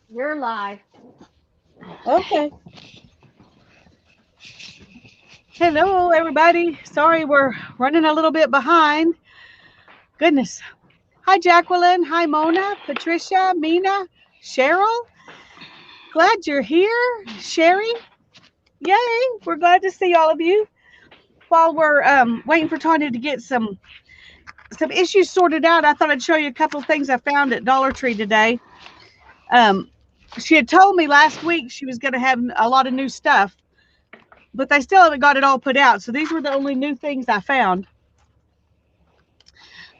You're live. Okay. Hello, everybody. Sorry, we're running a little bit behind. Goodness. Hi, Jacqueline. Hi, Mona, Patricia, Mina, Cheryl. Glad you're here. Sherry. Yay. We're glad to see all of you. While we're waiting for Tanya to get some issues sorted out, I thought I'd show you a couple of things I found at Dollar Tree today. Um, she had told me last week she was going to have a lot of new stuff, but they still haven't got it all put out. So these were the only new things I found.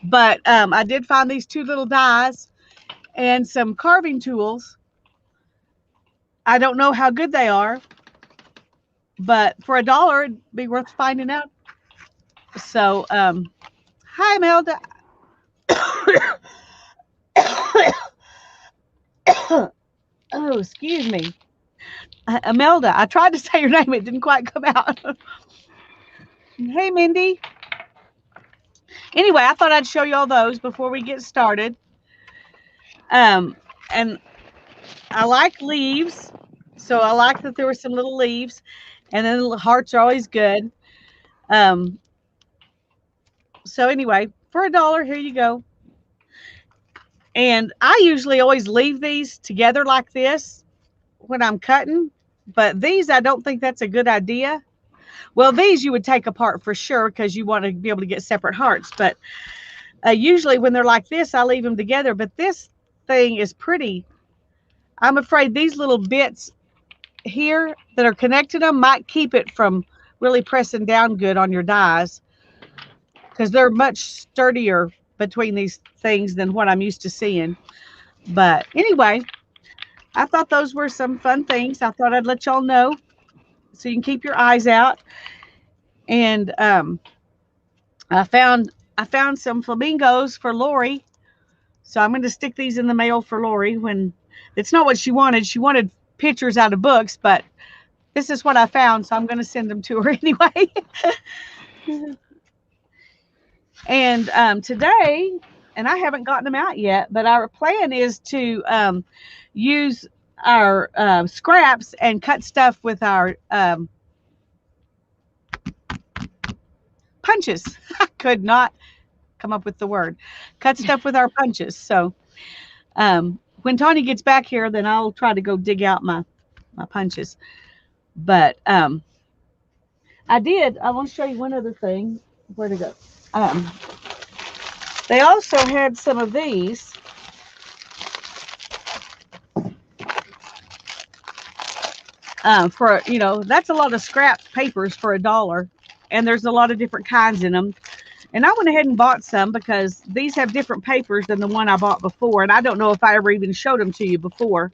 But I did find these two little dies and some carving tools. I don't know how good they are, but for $1, it'd be worth finding out. So, hi, Imelda. Oh, excuse me. Imelda, I tried to say your name, it didn't quite come out. Hey, Mindy. Anyway, I thought I'd show you all those before we get started. And I like leaves, so I like that there were some little leaves, and then little hearts are always good. Um, so anyway, for $1, here you go. And I usually always leave these together like this when I'm cutting, but these I don't think that's a good idea. Well, these you would take apart for sure because you want to be able to get separate hearts. But usually when they're like this, I leave them together. But this thing is pretty. I'm afraid these little bits here that are connected to them might keep it from really pressing down good on your dies because they're much sturdier between these things than what I'm used to seeing. But anyway, I thought those were some fun things. I thought I'd let y'all know so you can keep your eyes out. And I found some flamingos for Lori, so I'm going to stick these in the mail for Lori. When it's not what she wanted. She wanted pictures out of books, but this is what I found, so I'm going to send them to her anyway. And today, and I haven't gotten them out yet, but our plan is to use our scraps and cut stuff with our punches. I could not come up with the word. Cut stuff with our punches. So when Tanya gets back here, then I'll try to go dig out my punches. But I want to show you one other thing. Where to go? Um, they also had some of these. For that's a lot of scrap papers for $1, and there's a lot of different kinds in them. And I went ahead and bought some because these have different papers than the one I bought before, and I don't know if I ever even showed them to you before.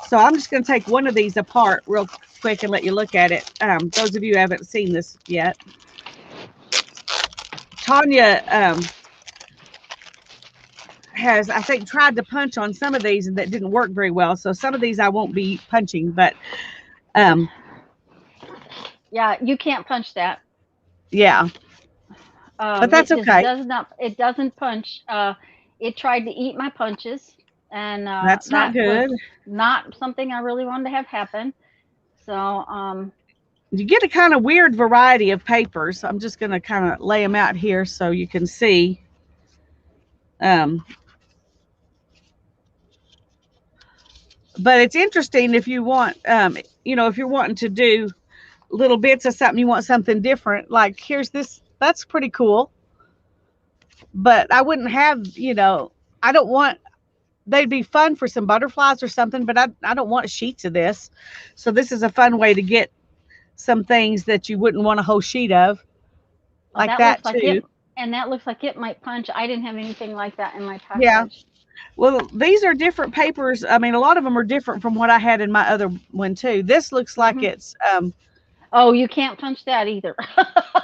So I'm just going to take one of these apart real quick and let you look at it. Those of you who haven't seen this yet, Tanya has, I think, tried to punch on some of these and that didn't work very well. So some of these I won't be punching, but um, Yeah, you can't punch that. yeah, but that's It just okay. does not. It doesn't punch. It tried to eat my punches, and That's not that was good. not something I really wanted to have happen. So, You get a kind of weird variety of papers. I'm just going to kind of lay them out here so you can see. Um, but it's interesting if you want, if you're wanting to do little bits of something, you want something different. Like here's this. That's pretty cool. But I wouldn't have, I don't want. They'd be fun for some butterflies or something, but I don't want sheets of this. So this is a fun way to get some things that you wouldn't want a whole sheet of, oh, like that that looks like too. it, and that looks like it might punch. I didn't have anything like that in my Yeah. package. Well, these are different papers. I mean, a lot of them are different from what I had in my other one too. This looks like Hmm. it's Oh, you can't punch that either.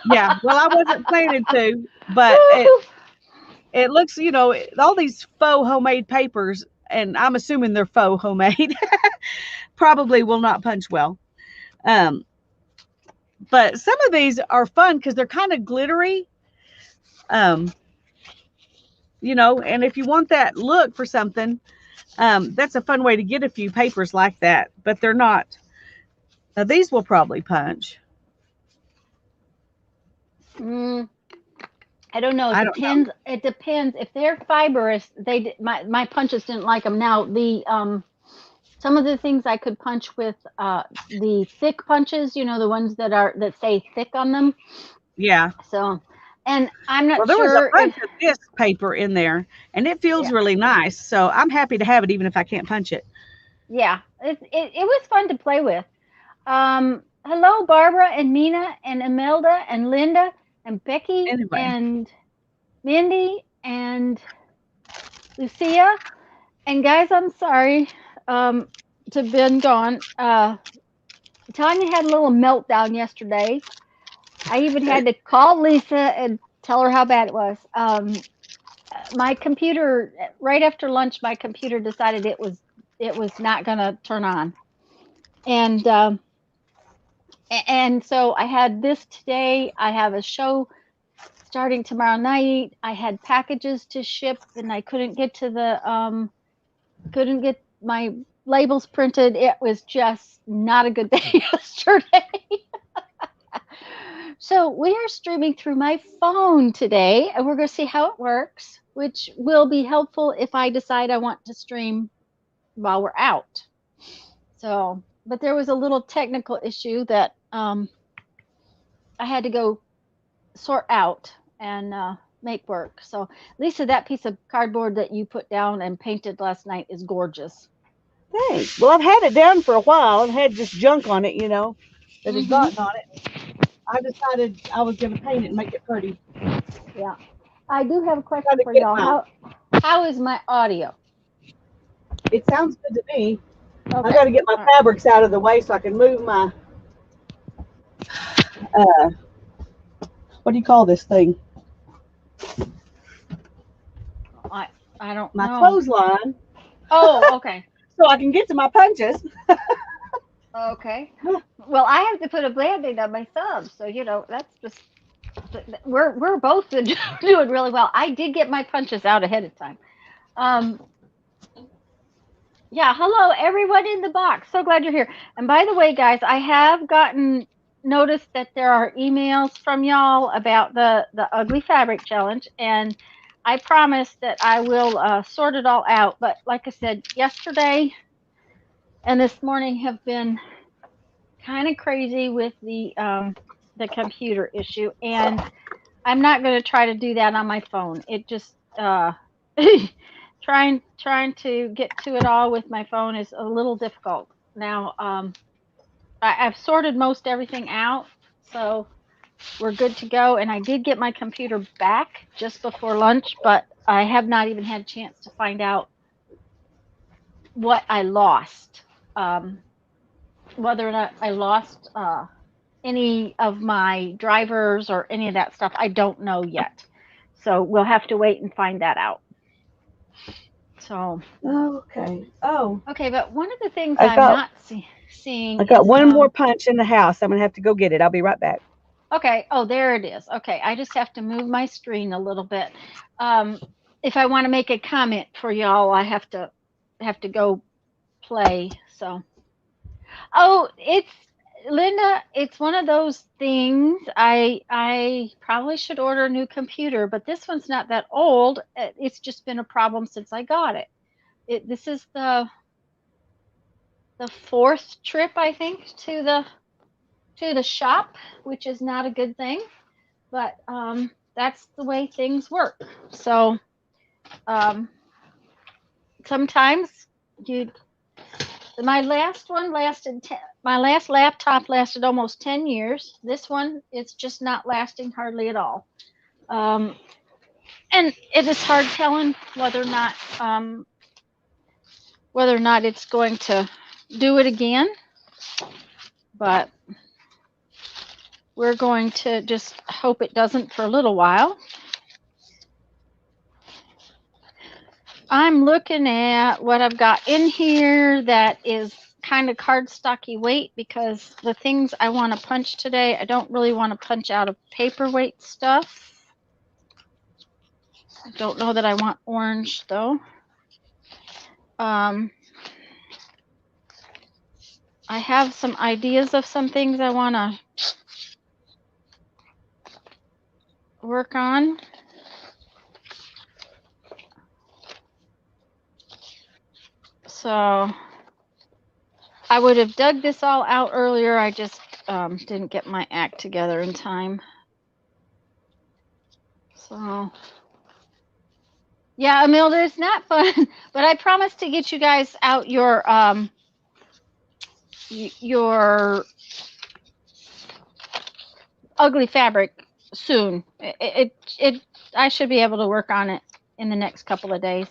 yeah. Well, I wasn't planning to, but Woo! it looks, all these faux homemade papers, and I'm assuming they're faux homemade, probably will not punch well. Um, but some of these are fun because they're kind of glittery. Um, and if you want that look for something, That's a fun way to get a few papers like that, but they're not. Now these will probably punch. Mm, I don't know. It I don't know. depends. It depends. If they're fibrous, my punches didn't like them. Now the some of the things I could punch with the thick punches, the ones that say thick on them. Yeah. So, and I'm Well, not there was a sure if, bunch of this paper in there, and it feels yeah, really nice. So I'm happy to have it, even if I can't punch it. yeah, it was fun to play with. Hello, Barbara and Mina and Imelda and Linda and Becky Anyway, and Mindy and Lucia. And guys, I'm sorry to been gone. Tanya had a little meltdown yesterday. I even had to call Lisa and tell her how bad it was. My computer, right after lunch, my computer decided it was not going to turn on, and so I had this today. I have a show starting tomorrow night. I had packages to ship, and I couldn't get my labels printed. It was just not a good day yesterday. So we are streaming through my phone today, and we're going to see how it works, which will be helpful if I decide I want to stream while we're out. So, but there was a little technical issue that I had to go sort out and make work. So, Lisa, that piece of cardboard that you put down and painted last night is gorgeous. thanks. Well, I've had it down for a while. I've had just junk on it, that had Hmm. gotten on it. I decided I was going to paint it and make it pretty. Yeah. I do have a Try question to for get y'all. my. How is my audio? It sounds good to me. I Okay. got to get my All right. fabrics out of the way so I can move my. Uh, what do you call this thing? I I don't My know. clothesline, Oh, okay. so I can get to my punches. Okay. Well, I have to put a band-aid on my thumb, so that's just we're both doing really well. I did get my punches out ahead of time. Um, yeah. Hello, everyone in the box. So glad you're here. And by the way, guys, I have gotten noticed that there are emails from y'all about the ugly fabric challenge, and I promise that I will sort it all out. But like I said, yesterday and this morning have been kind of crazy with the computer issue, and I'm not going to try to do that on my phone. It just trying to get to it all with my phone is a little difficult. Now, I've sorted most everything out, so we're good to go. And I did get my computer back just before lunch, but I have not even had a chance to find out what I lost. Um, Whether or not I lost any of my drivers or any of that stuff, I don't know yet. So we'll have to wait and find that out. So, Okay. Oh, okay, but one of the things I I'm got not seeing I got is, one more punch in the house. I'm gonna have to go get it. I'll be right back. okay, oh, there it is. Okay, I just have to move my screen a little bit. Um, if I want to make a comment for y'all, I have to go play. So, oh, it's Linda. It's one of those things. I probably should order a new computer, but this one's not that old. It's just been a problem since I got it. This is the fourth trip, I think, to the shop, which is not a good thing, but that's the way things work. So um, sometimes you my last one lasted my last laptop lasted almost 10 years. This one, it's just not lasting hardly at all. um, and it is hard telling um, whether or not it's going to do it again, but we're going to just hope it doesn't for a little while. I'm looking at what I've got in here that is kind of cardstocky weight, because the things I want to punch today, I don't really want to punch out of paperweight stuff. I don't know that I want orange though. Um, I have some ideas of some things I want to work on. So I would have dug this all out earlier. I just didn't get my act together in time. So yeah, Amelda, it's not fun, but I promise to get you guys out your ugly fabric soon. It I should be able to work on it in the next couple of days.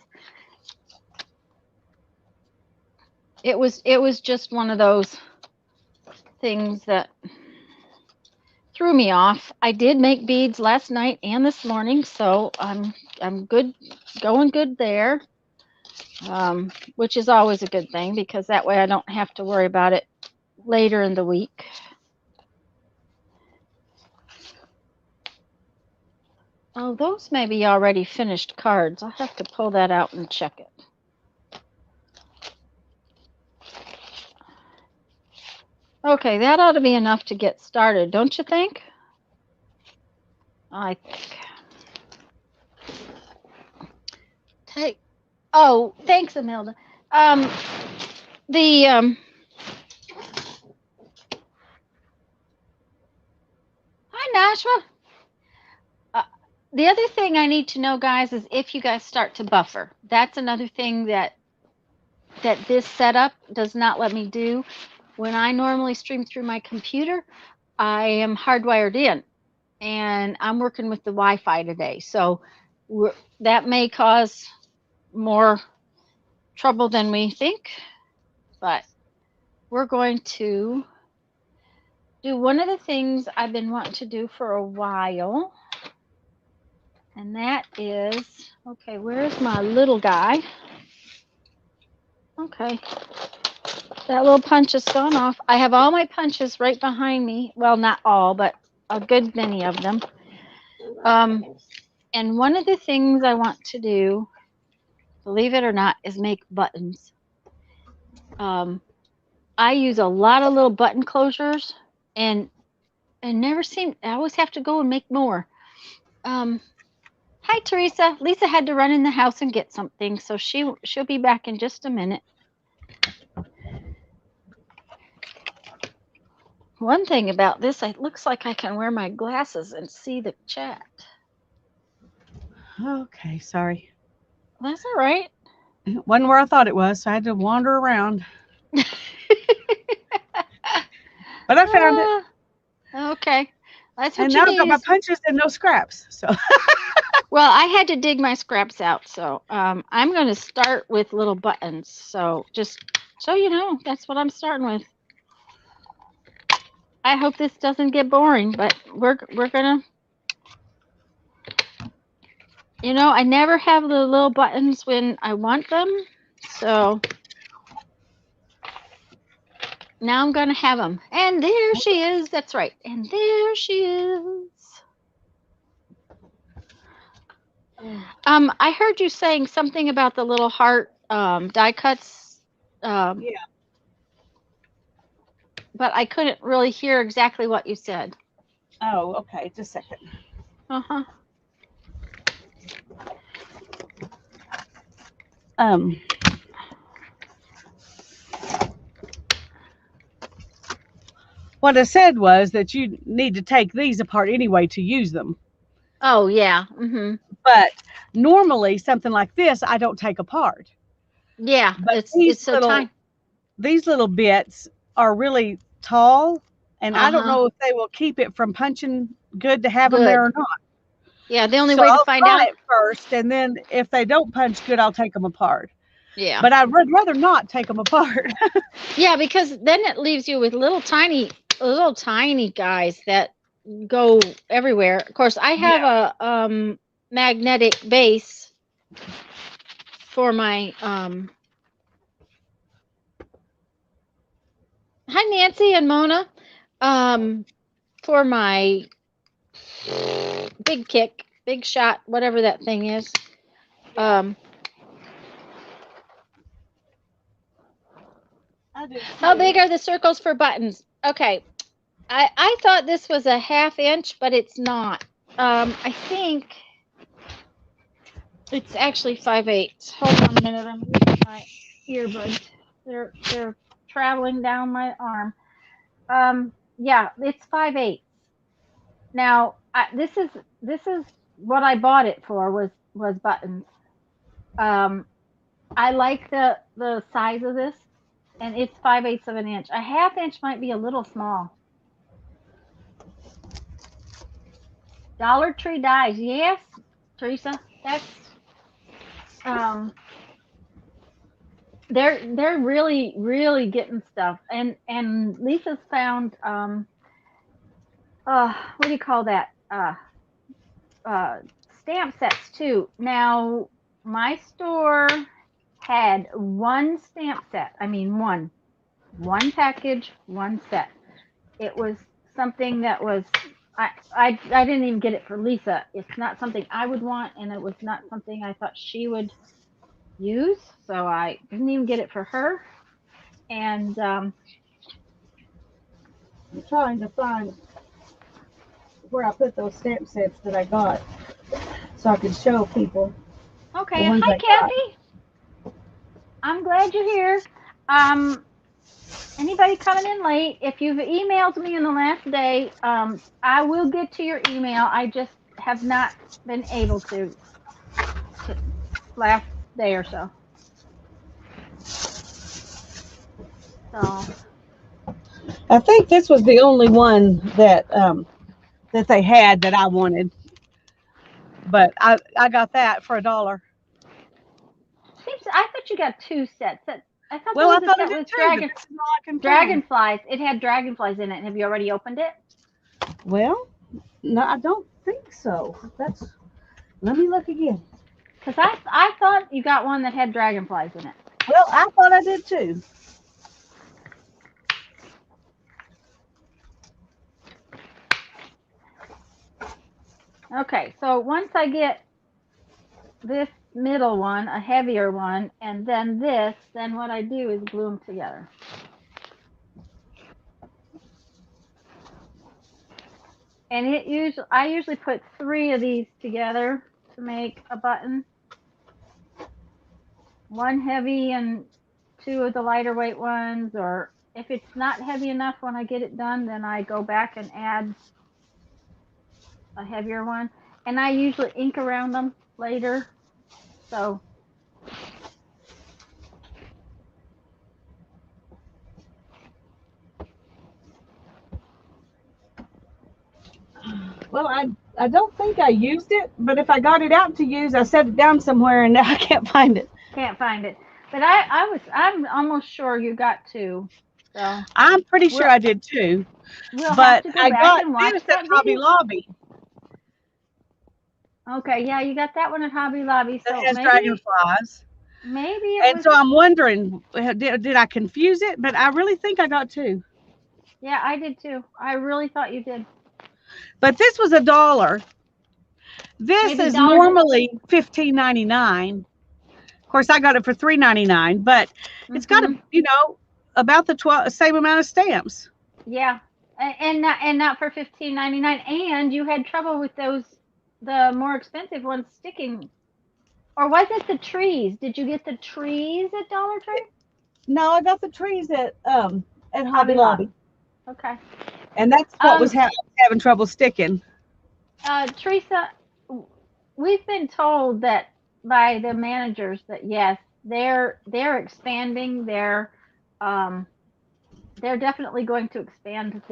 It was just one of those things that threw me off. I did make beads last night and this morning, so I'm good, going good there. Which is always a good thing because that way I don't have to worry about it later in the week. Oh, those may be already finished cards. I'll have to pull that out and check it. Okay, that ought to be enough to get started, don't you think? I think. Hey, oh, thanks, Imelda. The Hi, Nashma. The other thing I need to know, guys, is if you guys start to buffer. That's another thing that this setup does not let me do. When I normally stream through my computer, I am hardwired in, and I'm working with the Wi-Fi today, so that may cause more trouble than we think, but we're going to do one of the things I've been wanting to do for a while, and that is, okay, where's my little guy? Okay, that little punch has gone off. I have all my punches right behind me. Well, not all, but a good many of them. And one of the things I want to do, believe it or not, is make buttons. I use a lot of little button closures, and never seem. I always have to go and make more. Hi, Teresa. Lisa had to run in the house and get something, so she'll be back in just a minute. One thing about this, it looks like I can wear my glasses and see the chat. Okay, sorry. That's all right. It wasn't where I thought it was, so I had to wander around. But I found it. Okay. That's what And you now I've got need. my punches and no scraps. So Well, I had to dig my scraps out, so I'm going to start with little buttons. So just so you know, that's what I'm starting with. I hope this doesn't get boring, but we're gonna. I never have the little buttons when I want them, so now I'm gonna have them. And there she is. That's right. And there she is. I heard you saying something about the little heart die cuts. yeah. But I couldn't really hear exactly what you said. Oh, okay. Just a second. Uh-huh. Um, what I said was that you need to take these apart anyway to use them. Oh, yeah. Mm-hmm. But normally something like this I don't take apart. Yeah, But it's so tiny. these little bits are really tall, and I don't Uh-huh. know if they will keep it from punching good to have them there Good. or not. Yeah, the only So way to I'll find try out. it first, and then if they don't punch good, I'll take them apart. Yeah. But I'd rather not take them apart. Yeah, because then it leaves you with little tiny guys that go everywhere. Of course, I have Yeah. a magnetic base for my Hi Nancy and Mona. For my big kick, big shot, whatever that thing is. Um I do How too. big are the circles for buttons? Okay, I thought this was a half inch, but it's not. I think it's actually 5/8. Hold on a minute. I'm losing my earbuds. They're traveling down my arm. Yeah, it's 5/8. Now, this is what I bought it for was buttons. Um, I like the size of this, and it's 5/8 of an inch. A half inch might be a little small. Dollar Tree dies. Yes, Teresa. That's um they're really getting stuff. And Lisa's found what do you call that? Uh stamp sets too. Now my store had one stamp set. I mean one package, one set. It was something that was I didn't even get it for Lisa. It's not something I would want, and it was not something I thought she would use, so I didn't even get it for her. And I'm trying to find where I put those stamp sets that I got so I can show people the okay, ones hi I got. Kathy. I'm glad you're here. Um, Anybody coming in late, if you've emailed me in the last day, I will get to your email. I just have not been able to last day or so. So I think this was the only one that they had that I wanted, but I got that for $1. seems I thought you got two sets. I thought there Well, I was a thought I set did with too, but this is all I can find. dragonflies. It had dragonflies in it. Have you already opened it? Well, no, I don't think so. That's Let me look again. Because I thought you got one that had dragonflies in it. Well, I thought I did too. Okay, so once I get this middle one, a heavier one, and then this, then what I do is glue them together. And I usually put 3 of these together to make a button. One heavy and 2 of the lighter weight ones, or if it's not heavy enough when I get it done, then I go back and add a heavier one. And I usually ink around them later. So Well, I don't think I used it, but if I got it out to use, I set it down somewhere and now I can't find it. can't find it. But I'm almost sure you got 2. So I'm pretty sure we'll I did too, we'll have but to go I back got and watch this at that Hobby video. Lobby Okay, yeah, you got that one at Hobby Lobby. that So has dragonflies. maybe it And was. so I'm wondering, did I confuse it? But I really think I got 2. Yeah, I did too. I really thought you did. But this was $1. This Maybe is dollar. normally $15.99. Of course, I got it for $3.99, but it's got Mhm. about the same amount of stamps. Yeah, and not for 15.99. And you had trouble with the more expensive ones sticking. Or was it the trees? Did you get the trees at Dollar Tree? No, I got the trees at Hobby Hobby Lobby. Lobby, Okay. and that's what was Um, having trouble sticking. Teresa, we've been told that by the managers that yes, they're expanding. Um, they're definitely going to expand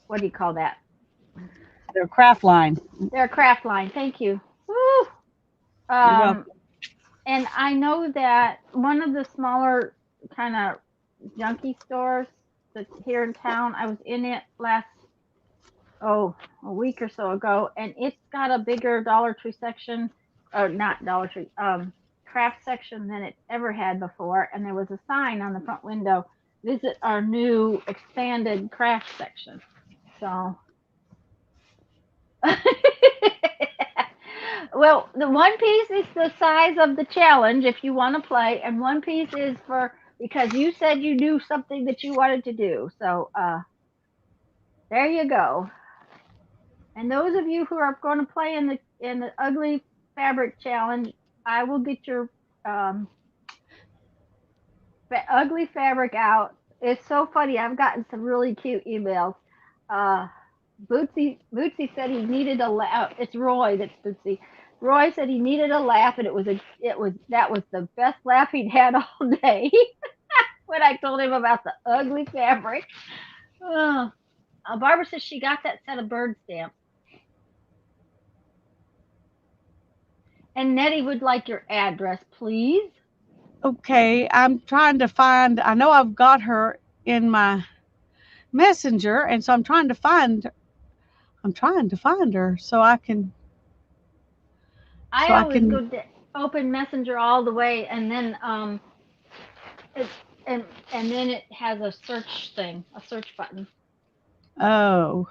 what do you call that? Their craft line. Their craft line. Thank you. Woo! You're Um, welcome. and I know that one of the smaller kind of junky stores that's here in town, I was in it last a week or so ago, and it's got a bigger Dollar Tree section, or not Dollar Tree, craft section than it ever had before. And there was a sign on the front window, visit our new expanded craft section. So well, the one piece is the size of the challenge if you want to play, and one piece is for because you said you knew something that you wanted to do. So there you go. And those of you who are going to play in the ugly fabric challenge, I will get your um, ugly fabric out. It's so funny. I've gotten some really cute emails. Uh, Bootsy said he needed a laugh. It's Roy that's Bootsy. Roy said he needed a laugh, and that was the best laugh he'd had all day when I told him about the ugly fabric. Barbara says she got that set of bird stamps. And Nettie would like your address, please. Okay, I'm trying to find. I know I've got her in my messenger, and so I'm trying to find. I'm trying to find her so I can. So I I always can. go to open Messenger all the way, and then it and and then it has a search thing, a search button. Oh,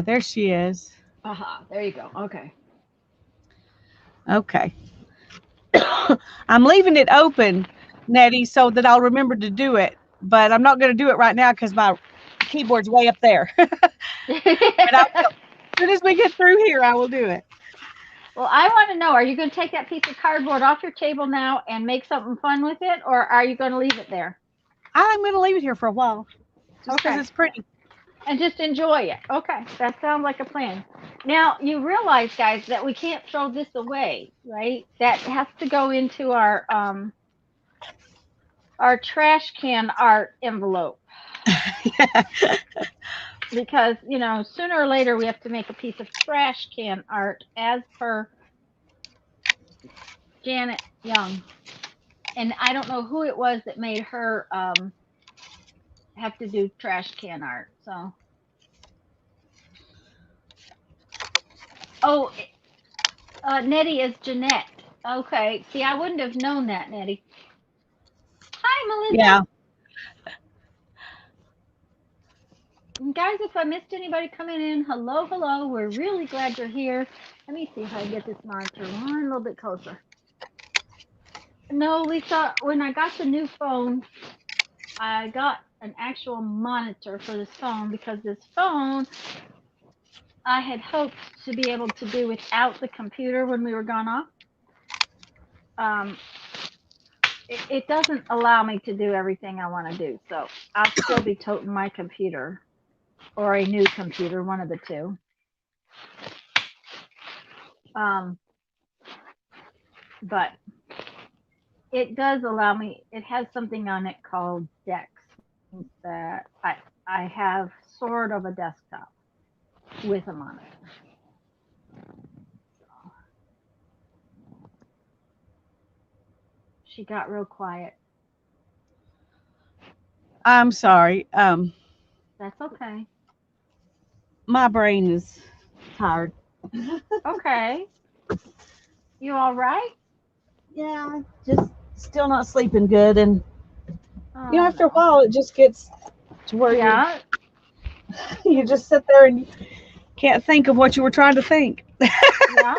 there she is. Aha, there you go. Okay. Okay. I'm leaving it open, Nettie, so that I'll remember to do it. But I'm not going to do it right now because my keyboard's way up there. But I will. As soon as we get through here, I will do it. Well, I want to know, are you going to take that piece of cardboard off your table now and make something fun with it, or are you going to leave it there? I'm going to leave it here for a while just because Okay. it's pretty. And just enjoy it. Okay, that sounds like a plan. Now, you realize, guys, that we can't throw this away, right? That has to go into our trash can art envelope because, sooner or later we have to make a piece of trash can art as per Janet Young. And I don't know who it was that made her have to do trash can art. So, oh, Nettie is Jeanette. Okay. See, I wouldn't have known that, Nettie. Hi, Melissa. Yeah. And guys, if I missed anybody coming in, hello, hello. We're really glad you're here. Let me see if I can get this monitor one little bit closer. No, Lisa, when I got the new phone, I got an actual monitor for this phone because this phone I had hoped to be able to do without the computer when we were gone off. It doesn't allow me to do everything I want to do, so I'll still be toting my computer or a new computer, one of the two. But it does allow me. It has something on it called Dex that I have sort of a desktop with a monitor. She got real quiet. I'm sorry. That's okay. My brain is tired. Okay. You all right? Yeah, just still not sleeping good. And, after a No. while, it just gets to where Yeah. you just sit there and you can't think of what you were trying to think. Yeah.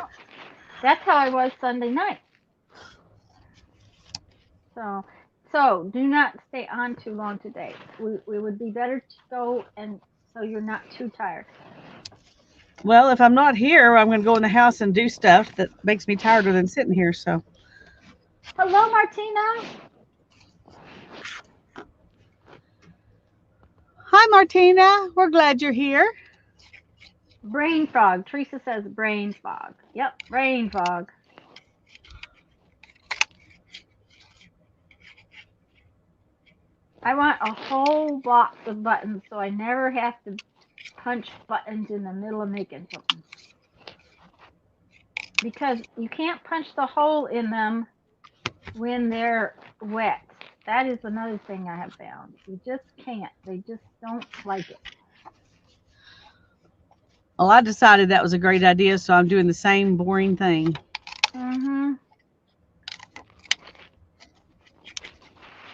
That's how I was Sunday night. So do not stay on too long today. We would be better to go and so you're not too tired. Well, if I'm not here, I'm going to go in the house and do stuff that makes me tireder than sitting here. So, Hello, Martina. hi, Martina. We're glad you're here. Brain fog. Teresa says brain fog. Yep, brain fog. I want a whole box of buttons so I never have to punch buttons in the middle of making something. Because you can't punch the hole in them when they're wet. That is another thing I have found. You just can't. They just don't like it. Well, I decided that was a great idea, so I'm doing the same boring thing. Mm-hmm.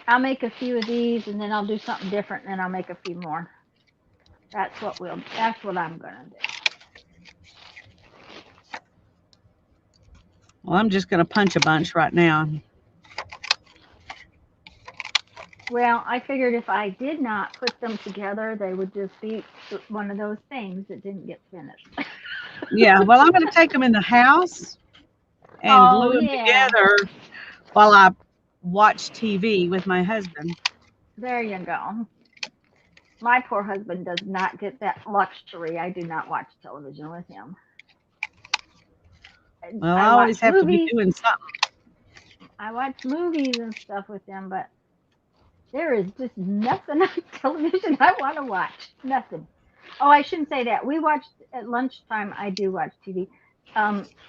I'll make a few of these and then I'll do something different and then I'll make a few more. That's what I'm gonna do. Well, I'm just going to punch a bunch right now. Well, I figured if I did not put them together, they would just be one of those things that didn't get finished. Yeah. Well, I'm going to take them in the house and Oh, glue them yeah. together while I watch TV with my husband. There you go. My poor husband does not get that luxury. I do not watch television with him. Well, I I watch always have to be movies. doing something. I watch movies and stuff with him, but there is just nothing on television I want to watch. Nothing. Oh, I shouldn't say that. We watched at lunchtime. I do watch TV,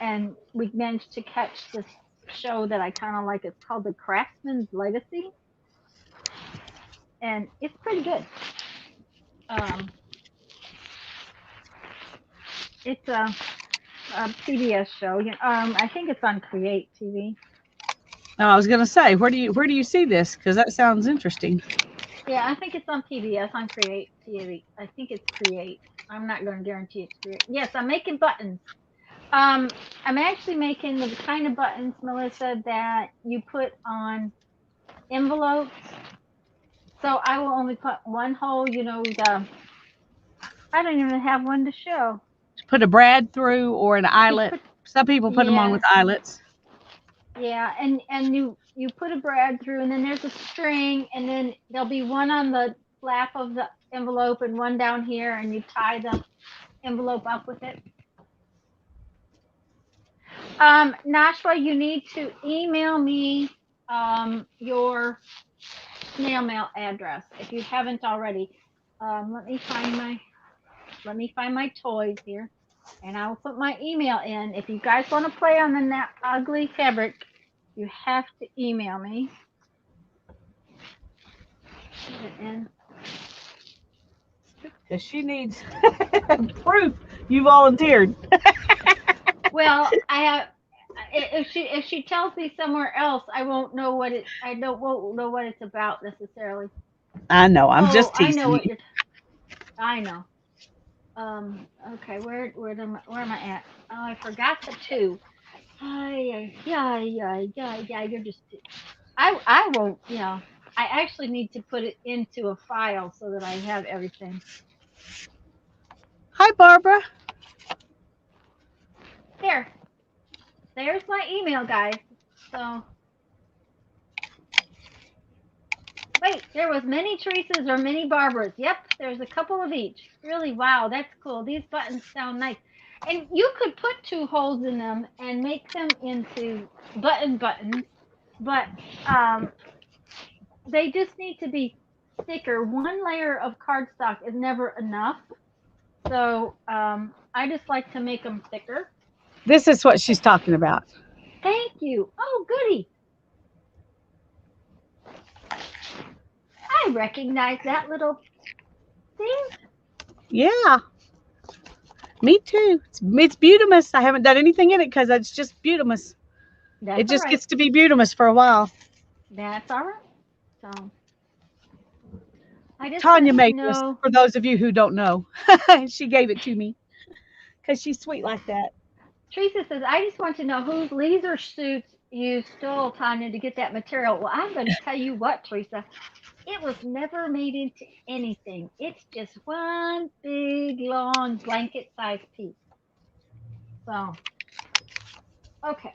and we managed to catch this show that I kind of like. It's called The Craftsman's Legacy, and it's pretty good. Um, it's a PBS show. I think it's on Create TV. No, I was going to say, where do you see this? Because that sounds interesting. Yeah, I think it's on PBS on Create TV. I think it's Create. I'm not going to guarantee it's Create. Yes, I'm making buttons. Um, I'm actually making the kind of buttons, Melissa, that you put on envelopes. So I will only put one hole. I don't even have one to show. Put a brad through or an You eyelet. put Some people put them on Yeah, with eyelets. yeah, and you put a brad through, and then there's a string, and then there'll be one on the flap of the envelope and one down here, and you tie the envelope up with it. Nashua, you need to email me your snail mail address if you haven't already. Let me find my toys here, and I will put my email in. If you guys want to play on that ugly fabric, you have to email me. And Because she needs proof you volunteered. well, I have. If she tells me somewhere else, I won't know what it. I don't won't know what it's about necessarily. I know. I'm Oh, just I know teasing what you. you're. I know. Okay, where am I at? Oh, I forgot the two. Ay, yeah, yeah, yeah, yeah. You're just. I won't. I actually need to put it into a file so that I have everything. Hi, Barbara. There. There's my email, guys. So wait, there was many Teresa's or many Barbaras. Yep, there's a couple of each. Really, wow, that's cool. These buttons sound nice. And you could put two holes in them and make them into buttons, but um, they just need to be thicker. One layer of cardstock is never enough. So I just like to make them thicker. This is what she's talking about. Thank you. Oh, goody. I recognize that little thing. Yeah, me too. It's Butamus. I haven't done anything in it because it's just Butamus. It That's all just right. gets to be Butamus for a while. That's all right. So I just Tanya wanted to made this know. for those of you who don't know. She gave it to me because she's sweet like that. Teresa says, I just want to know whose laser suits you stole, Tanya, to get that material. Well, I'm going to tell you what, Teresa. It was never made into anything. It's just one big, long, blanket sized piece. So, okay.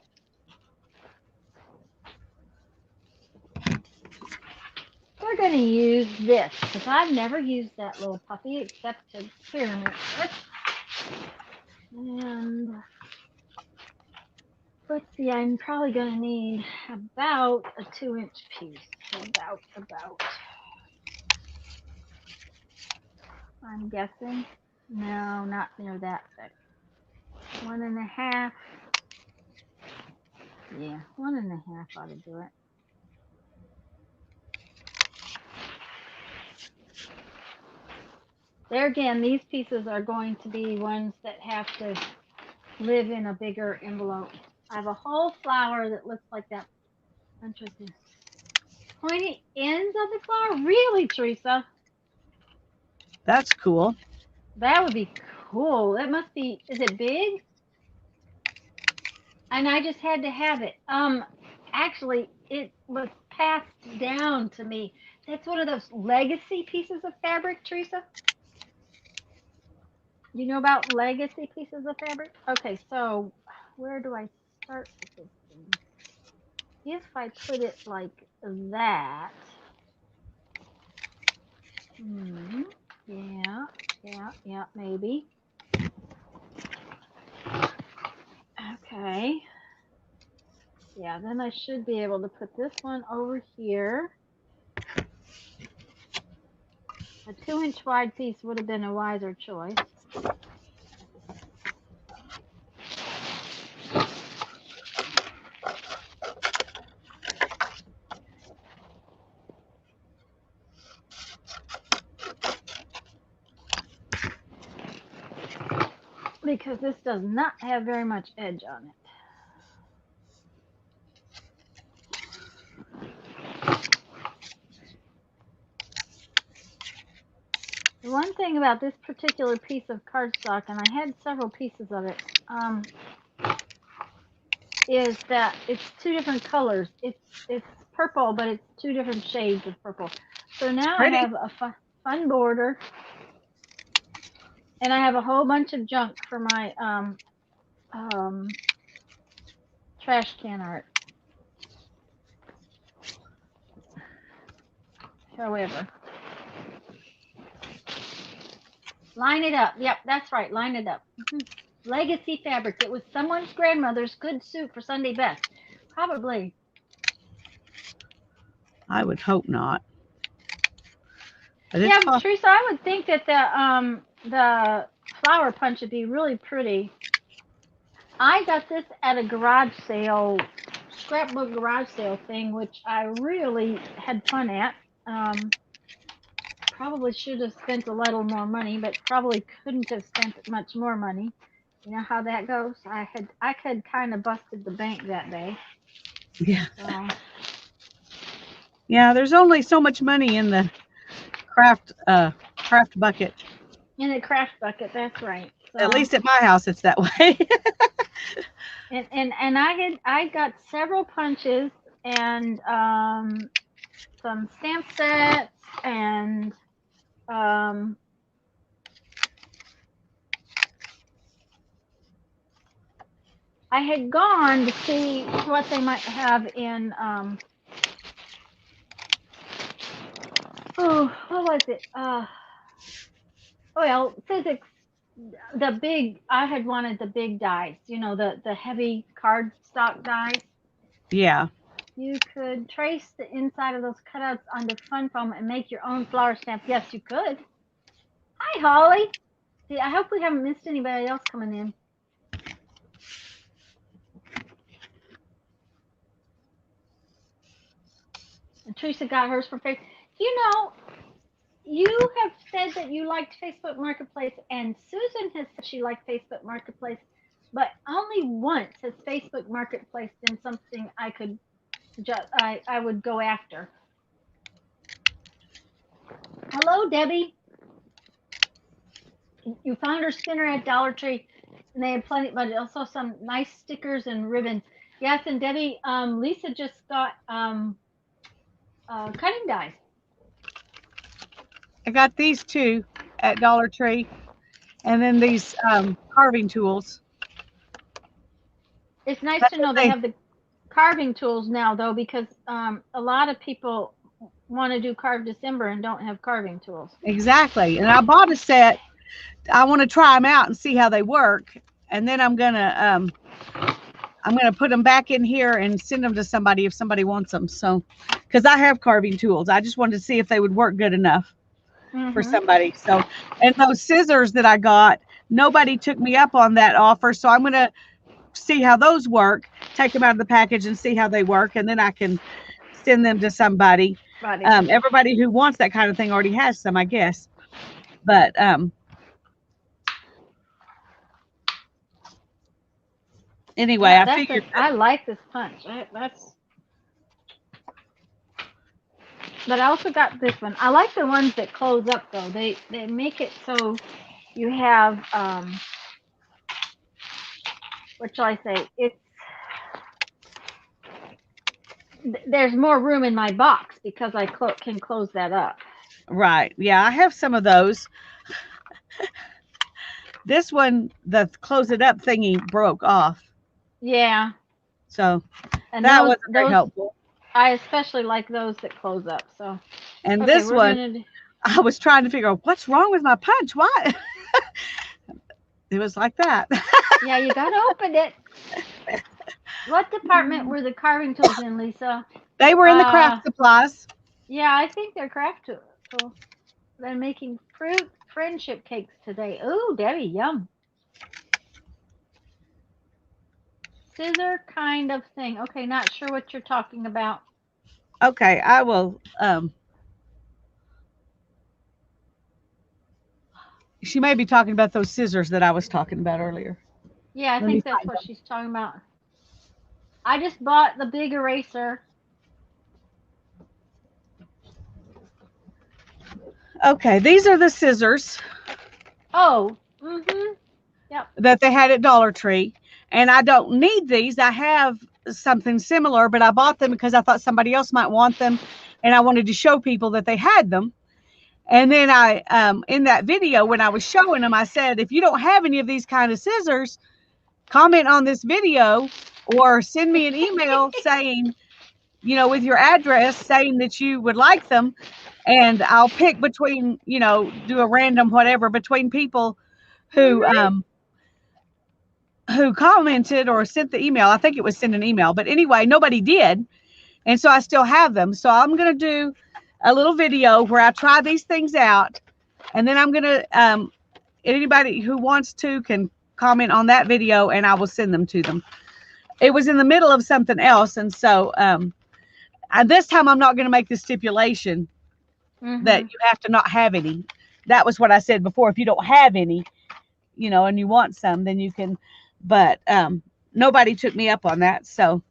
We're going to use this because I've never used that little puppy except to experiment with. And let's see, I'm probably going to need about a 2-inch piece. About. I'm guessing. No, not near that thick. 1.5. Yeah, 1.5 ought to do it. There again, these pieces are going to be ones that have to live in a bigger envelope. I have a whole flower that looks like that. Interesting. Pointy ends of the flower? Really, Teresa? That's cool. That would be cool. That must be. Is it big? And I just had to have it. Actually, it was passed down to me. That's one of those legacy pieces of fabric, Teresa. You know about legacy pieces of fabric? Okay, so where do I start with this thing? If I put it like that, hmm, yeah, maybe. Okay, yeah, then I should be able to put this one over here. A 2-inch wide piece would have been a wiser choice. Because this does not have very much edge on it. The one thing about this particular piece of cardstock, and I had several pieces of it, is that it's two different colors. It's purple, but it's two different shades of purple. So now I Pretty. have a fun border, and I have a whole bunch of junk for my trash can art. However, line it up. Yep, that's right. Line it up. Legacy fabric. It was someone's grandmother's good suit for Sunday best. Probably. I would hope not. But Yeah, it's possible. Teresa, I would think that the flower punch would be really pretty. I got this at a garage sale, scrapbook garage sale thing, which I really had fun at. Probably should have spent a little more money, but probably couldn't have spent much more money. You know how that goes. I had kind of busted the bank that day. Yeah. So. Yeah, there's only so much money in the craft bucket. In a craft bucket, that's right. So, At least at my house it's that way. and I got several punches and some stamp sets and I had gone to see what they might have in oh, what was it? Well, physics. The big. I had wanted the big dies. You know, the heavy cardstock dies. Yeah. You could trace the inside of those cutouts onto fun foam and make your own flower stamp. Yes, you could. Hi, Holly. See, I hope we haven't missed anybody else coming in. And Teresa got hers from Facebook. You know, you have said that you liked Facebook Marketplace, and Susan has said she liked Facebook Marketplace, but only once has Facebook Marketplace been something I would go after. Hello, Debbie. You found her spinner at Dollar Tree, and they had plenty, but also some nice stickers and ribbons. Yes, and Debbie, Lisa just got cutting dies. I got these two at Dollar Tree, and then these carving tools. It's nice That's to what know they have the carving tools now, though, because a lot of people want to do Carve December and don't have carving tools. exactly. And I bought a set. I want to try them out and see how they work, and then I'm gonna put them back in here and send them to somebody if somebody wants them. So, because I have carving tools, I just wanted to see if they would work good enough for somebody. So, and those scissors that I got, nobody took me up on that offer. So I'm gonna see how those work, take them out of the package and see how they work, and then I can send them to somebody. Everybody who wants that kind of thing already has some, I guess. But anyway, Yeah, I figured I like this punch. But I also got this one. I like the ones that close up though. They make it so you have what shall I say? there's more room in my box because I can close that up. Right. Yeah, I have some of those. This one, the close it up thingy broke off. Yeah, So and that wasn't very those helpful. I especially like those that close up. So And okay, this we're one, gonna. I was trying to figure out what's wrong with my punch. Why? It was like that. Yeah, you gotta open it. What department were the carving tools in, Lisa? They were in the craft supplies. Yeah, I think they're craft tools. They're making fruit friendship cakes today. Ooh, Debbie, yum. Scissor kind of thing. Okay, not sure what you're talking about. Okay, I will. She may be talking about those scissors that I was talking about earlier. Yeah, I Let me think that's find what them. she's talking about. I just bought the big eraser. Okay, these are the scissors Oh, mm-hmm. Yep. that they had at Dollar Tree. And I don't need these. I have something similar, but I bought them because I thought somebody else might want them. And I wanted to show people that they had them. And then in that video, when I was showing them, I said, if you don't have any of these kind of scissors, comment on this video or send me an email saying, with your address saying that you would like them. And I'll pick between, do a random whatever between people who, Mm-hmm. who commented or sent the email. I think it was send an email, but anyway, nobody did. And so I still have them. So I'm going to do a little video where I try these things out. And then I'm going to, anybody who wants to can comment on that video and I will send them to them. It was in the middle of something else. And so this time I'm not going to make the stipulation that you have to not have any. That was what I said before. If you don't have any, and you want some, then you can. But nobody took me up on that. So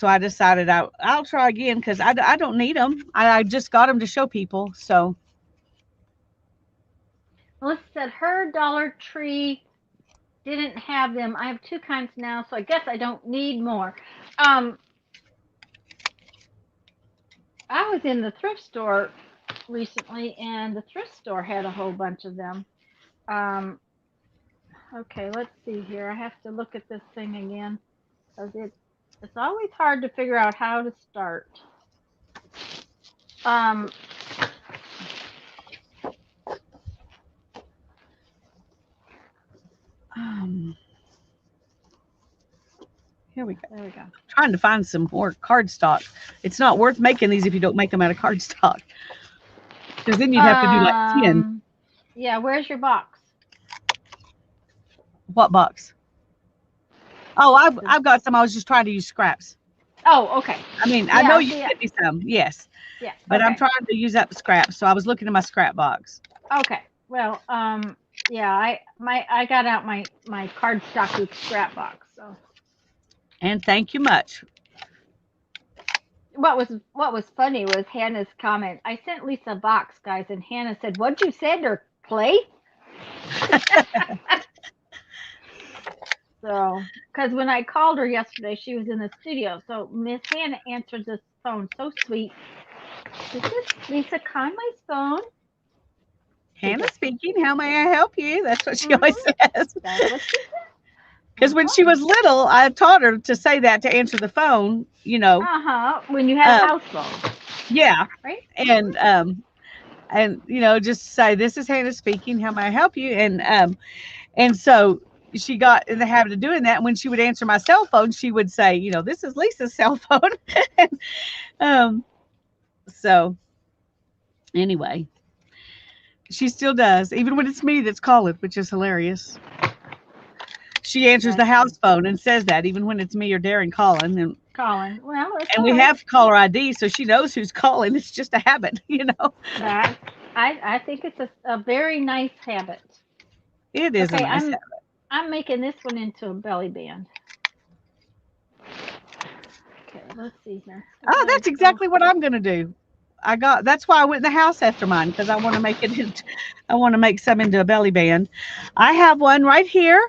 I decided I'll try again because I don't need them. I just got them to show people. So Melissa said her Dollar Tree didn't have them. I have two kinds now, so I guess I don't need more. Um, I was in the thrift store recently, and the thrift store had a whole bunch of them. Um, okay, let's see here. I have to look at this thing again because it's always hard to figure out how to start. Um, here we go. there we go. Trying to find some more cardstock. It's not worth making these if you don't make them out of cardstock. Because then you'd have to do like 10. Yeah, where's your box? What box? Oh, I've got some. I was just trying to use scraps. Oh, okay. I mean, I know you get me some, yes. Yeah. But I'm trying to use up the scraps, so I was looking in my scrap box. Okay. Well, yeah, I got out my cardstock with scrap box. So. And thank you much. What was funny was Hannah's comment. I sent Lisa a box, guys, and Hannah said, "What'd you send her? Clay?" So, because when I called her yesterday, she was in the studio. So Miss Hannah answered this phone so sweet. This is Lisa Conley's phone. Hannah speaking. How may I help you? That's what she always says. That's what she said. Because when she was little, I taught her to say that to answer the phone. When you have a house phone. Yeah. Right. And just say, "This is Hannah speaking. How may I help you?" And so she got in the habit of doing that. And when she would answer my cell phone, she would say, "This is Lisa's cell phone." So anyway, she still does, even when it's me that's calling, which is hilarious. She answers the house phone and says that even when it's me or Darren calling. And well, and we have caller ID, so she knows who's calling. It's just a habit, That I think it's a very nice habit. It is a nice habit. I'm making this one into a belly band. Okay, let's see here. Oh, that's exactly what I'm gonna do. That's why I went in the house after mine, because I want to make some into a belly band. I have one right here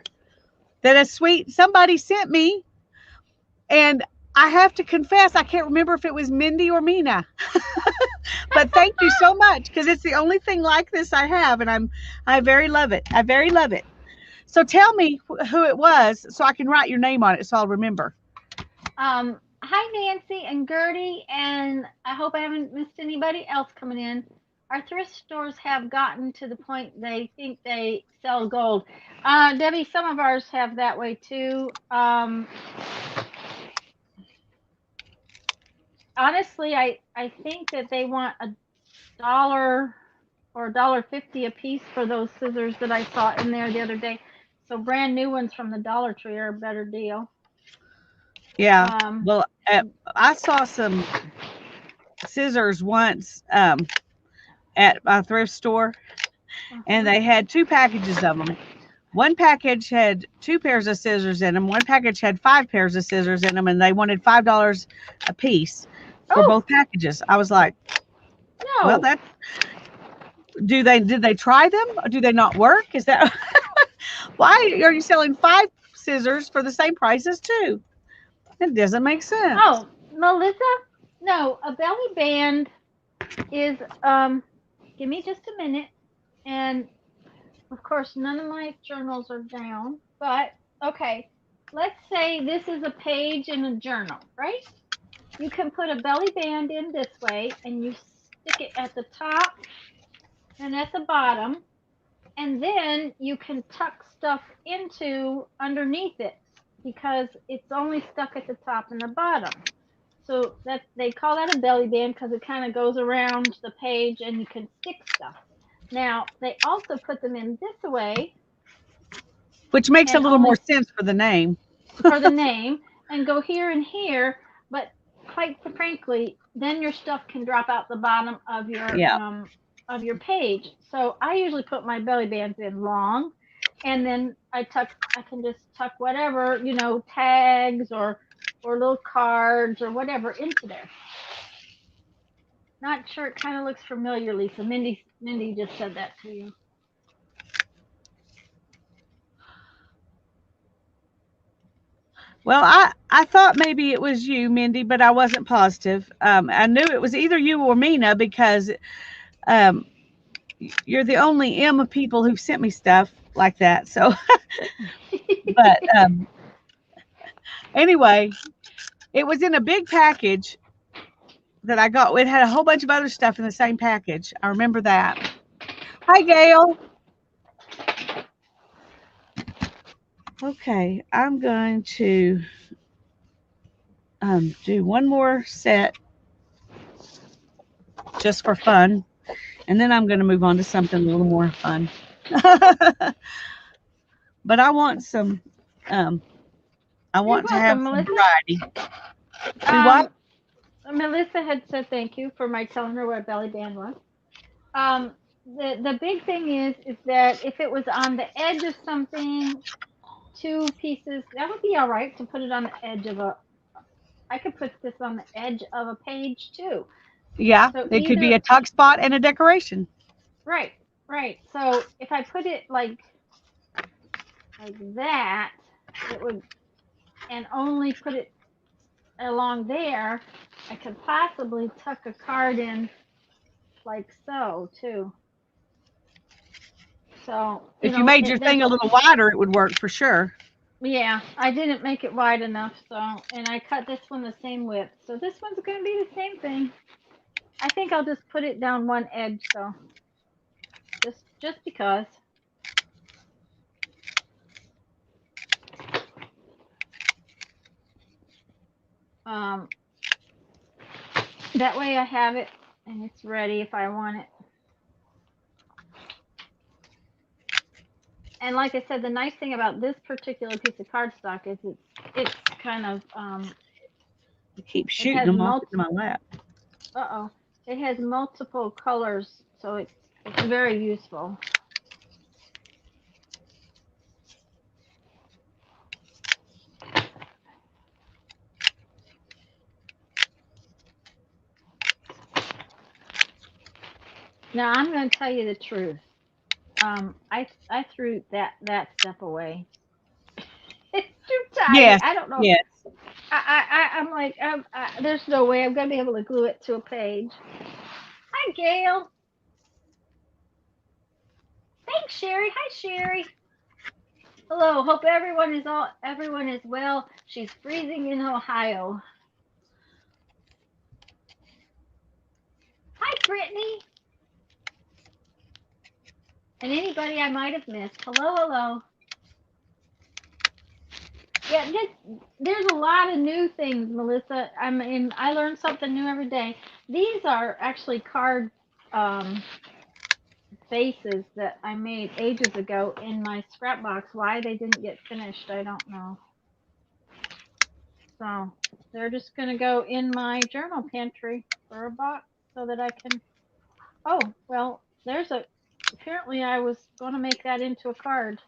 that a sweet somebody sent me, and I have to confess I can't remember if it was Mindy or Mina. But thank you so much because it's the only thing like this I have, and I very love it. I very love it. So tell me who it was so I can write your name on it so I'll remember. Hi Nancy and Gertie, and I hope I haven't missed anybody else coming in. Our thrift stores have gotten to the point they think they sell gold. Debbie, some of ours have that way too. Honestly, I think that they want $1 or $1.50 a piece for those scissors that I saw in there the other day. So brand new ones from the Dollar Tree are a better deal. Yeah. Um, Well, I saw some scissors once at a thrift store, and uh-huh. they had two packages of them. One package had two pairs of scissors in them. One package had five pairs of scissors in them, and they wanted $5 a piece for Oh both packages. I was like, well, no! that did they try them? Or do they not work? Is that why are you selling five scissors for the same price as two? It doesn't make sense. Oh, Melissa, no, a belly band is give me just a minute, and of course none of my journals are down, but okay, let's say this is a page in a journal, right? You can put a belly band in this way and you stick it at the top and at the bottom, and then you can tuck stuff into underneath it because it's only stuck at the top and the bottom. So that they call that a belly band because it kind of goes around the page and you can stick stuff. Now they also put them in this way Which makes a and little more only sense for the name. for the name and go here and here, but quite frankly, then your stuff can drop out the bottom Yeah. of your page. So I usually put my belly bands in long, and then I can just tuck whatever, tags or little cards or whatever into there. Not sure it kind of looks familiar, Lisa. Mindy just said that to you. Well, I thought maybe it was you, Mindy, but I wasn't positive. I knew it was either you or Mina because um, you're the only M of people who've sent me stuff like that. So, but anyway, it was in a big package that I got. It had a whole bunch of other stuff in the same package. I remember that. Hi, Gail. Okay, I'm going to do one more set just for fun, and then I'm going to move on to something a little more fun. But I want some. Um, I You're want to have welcome, some Melissa. variety. Do what? Um, Melissa had said thank you for my telling her what a belly band was. Um, the big thing is that if it was on the edge of something, two pieces, that would be all right to put it on the edge of a. I could put this on the edge of a page too. Yeah, So it could be either a tuck spot and a decoration. right, right. So if I put it like that, it would, and only put it along there, I could possibly tuck a card in like so too. So, If you made your thing there's, a little wider, it would work for sure. yeah, I didn't make it wide enough, so, and I cut this one the same width. So this one's going to be the same thing. I think I'll just put it down one edge, so just because. Um, that way I have it and it's ready if I want it. And like I said, the nice thing about this particular piece of cardstock is it's kind of I keep it shooting has them off into my lap. uh-oh, it has multiple colors, so it's very useful. Now I'm going to tell you the truth. I threw that step away. Yes, I don't know. yes. I'm like, there's no way I'm gonna be able to glue it to a page. Hi, Gail. Thanks, Sherry. Hi, Sherry. Hello. Hope everyone is well. She's freezing in Ohio. Hi, Brittany. And anybody I might have missed. Hello, hello. Yeah, there's a lot of new things, Melissa. I mean, I learn something new every day. These are actually card um, faces that I made ages ago in my scrap box. Why they didn't get finished, I don't know. So they're just going to go in my journal pantry for a box so that I can. Oh, well, there's a. Apparently, I was going to make that into a card.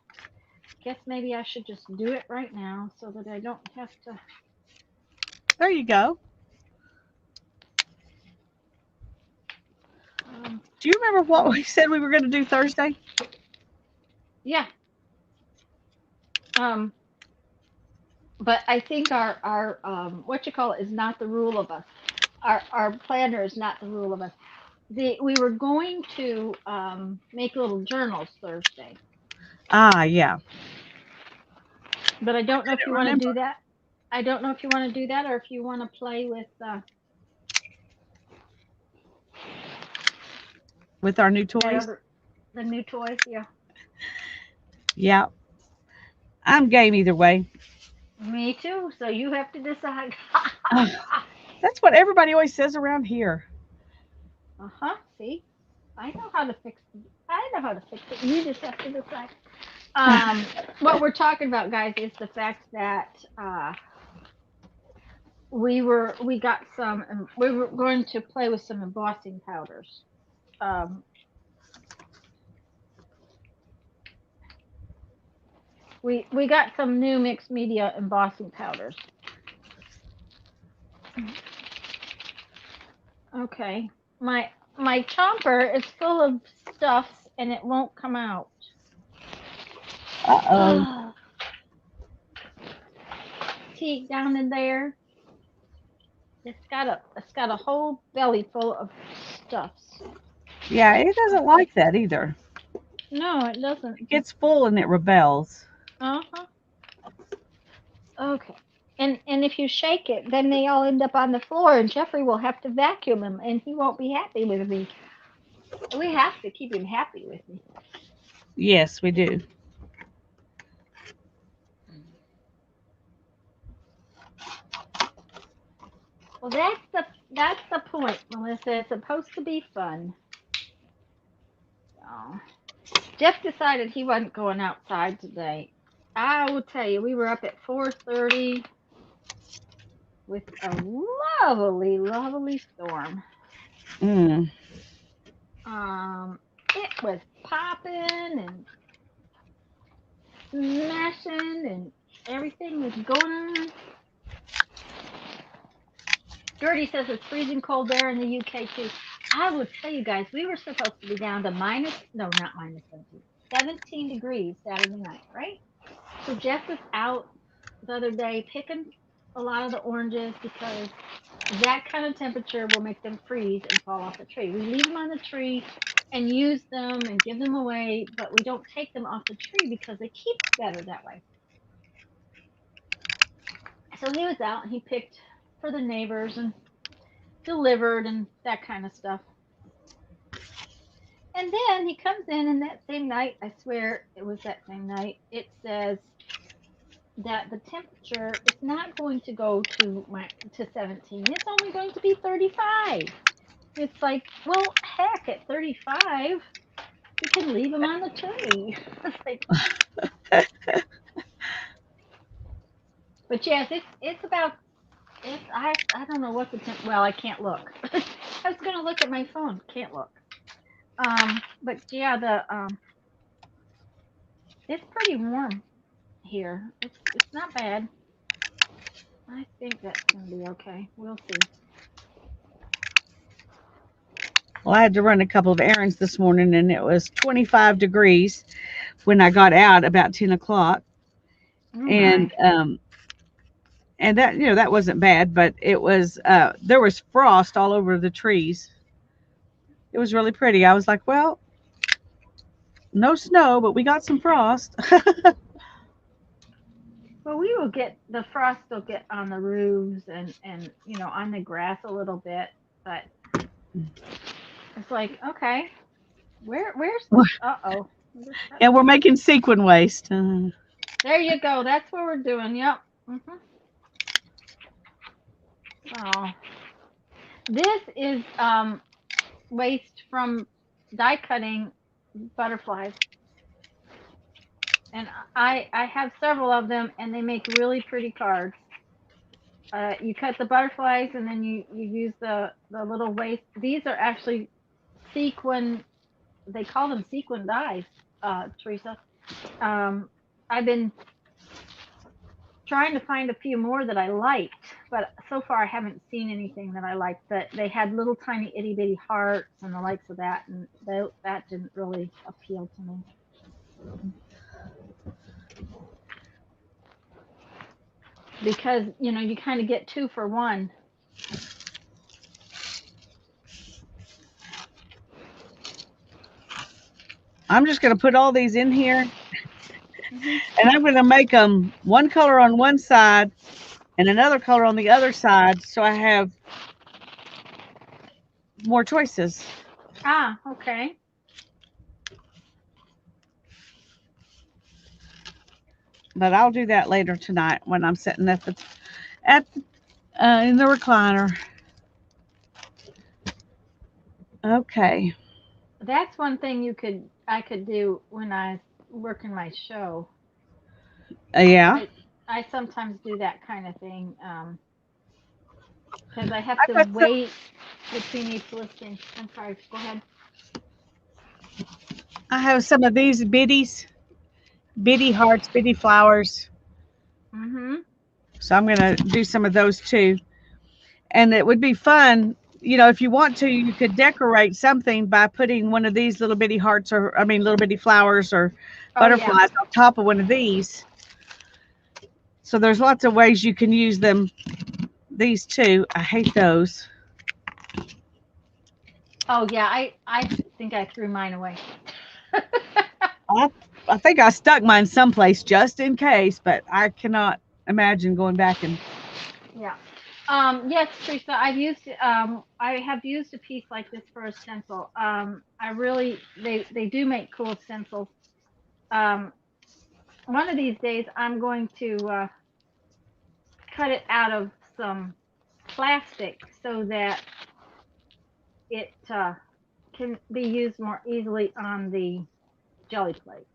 Guess maybe I should just do it right now so that I don't have to. There you go. Do you remember what we said we were going to do Thursday? Yeah. Um, but I think our what you call it is not the rule of us. Our planner is not the rule of us. We were going to make little journals Thursday, Ah, yeah. but I don't know if you Couldn't want to remember. do that. I don't know if you want to do that or if you want to play with With our new that toys? other the new toys. Yeah, Yeah. I'm game either way. me too. So you have to decide. That's what everybody always says around here. Uh-huh. See, I know how to fix it. I know how to fix it. You just have to decide. Um, what we're talking about, guys, is the fact that we got some. We were going to play with some embossing powders. Um, we got some new mixed media embossing powders. Okay, my chomper is full of stuffs and it won't come out. Uh-oh. See down in there, it's got a whole belly full of stuffs. Yeah, it doesn't like that either. No, it doesn't. It gets full and it rebels. Uh huh. Okay. And if you shake it, then they all end up on the floor, and Jeffrey will have to vacuum them, and he won't be happy with me. We have to keep him happy with me. Yes, we do. Well, that's the point, Melissa. It's supposed to be fun. Oh. Jeff decided he wasn't going outside today. I will tell you, we were up at 4:30 with a lovely, lovely storm. Mm. It was popping and smashing and everything was going on. Gertie says it's freezing cold there in the UK too. I will tell you guys, we were supposed to be down to not minus 17 degrees Saturday night, right? So Jeff was out the other day picking a lot of the oranges because that kind of temperature will make them freeze and fall off the tree. We leave them on the tree and use them and give them away, but we don't take them off the tree because they keep better that way. So he was out and he picked for the neighbors and delivered and that kind of stuff. And then he comes in, and that same night, I swear it was that same night, it says that the temperature is not going to go to 17. It's only going to be 35. It's like, well, heck, at 35, we can leave them on the tree. It's like, but yes, it's about it's I don't know what the well, I can't look. I was gonna look at my phone, can't look. But yeah, the it's pretty warm here. It's not bad. I think that's gonna be okay. We'll see. Well, I had to run a couple of errands this morning, and it was 25 degrees when I got out about 10 o'clock. Oh And my. and that that wasn't bad, but it was there was frost all over the trees. It was really pretty. I was like, well, no snow, but we got some frost. Well, we will get the frost will get on the roofs and on the grass a little bit, but it's like okay, where's uh-oh. And we're making sequin waste. There you go. That's what we're doing. Yep. Oh, this is waste from die cutting butterflies, and I have several of them, and they make really pretty cards. You cut the butterflies, and then you use the little waste. These are actually sequin. They call them sequin dies, Teresa. Um, I've been trying to find a few more that I liked, but so far I haven't seen anything that I liked. But they had little tiny itty bitty hearts and the likes of that, and that didn't really appeal to me. Because you kind of get two for one. I'm just going to put all these in here, Hmm. and I'm going to make them one color on one side and another color on the other side, so I have more choices. Ah, okay. But I'll do that later tonight when I'm sitting at in the recliner. Okay. That's one thing I could do when I work in my show. Yeah. I sometimes do that kind of thing because I have I to got some. wait between each listing. I'm sorry. Go ahead. I have some of these bitty hearts, bitty flowers. Mhm. So I'm gonna do some of those too. And it would be fun, if you want to, you could decorate something by putting one of these little bitty hearts, or I mean little bitty flowers or Oh yeah. butterflies on top of one of these. So there's lots of ways you can use them. These two, I hate those. Oh yeah. I think I threw mine away. I, I think I stuck mine someplace just in case, but I cannot imagine going back and. Yeah. Yes, Teresa, I have used a piece like this for a stencil. I really, they do make cool stencils. Um, one of these days, I'm going to cut it out of some plastic so that it can be used more easily on the jelly plate.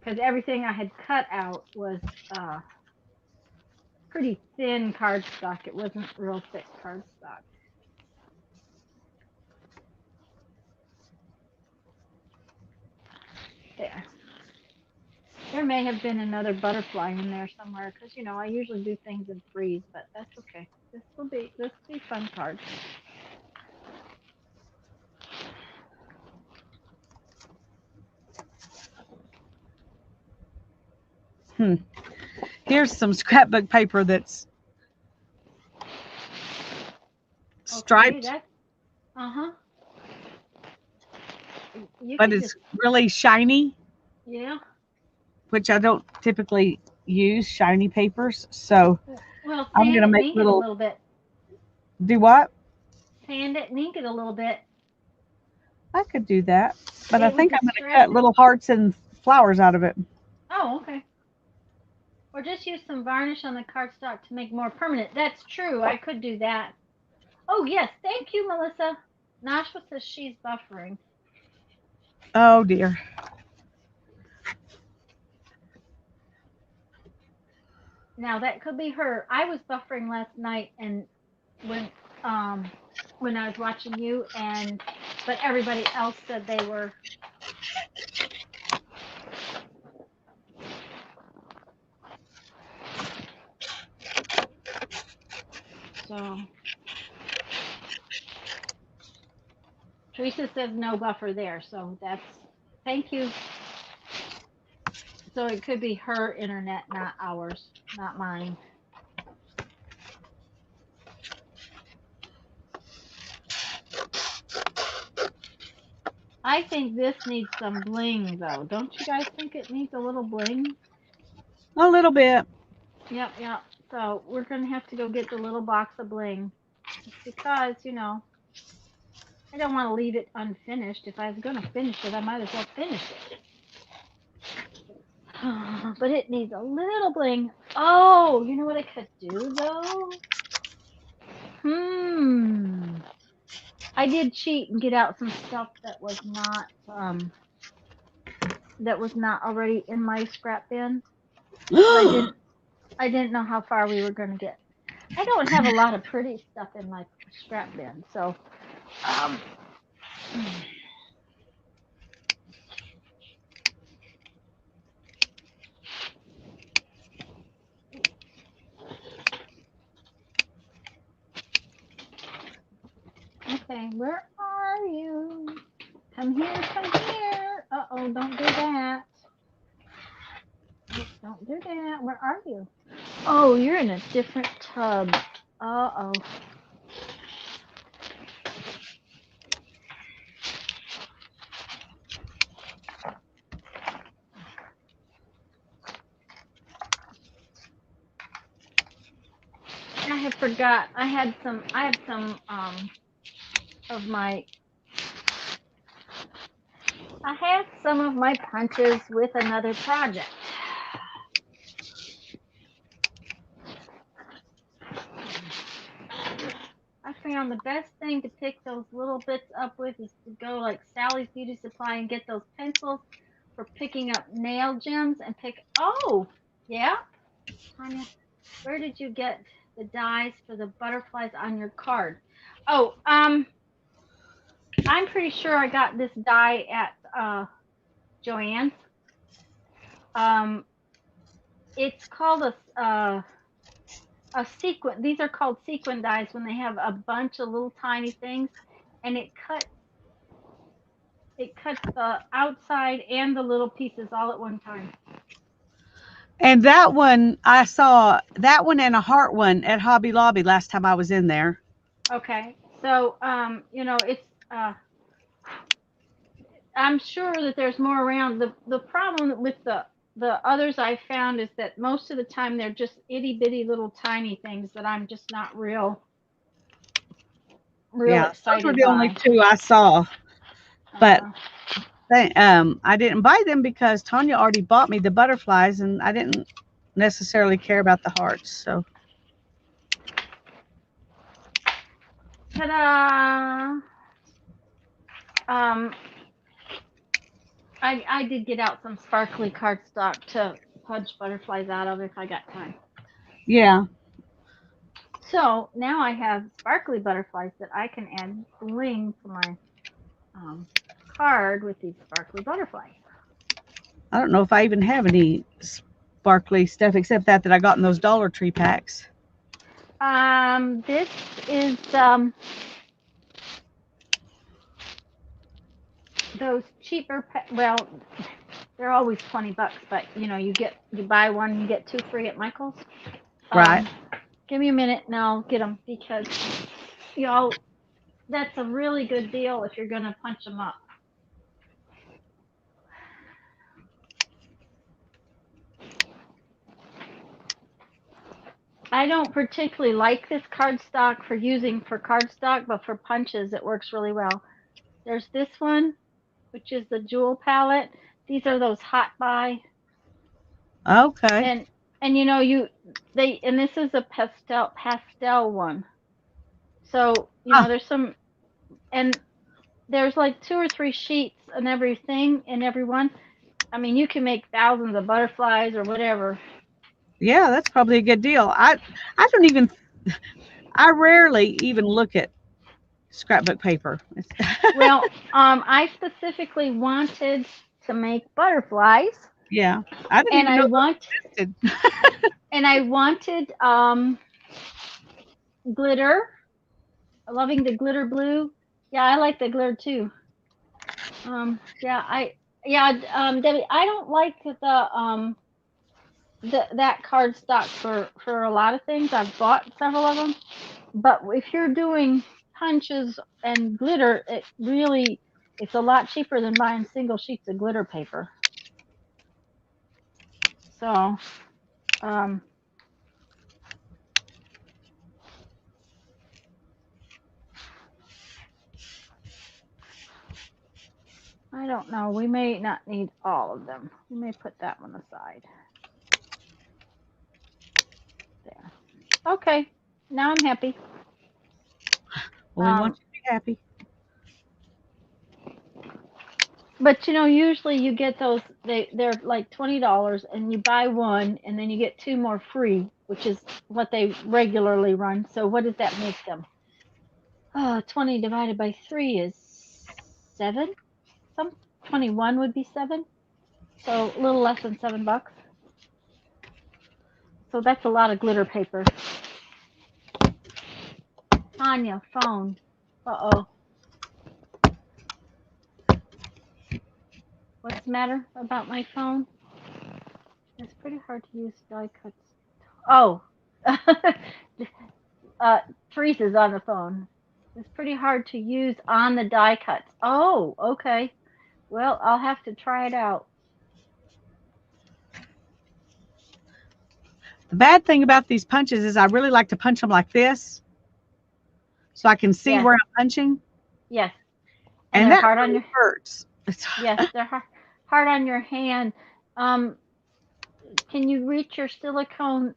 Because everything I had cut out was uh, pretty thin cardstock. It wasn't real thick cardstock. There. There may have been another butterfly in there somewhere because I usually do things in threes, but that's okay. This will be fun cards. Hmm. Here's some scrapbook paper that's Okay, striped, that's uh-huh. You but could it's just really shiny, yeah. which I don't typically use shiny papers. So Well, I'm sand gonna it and make ink it a little. little bit. Do what? Sand it and ink it a little bit. I could do that, but I It would think I'm gonna cut distress. little hearts and flowers out of it. Oh, okay. Or just use some varnish on the cardstock to make more permanent. That's true. I could do that. Oh yes, thank you, Melissa. Nashua says she's buffering. Oh dear. Now that could be her. I was buffering last night, and when um when I was watching you, and but everybody else said they were. So Teresa says no buffer there, so that's thank you. So it could be her internet, not ours, not mine. I think this needs some bling though. Don't you guys think it needs a little bling? A little bit. Yep, yep. So we're gonna have to go get the little box of bling. Just because, I don't want to leave it unfinished. If I was gonna finish it, I might as well finish it. But it needs a little bling. Oh, you know what I could do though? Hmm. I did cheat and get out some stuff that was not already in my scrap bin because I didn't know how far we were going to get. I don't have a lot of pretty stuff in my scrap bin, so um okay, where are you? Come here, come here. Uh-oh, don't do that. Don't do that. Where are you? Oh, you're in a different tub. Uh-oh. I have forgot. I have some of my I have some of my punches with another project. I found the best thing to pick those little bits up with is to go like Sally's Beauty Supply and get those pencils for picking up nail gems and pick. Oh, yeah, Tanya, where did you get the dies for the butterflies on your card? Oh, I'm pretty sure I got this die at Joann's. Um, it's called a sequin. These are called sequin dies when they have a bunch of little tiny things, and it cuts the outside and the little pieces all at one time. And that one, I saw that one and a heart one at Hobby Lobby last time I was in there. Okay, so it's I'm sure that there's more around. The problem with the others I found is that most of the time they're just itty bitty little tiny things that I'm just not real Yeah, those were excited the only by. two I saw. But Uh, I didn't buy them because Tanya already bought me the butterflies, and I didn't necessarily care about the hearts. So Ta-da! Um, I did get out some sparkly cardstock to punch butterflies out of if I got time. yeah. So now I have sparkly butterflies that I can add bling to my um, card with these sparkly butterflies. I don't know if I even have any sparkly stuff except that I got in those Dollar Tree packs. This is those cheaper. Well, they're always $20, but you buy one, you get two free at Michael's. Right. Um, give me a minute and I'll get them because y'all, that's a really good deal if you're gonna punch them up. I don't particularly like this cardstock for using for cardstock, but for punches it works really well. There's this one, which is the jewel palette. These are those hot buy, Okay. and and this is a pastel one. So Huh. there's some, and there's like two or three sheets and everything in every one. I mean, you can make thousands of butterflies or whatever. Yeah, that's probably a good deal. I don't even I rarely even look at scrapbook paper. Well, I specifically wanted to make butterflies, Yeah, I didn't and even I know want those existed. and I wanted glitter. Loving the glitter blue. Yeah, I like the glitter too. Yeah, Debbie, I don't like that cardstock for a lot of things. I've bought several of them, but if you're doing punches and glitter, It's a lot cheaper than buying single sheets of glitter paper. So, um, I don't know. We may not need all of them. We may put that one aside. There. Okay. Now I'm happy. Well, we want you to be happy. But you know, usually you get those. They're like $20, and you buy one, and then you get two more free, which is what they regularly run. So what does that make them? 20 divided by 3 is 7. 21 would be 7. So a little less than $7. So that's a lot of glitter paper. Tanya, phone. Uh-oh. What's the matter about my phone? It's pretty hard to use die cuts. Oh. Teresa's on the phone. It's pretty hard to use on the die cuts. Oh, okay. Well, I'll have to try it out. The bad thing about these punches is I really like to punch them like this so I can see where I'm punching. Yes. And they're that hard really on your hurts. Yes, they're hard on your hand. Can you reach your silicone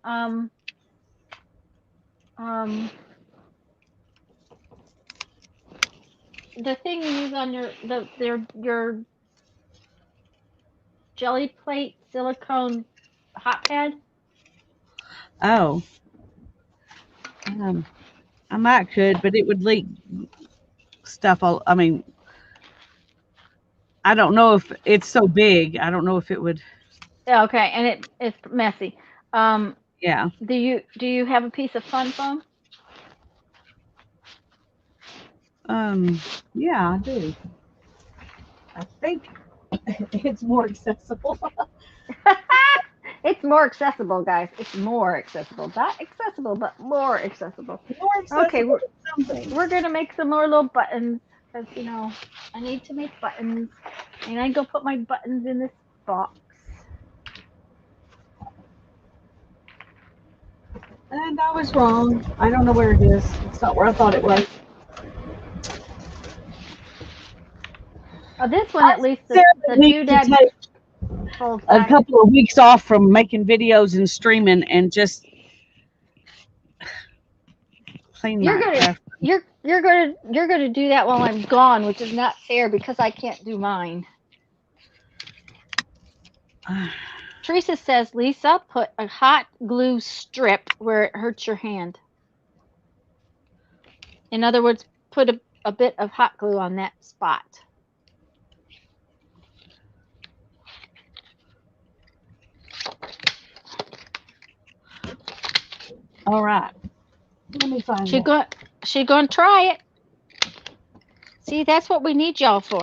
the thing you use on your jelly plate silicone hot pad? Oh. I might could, but it would leak stuff all. I mean, I don't know if it's so big. I don't know if it would. Yeah, okay, and it's messy. Yeah. Do you have a piece of fun foam? Yeah, I do. I think it's more accessible. It's more accessible, guys. It's more accessible. Not accessible, but more accessible. More accessible. Okay, we're gonna make some more little buttons because you know I need to make buttons, and I go put my buttons in this box. And I was wrong. I don't know where it is. It's not where I thought it was. This one at least the doodad folds a back. couple of weeks off from making videos and streaming and just clean You're my gonna you're gonna do that while I'm gone, which is not fair because I can't do mine. Teresa says, Lisa, put a hot glue strip where it hurts your hand. In other words, put a bit of hot glue on that spot. All right. Let me find it. She going to try it. See, that's what we need y'all for.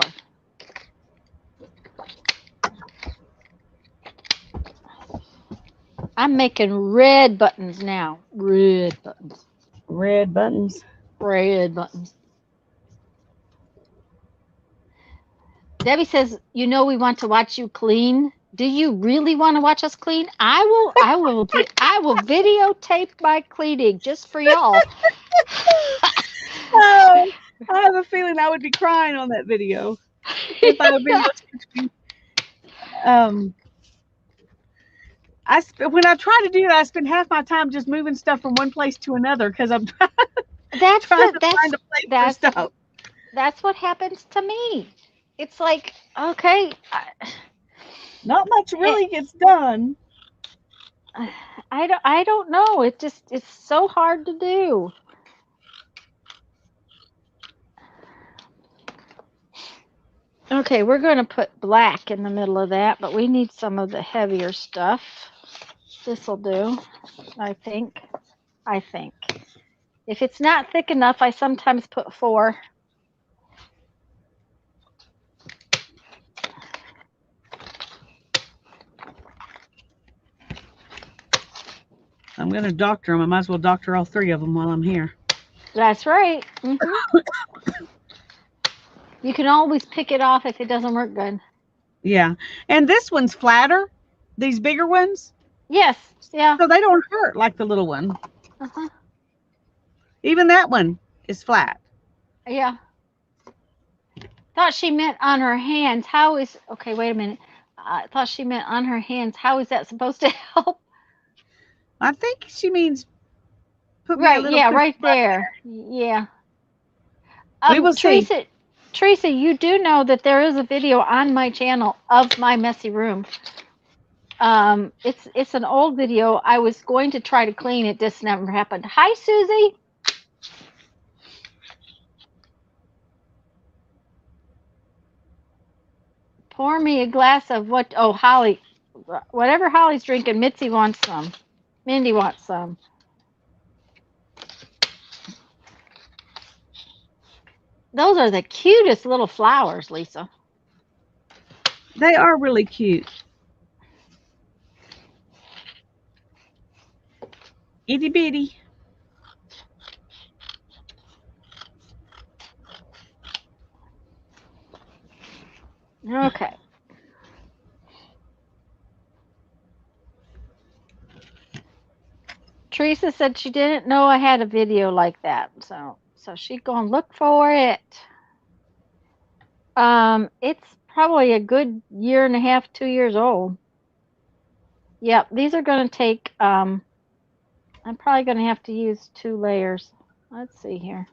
I'm making red buttons now. Red buttons. Red buttons. Red buttons. Debbie says, "You know we want to watch you clean. Do you really want to watch us clean? I will videotape my cleaning just for y'all." Oh, I have a feeling I would be crying on that video if I would be watching. When I try to do that, I spend half my time just moving stuff from one place to another because I'm trying to find a place for stuff. That's what happens to me. It's like, okay, not much really gets done. I don't know. It's so hard to do. Okay, we're going to put black in the middle of that, but we need some of the heavier stuff. This will do, I think. If it's not thick enough, I sometimes put 4. I'm going to doctor them. I might as well doctor all 3 of them while I'm here. That's right. You can always pick it off if it doesn't work good. Yeah. And this one's flatter, these bigger ones, Yes. Yeah. so they don't hurt like the little one. Uh-huh. Even that one is flat. Yeah. Thought she meant on her hands. How is okay? Wait a minute. I thought she meant on her hands. How is that supposed to help? I think she means put me a Right. little Yeah. cushion Right right there. there. Yeah. We will see. Teresa. Teresa, you do know that there is a video on my channel of my messy room. It's an old video. I was going to try to clean it. This never happened. Hi, Susie. Pour me a glass of what? Oh, Holly. Whatever Holly's drinking, Mitzi wants some. Mindy wants some. Those are the cutest little flowers, Lisa. They are really cute. Itty bitty. Okay. Teresa said she didn't know I had a video like that, so she's gonna look for it. It's probably a good year and a half, 2 years old. Yep, these are gonna take. I'm probably gonna have to use 2 layers. Let's see here.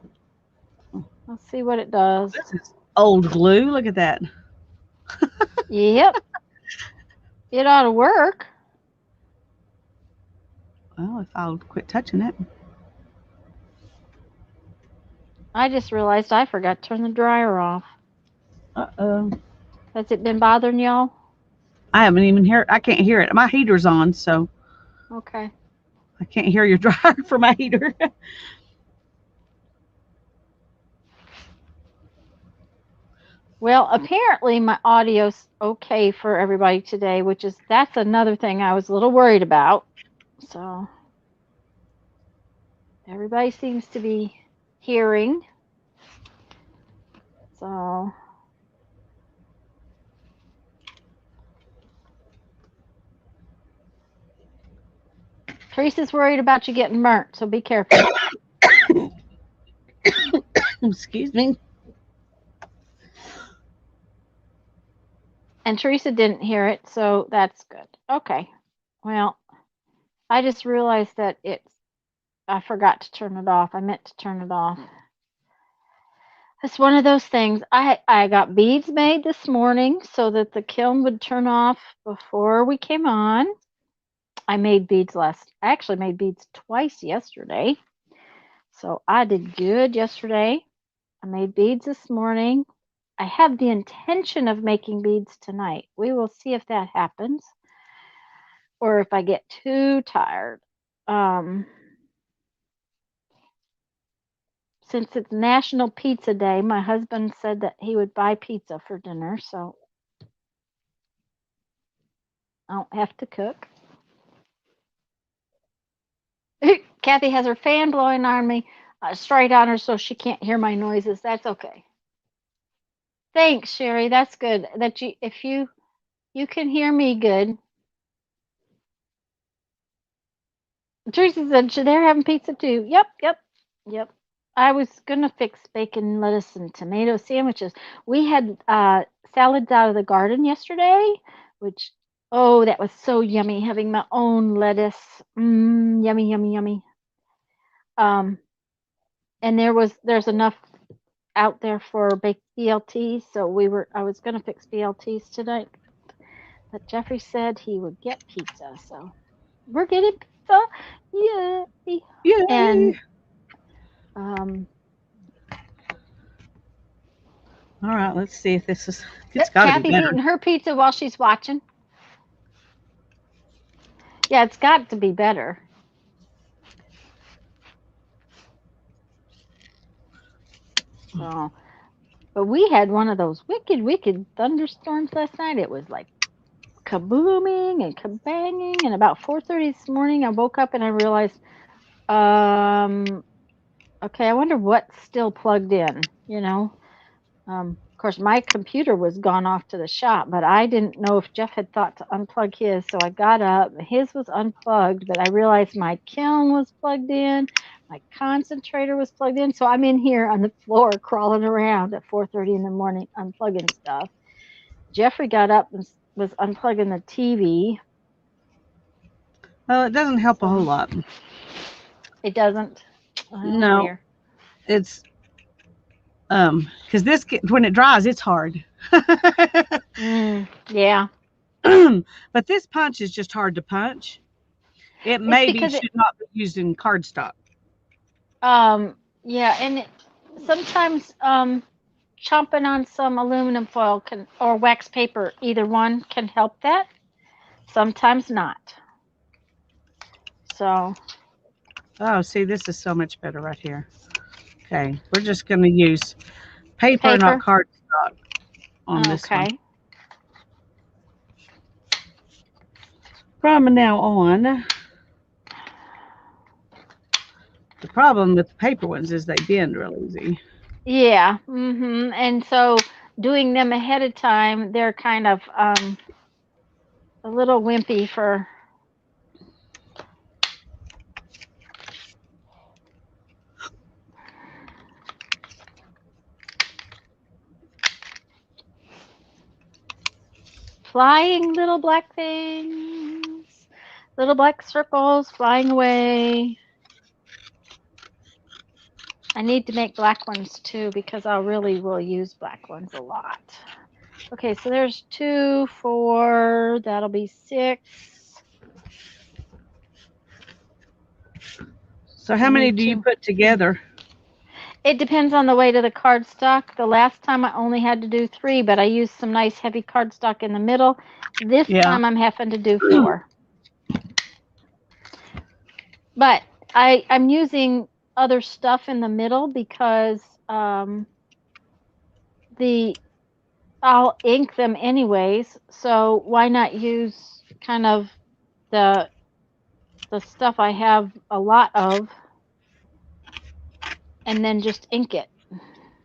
Let's see what it does. This is old glue. Look at that. Yep, it ought to work. Well, if I'll quit touching it. I just realized I forgot to turn the dryer off. Uh-oh. Has it been bothering y'all? I haven't even heard. I can't hear it. My heater's on, so Okay. I can't hear your dryer for my heater. Well, apparently my audio's okay for everybody today, that's another thing I was a little worried about. So everybody seems to be hearing. So Teresa's worried about you getting burnt, so be careful. Excuse me. And Teresa didn't hear it, so that's good. Okay. Well, I just realized that I forgot to turn it off. I meant to turn it off. It's one of those things. I got beads made this morning so that the kiln would turn off before we came on. I actually made beads twice yesterday. So I did good yesterday. I made beads this morning. I have the intention of making beads tonight. We will see if that happens or if I get too tired. Since it's National Pizza Day, my husband said that he would buy pizza for dinner, so I don't have to cook. Kathy has her fan blowing on me, straight on her, so she can't hear my noises. That's okay. Thanks, Sherry. That's good. That if you can hear me good. Teresa said, "Should they're having pizza too?" Yep, yep, yep. I was gonna fix bacon, lettuce, and tomato sandwiches. We had salads out of the garden yesterday, which that was so yummy. Having my own lettuce, yummy, yummy, yummy. Um, and there's enough out there for baked BLTs, so I was gonna fix BLTs tonight, but Jeffrey said he would get pizza, so we're getting pizza, yay! Yay. And um, All right, let's see if this is. It's got to be Kathy's better. eating her pizza while she's watching. Yeah, it's got to be better. So, but we had one of those wicked, wicked thunderstorms last night. It was like kabooming and kabanging, and about 4:30 this morning, I woke up and I realized, okay, I wonder what's still plugged in. course, my computer was gone off to the shop, but I didn't know if Jeff had thought to unplug his. So I got up. His was unplugged, but I realized my kiln was plugged in. My concentrator was plugged in. So I'm in here on the floor crawling around at 4:30 in the morning unplugging stuff. Jeffrey got up and was unplugging the TV. Well, it doesn't help a whole So lot. it doesn't. Oh No, dear. it's because when it dries, it's hard. Yeah. But this punch is just hard to punch. It It's maybe because it should not be used in cardstock. yeah, and sometimes chomping on some aluminum foil can or wax paper, either one can help that. Sometimes not. So Oh, see, this is so much better right here. Okay, we're just going to use paper, not paper. cardstock, on this one. Okay. From now on, the problem with the paper ones is they bend real easy. Yeah. And so doing them ahead of time, they're kind of a little wimpy for. Flying little black things, little black circles flying away. I need to make black ones too because I really will use black ones a lot. Okay, so there's 2, 4, that'll be 6. So how I many need do you 2. put together? It depends on the weight of the cardstock. The last time I only had to do 3, but I used some nice heavy cardstock in the middle. This Yeah. time I'm having to do 4. But I'm using other stuff in the middle because the I'll ink them anyways. So why not use kind of the stuff I have a lot of and then just ink it.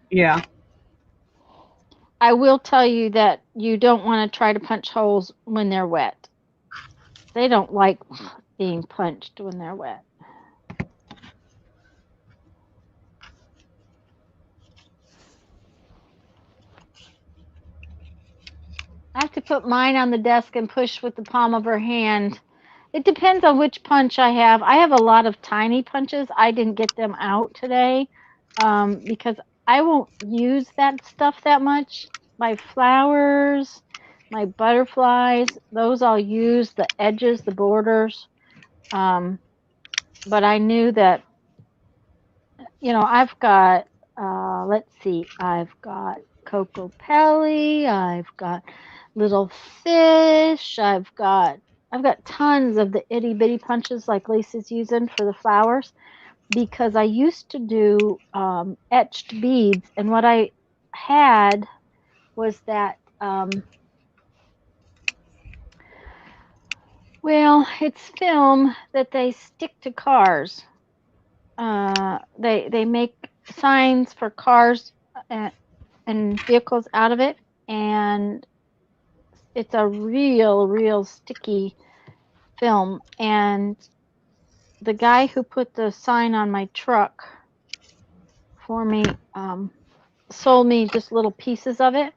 Yeah. I will tell you that you don't want to try to punch holes when they're wet. They don't like being punched when they're wet. I have to put mine on the desk and push with the palm of her hand. It depends on which punch I have. I have a lot of tiny punches. I didn't get them out today because I won't use that stuff that much. My flowers, my butterflies, those I'll use, the edges, the borders. But I knew that, I've got, let's see, I've got Coco Pelli, I've got little fish, I've got tons of the itty bitty punches like Lisa's using for the flowers because I used to do etched beads, and what I had was that well, it's film that they stick to cars. They make signs for cars and vehicles out of it, and it's a real sticky film. And the guy who put the sign on my truck for me sold me just little pieces of it,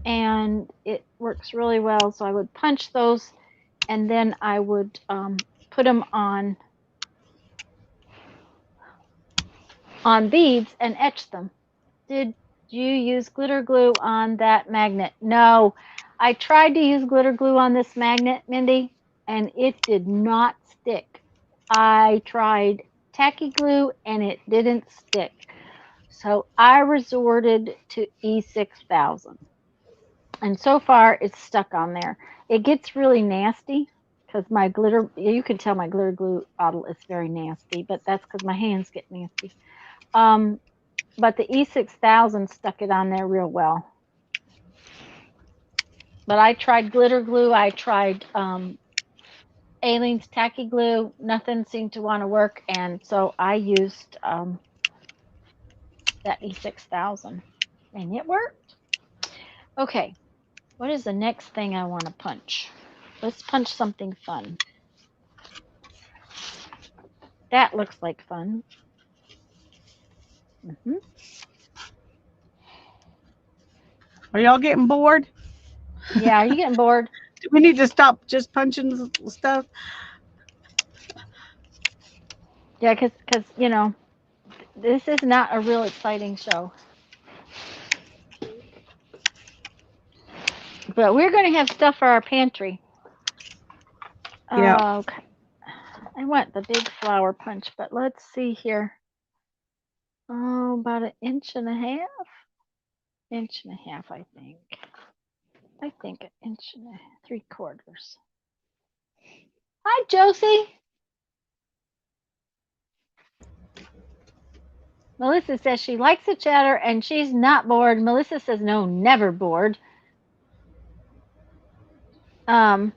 and it works really well. So I would punch those, and then I would put them on beads and etch them. Did you use glitter glue on that magnet? No, I tried to use glitter glue on this magnet, Mindy, and it did not stick. I tried tacky glue and it didn't stick. So I resorted to E6000. And so far it's stuck on there. It gets really nasty because you can tell my glitter glue bottle is very nasty, but that's because my hands get nasty. But the E6000 stuck it on there real well. But I tried glitter glue. I tried Aleene's tacky glue. Nothing seemed to want to work, and so I used that E6000, and it worked. Okay, what is the next thing I want to punch? Let's punch something fun. That looks like fun. Hmm. Are y'all getting bored? Yeah, are you getting bored? Do we need to stop just punching stuff? Yeah, because this is not a real exciting show. But we're going to have stuff for our pantry. Yeah. Okay. I want the big flower punch, but let's see here. Oh, about an inch and a half. Inch and a half, I think. I think an inch and 3/4. Hi, Josie. Melissa says she likes the chatter and she's not bored. Melissa says no, never bored. Um,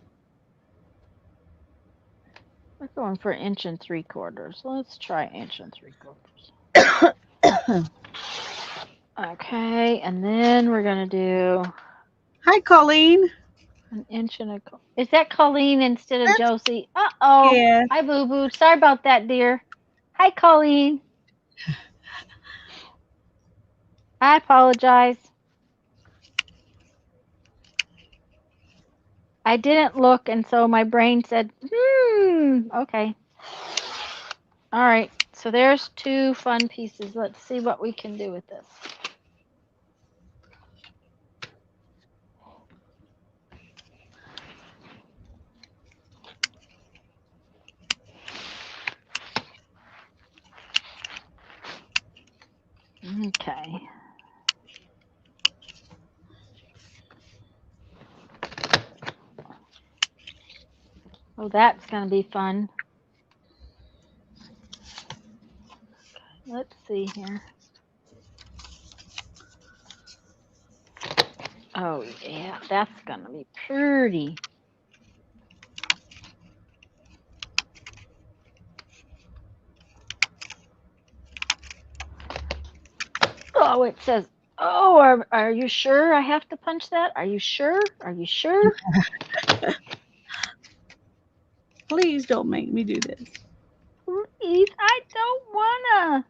we're going for 1 3/4. Let's try 1 3/4. Okay, and then we're gonna do Hi, Colleen. an inch and a. Is that Colleen instead of That's Josie? Uh-oh. yeah. Hi, Boo Boo. Sorry about that, dear. Hi, Colleen. I apologize. I didn't look, and so my brain said, okay. All right, so there's 2 fun pieces. Let's see what we can do with this. Okay. Oh, that's going to be fun. Let's see here. Oh, yeah, that's going to be pretty. Oh, it says, oh, are you sure I have to punch that? Are you sure? Are you sure? Please don't make me do this. Please, I don't wanna.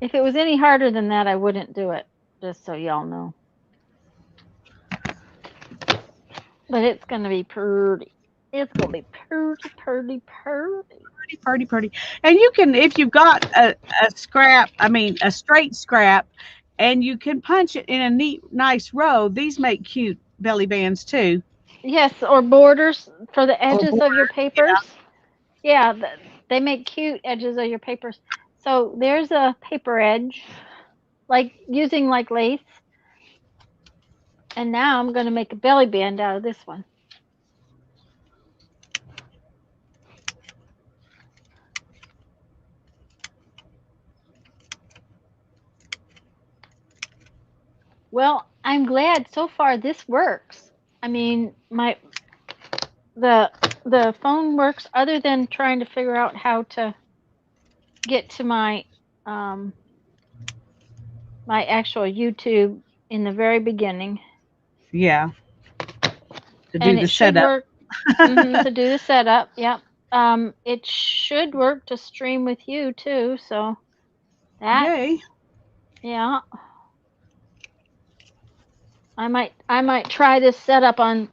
If it was any harder than that, I wouldn't do it, just so y'all know. But it's gonna be pretty. It's gonna be pretty, pretty, pretty. Pretty. And you can, if you've got a scrap, I mean, a straight scrap, and you can punch it in a neat, nice row. These make cute belly bands too. Yes, or borders for the Or edges border. of your papers. Yeah, they make cute edges of your papers. So there's a paper edge, like using like lace. And now I'm gonna make a belly band out of this one. Well, I'm glad so far this works. I mean, the the phone works other than trying to figure out how to get to um my actual YouTube in the very beginning. Yeah, to do And the it should setup. work to do the setup. Yep. It should work to stream with you too, so that's Yay. yeah. I might try this setup on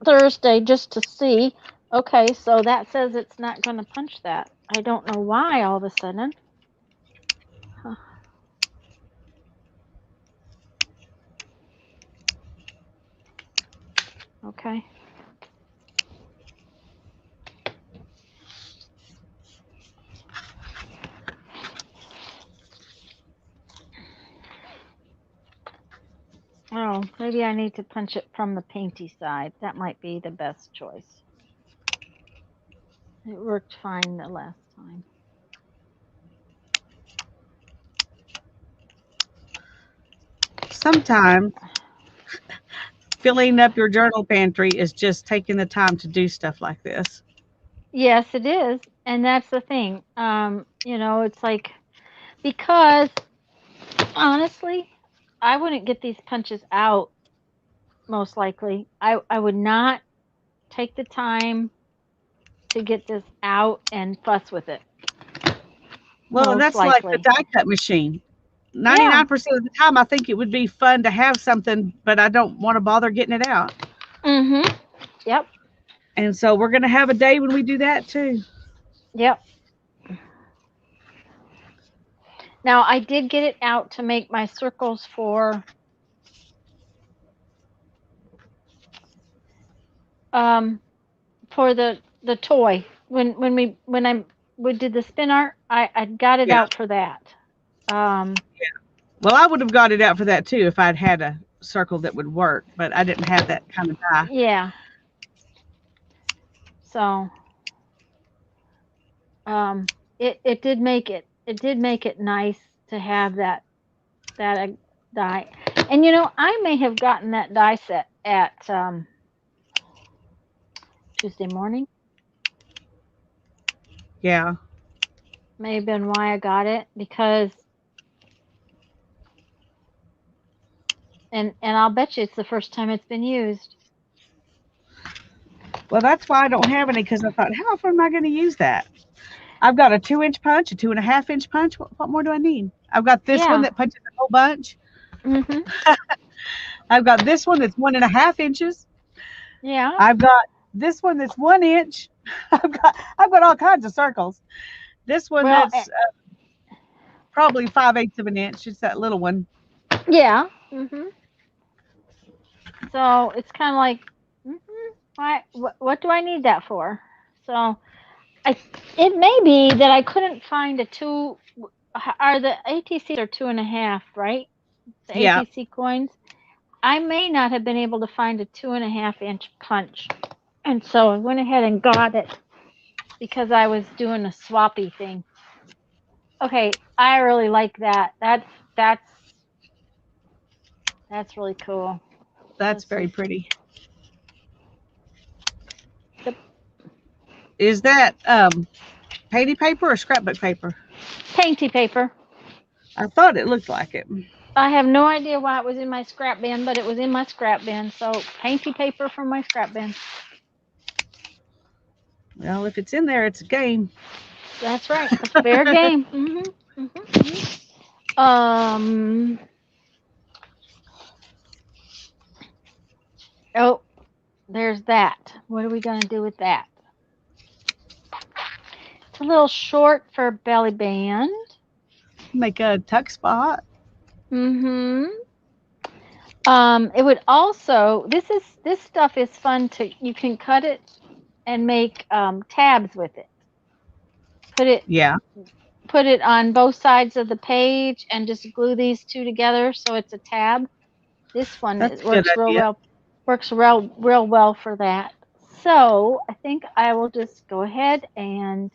Thursday just to see. Okay, so that says it's not going to punch that. I don't know why all of a sudden. Huh. Okay. Oh, maybe I need to punch it from the painty side. That might be the best choice. It worked fine the last time. Sometimes filling up your journal pantry is just taking the time to do stuff like this. Yes, it is. And that's the thing. It's like because honestly, I wouldn't get these punches out most likely. I would not take the time to get this out and fuss with it Well, and most that's like the likely. die cut machine. Yeah. 99% of the time, I think it would be fun to have something, but I don't want to bother getting it out. Mhm. Yep. And so we're going to have a day when we do that too. Yep. Now I did get it out to make my circles um for the toy. When I did the spin art, I got it Yeah. out for that. Um Well, I would have got it out for that too if I'd had a circle that would work, but I didn't have that kind of die. yeah. So um it did make it nice to have that die. And I may have gotten that die set at Tuesday morning. Yeah. May have been why I got it because and I'll bet you it's the first time it's been used. Well, that's why I don't have any because I thought, how often am I going to use that? I've got a 2 inch punch, a 2.5 inch punch. What more do I need? I've got this one Yeah. that punches a whole bunch. Mhm. I've got this one that's 1.5 inches. Yeah. I've got this one that's 1 inch. I've got all kinds of circles. This one Well, that's probably 5/8 of an inch. It's that little one. yeah. Mhm. So it's kind of like, mhm, why? What do I need that for? So I, it may be that I couldn't find a two. Are the ATCs are 2.5, right? The Yeah, ATC coins. I may not have been able to find a 2.5-inch punch, and so I went ahead and got it because I was doing a swappy thing. Okay, I really like that. That's that's really cool. that's Let's very see. pretty. The Is that painty paper or scrapbook paper? painty paper. I thought it looked like it. I have no idea why it was in my scrap bin, but it was in my scrap bin. So painty paper from my scrap bin. Well, if it's in there, it's a game. That's right. It's fair game. Um. Oh, there's that. What are we gonna do with that? It's a little short for a belly band. Make a tuck spot. Mm-hmm. It would also. This stuff is fun to. You can cut it and make tabs with it. Put it Yeah, put it on both sides of the page and just glue these two together so it's a tab. This one that's it a good works real idea. well. Works real well for that. So I think I will just go ahead and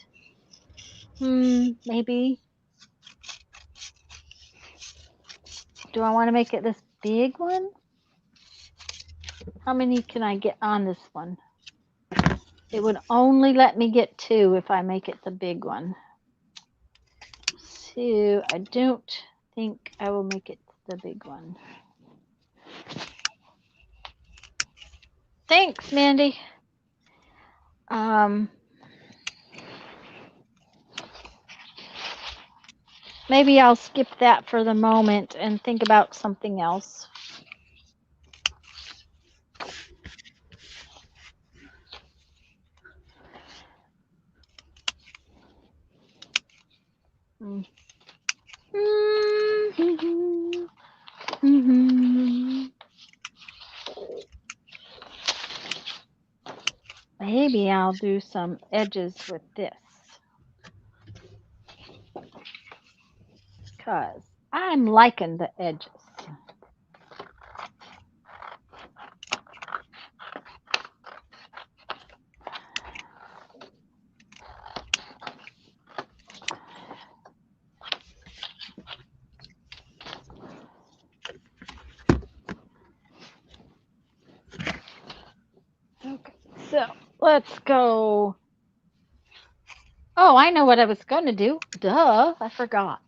maybe do I want to make it this big one? How many can I get on this one? It would only let me get two if I make it the big one. So I don't think I will make it the big one. Thanks, Mandy. Um, Maybe I'll skip that for the moment and think about something else. Mm. Maybe I'll do some edges with this because I'm liking the edges. Okay, so let's go. Oh, I know what I was going to do. Duh, I forgot.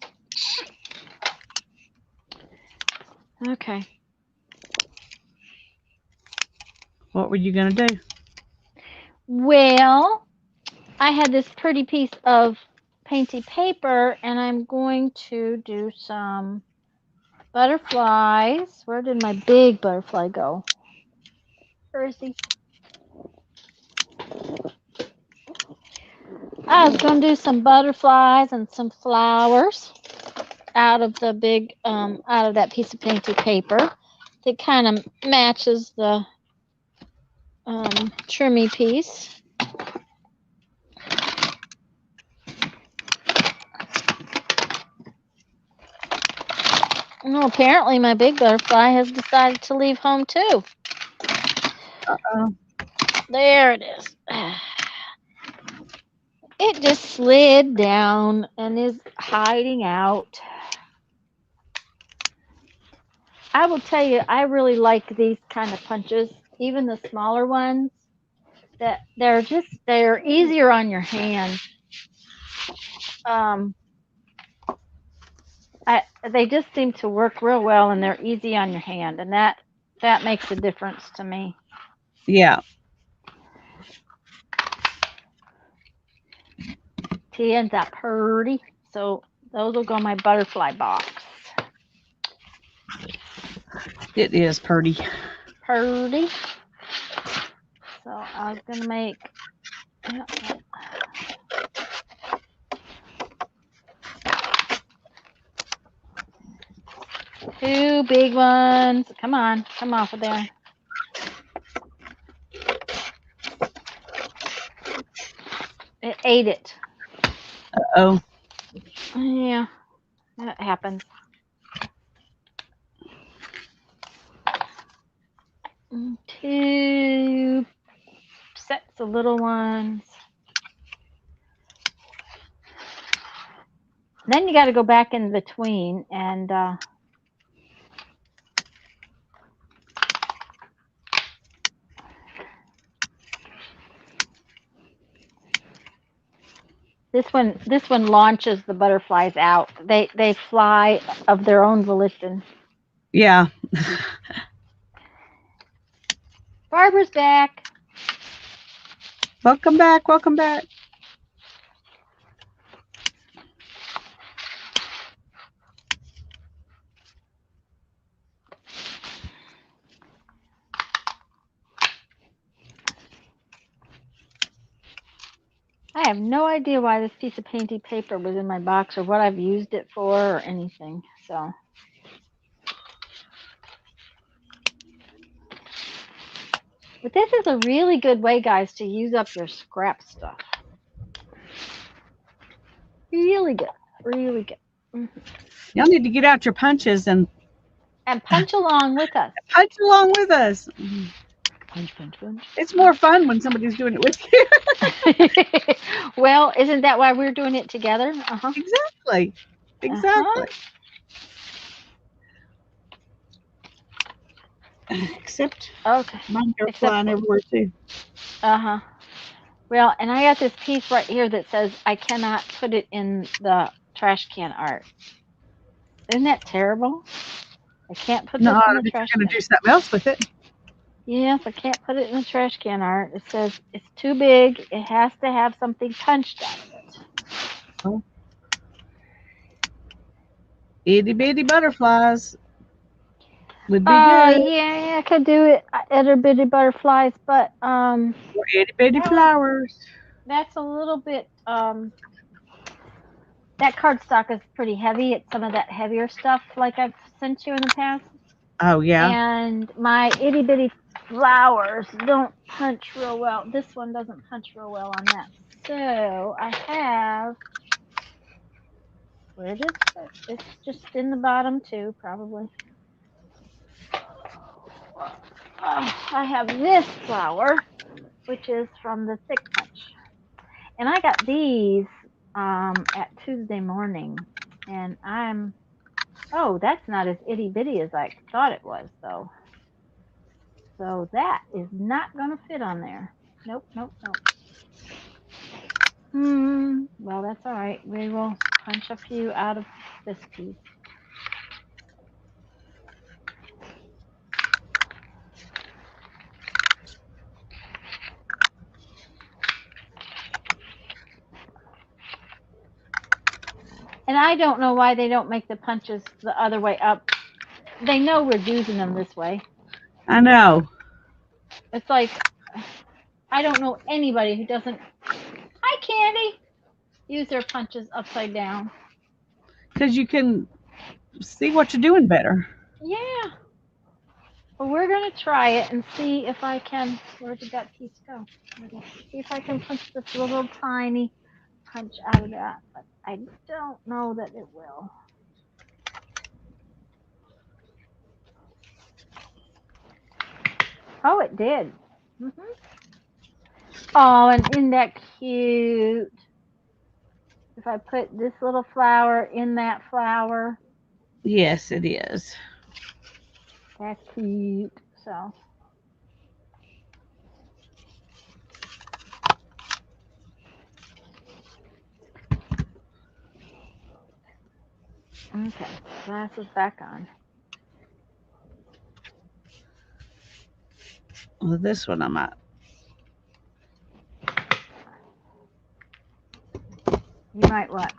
Okay. What were you going to do? Well, I had this pretty piece of painty paper, and I'm going to do some butterflies. Where did my big butterfly go? Where is he? I was going to do some butterflies and some flowers out of the big, out of that piece of painted paper that kind of matches the trimmy piece. Well, apparently my big butterfly has decided to leave home too. Uh-oh. There it is. It just slid down and is hiding out. I will tell you, I really like these kind of punches, even the smaller ones. That they're easier on your hand. Um, they just seem to work real well, and they're easy on your hand, and that makes a difference to me. Yeah. Isn't that pretty? So those will go in my butterfly box. It is pretty. Pretty. So I was gonna make two big ones. Come on, come off of there. It ate it. Oh. Yeah, that happens. Two sets of little ones. Then you got to go back in between and this one launches the butterflies out. They fly of their own volition. Yeah. Barbara's back. Welcome back. Welcome back. I have no idea why this piece of painted paper was in my box or what I've used it for or anything. So, but this is a really good way, guys, to use up your scrap stuff. Really good. Really good. Mm-hmm. Y'all need to get out your punches and Punch along with us. punch along with us. Punch, punch, punch. It's more fun when somebody's doing it with you. Well, isn't that why we're doing it together? Uh-huh. Exactly. Uh-huh. Exactly. Except Okay. mine are Except flying for, everywhere too. uh-huh. Well, and I got this piece right here that says I cannot put it in the trash can art. Isn't that terrible? I can't put No, this in I the think trash you're gonna can. do something else with it. Yes, I can't put it in the trash can art. It says it's too big. It has to have something punched out of it. Oh. Itty bitty butterflies would be good. Yeah, I could do it. Itty bitty butterflies, but Or itty bitty that was flowers. that's a little bit that cardstock is pretty heavy. It's some of that heavier stuff like I've sent you in the past. Oh yeah. And my itty bitty flowers don't punch real well. This one doesn't punch real well on that. So I have, where is it? It's just in the bottom too, probably. I have this flower, which is from the thick punch. And I got these at Tuesday morning. And oh, that's not as itty bitty as I thought it was, though. So that is not going to fit on there. Nope, nope, nope. Well, that's all right. We will punch a few out of this piece. And I don't know why they don't make the punches the other way up. They know we're using them this way. I know. It's like I don't know anybody who doesn't. Hi, Candy. Use their punches upside down. Because you can see what you're doing better. Yeah. Well, we're gonna try it and see if I can. Where did that piece go? See if I can punch this little tiny punch out of that. But I don't know that it will. Oh, it did. Oh, and isn't that cute? If I put this little flower in that flower, Yes, it is. that's cute. So, okay, glasses back on. Well, this one I might. You might what?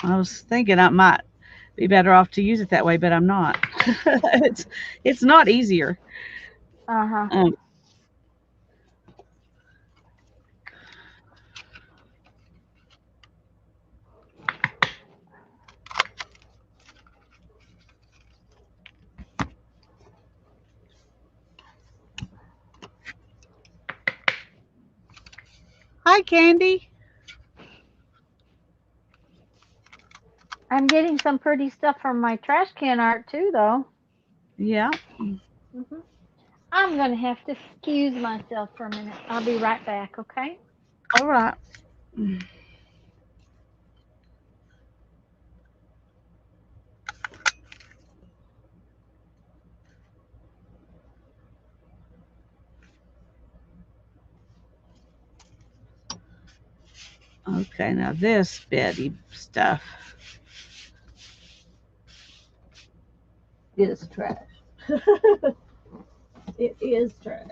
I was thinking I might be better off to use it that way, but I'm not. It's not easier. Uh huh. Um, Hi, Candy. I'm getting some pretty stuff from my trash can art too, though. Yeah. hmm I'm gonna have to excuse myself for a minute. I'll be right back. Okay? All right. Okay, now this Betty stuff. Is trash. It is trash.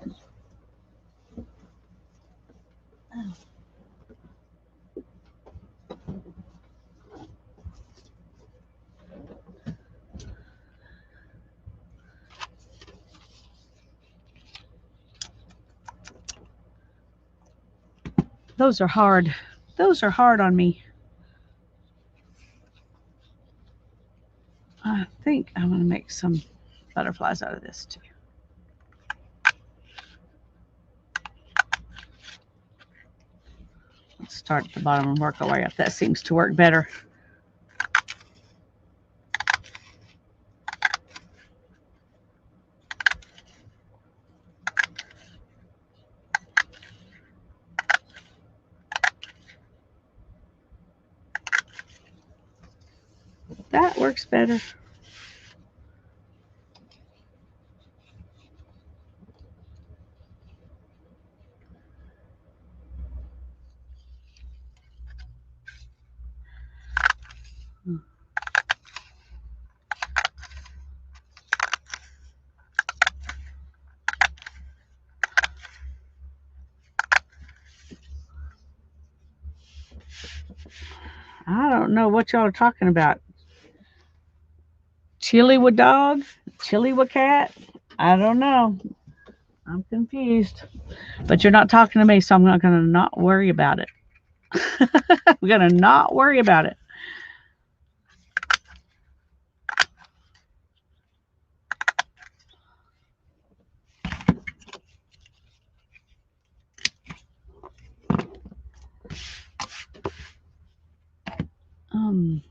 Those are hard. Those are hard on me. I think I'm going to make some butterflies out of this too. Let's start at the bottom and work our way up. That seems to work better. That works better. I don't know what y'all are talking about. Chili with dog? Chili with cat? I don't know. I'm confused. But you're not talking to me, so I'm not going to not worry about it. I'm going to not worry about it. Um,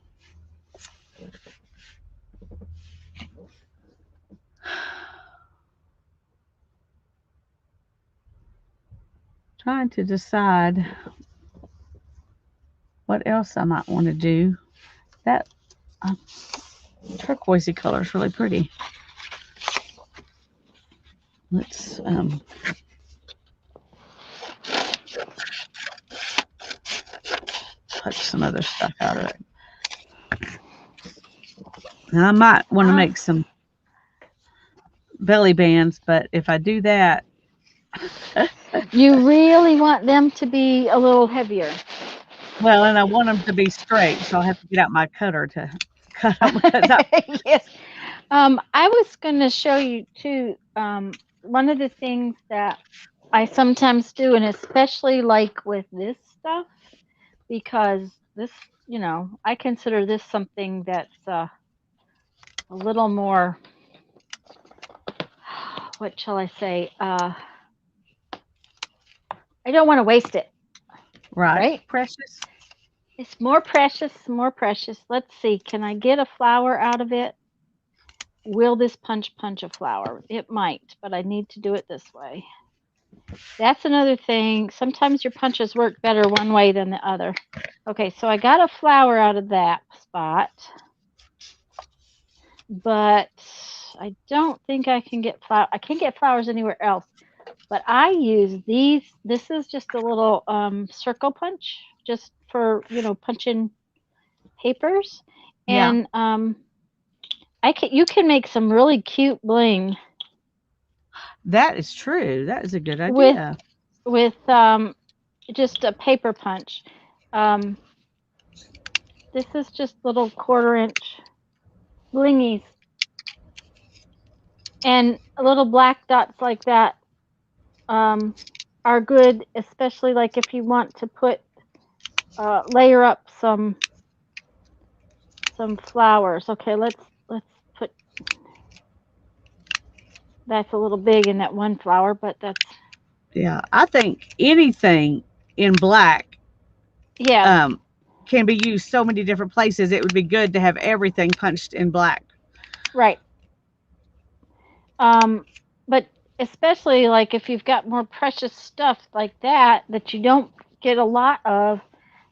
trying to decide what else I might want to do. That turquoisey color is really pretty. Let's punch some other stuff out of it. And I might want to Uh, make some belly bands, but if I do that, you really want them to be a little heavier. well, and I want them to be straight, so I'll have to get out my cutter to cut them because I, Yes. I was going to show you too. One of the things that I sometimes do, and especially like with this stuff, because this, I consider this something that's a little more, what shall I say? I don't want to waste it, right, right? precious. It's more precious, more precious. Let's see, can I get a flower out of it? Will this punch a flower? It might, but I need to do it this way. That's another thing. Sometimes your punches work better one way than the other. Okay, so I got a flower out of that spot, but I don't think I can get flower. I can't get flowers anywhere else. But I use these. This is just a little circle punch, just for punching papers, Yeah, and you can make some really cute bling that is true. That is a good with idea. just a paper punch. Um, this is just little 1/4 inch blingies and little black dots like that um, are good, especially like if you want to put layer up some flowers. Okay, let's put that's a little big in that one flower, but that's Yeah, I think anything in black yes, um, can be used so many different places. It would be good to have everything punched in black. right. But especially like if you've got more precious stuff like that you don't get a lot of,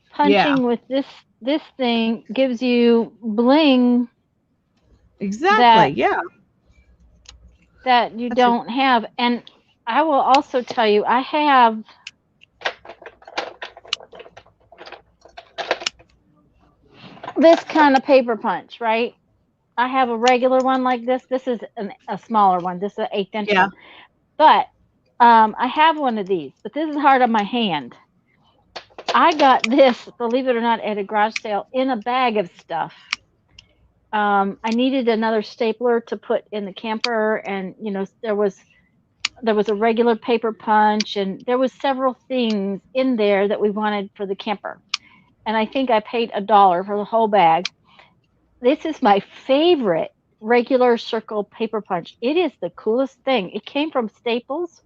Yeah, punching with this thing gives you bling exactly. that Yeah, you that's a don't have. And I will also tell you, I have this kind of paper punch, right? I have a regular one like this. This is a smaller one. This is an 1/8 inch yeah. one. But I have one of these, but this is hard on my hand. I got this, believe it or not, at a garage sale in a bag of stuff. I needed another stapler to put in the camper, and there was a regular paper punch, and there was several things in there that we wanted for the camper. And I think I paid $1 for the whole bag. This is my favorite regular circle paper punch. It is the coolest thing. It came from Staples,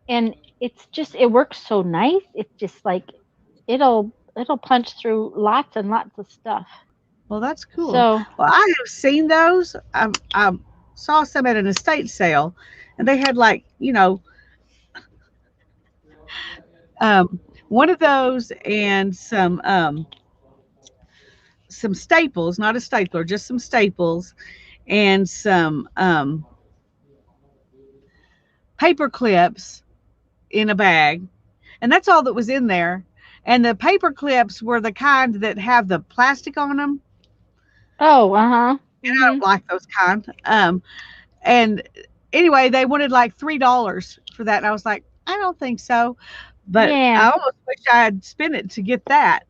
and it works so nice. It's just like it'll punch through lots and lots of stuff. Well, that's cool. So, Well, I have seen those. I saw some at an estate sale, and they had like one of those and some staples, not a stapler, just some staples and some paper clips in a bag, and that's all that was in there. And the paper clips were the kind that have the plastic on them. oh, uh-huh. And I Mhm. don't like those kind. And anyway, they wanted like $3 for that, and I was like, I don't think so. But Yeah. I almost wish I had spent it to get that.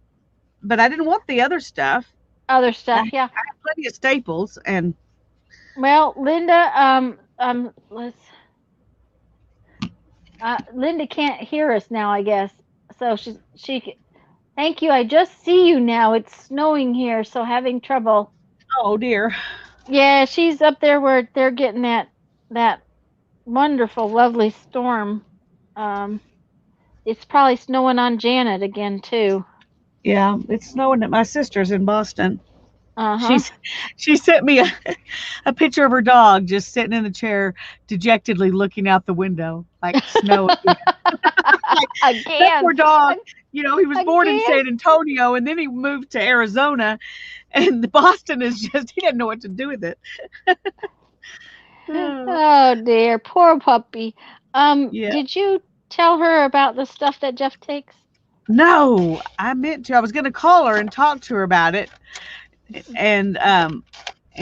But I didn't want the other stuff. Other I stuff, had yeah. plenty of staples, and Well, Linda, Linda can't hear us now, I guess. So thank you. I just see you now. It's snowing here, so having trouble. oh dear. Yeah, she's up there where they're getting that wonderful, lovely storm. Um, it's probably snowing on Janet again too. Yeah, it's snowing at my sister's in Boston. Uh huh. She's she sent me a picture of her dog just sitting in the chair, dejectedly looking out the window, like snow again. Like that Again, poor dog, he was born in again. San Antonio and then he moved to Arizona, and Boston is just he doesn't know what to do with it. Oh, Oh dear, poor puppy. yeah. Did you tell her about the stuff that Jeff takes? No, I meant to. I was going to call her and talk to her about it, and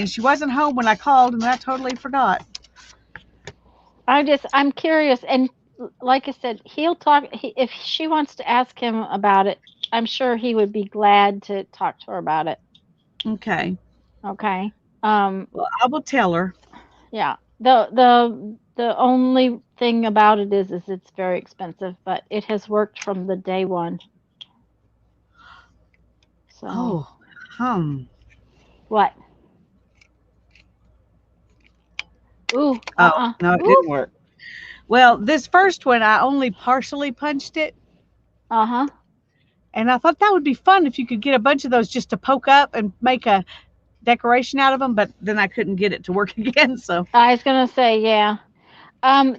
she wasn't home when I called, and I totally forgot. I'm curious, and like I said, he'll talk. If she wants to ask him about it, I'm sure he would be glad to talk to her about it. Okay. Okay. Um, Well, I will tell her. yeah. The only thing about it is it's very expensive, but it has worked from the day one. So Oh, hum. what? Ooh, Oh, no, it Ooh, didn't work. Well, this first one, I only partially punched it, uh-huh. and I thought that would be fun if you could get a bunch of those just to poke up and make a decoration out of them, but then I couldn't get it to work again. So, I was gonna say, yeah.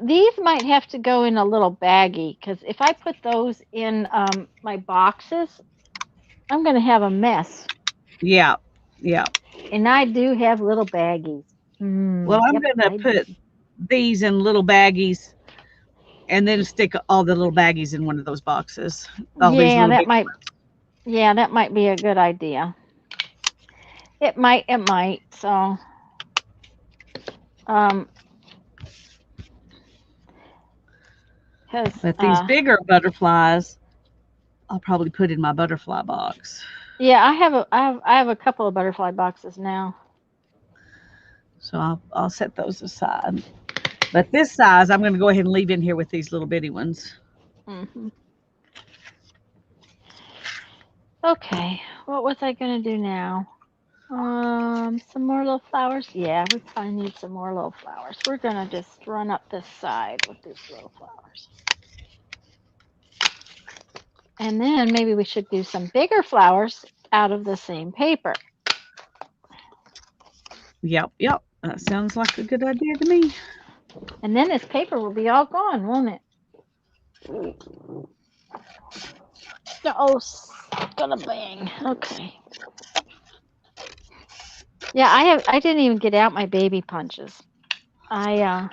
These might have to go in a little baggie because if I put those in my boxes, I'm gonna have a mess. yeah, yeah. And I do have little baggies. Well, I'm Yep, going to I do. put these in little baggies and then stick all the little baggies in one of those boxes. All these Yeah, little bitty ones. that might be a good idea. It might. So, um, cause But these bigger butterflies, I'll probably put in my butterfly box. yeah, I have a couple of butterfly boxes now. So I'll set those aside. But this size, I'm going to go ahead and leave in here with these little bitty ones. Hmm. Okay, what was I gonna do now? Some more little flowers. Yeah, we probably need some more little flowers. We're gonna just run up this side with these little flowers. And then maybe we should do some bigger flowers out of the same paper. Yep, yep. That sounds like a good idea to me. And then this paper will be all gone, won't it? Oh, gonna bang. Okay. Yeah, I didn't even get out my baby punches. I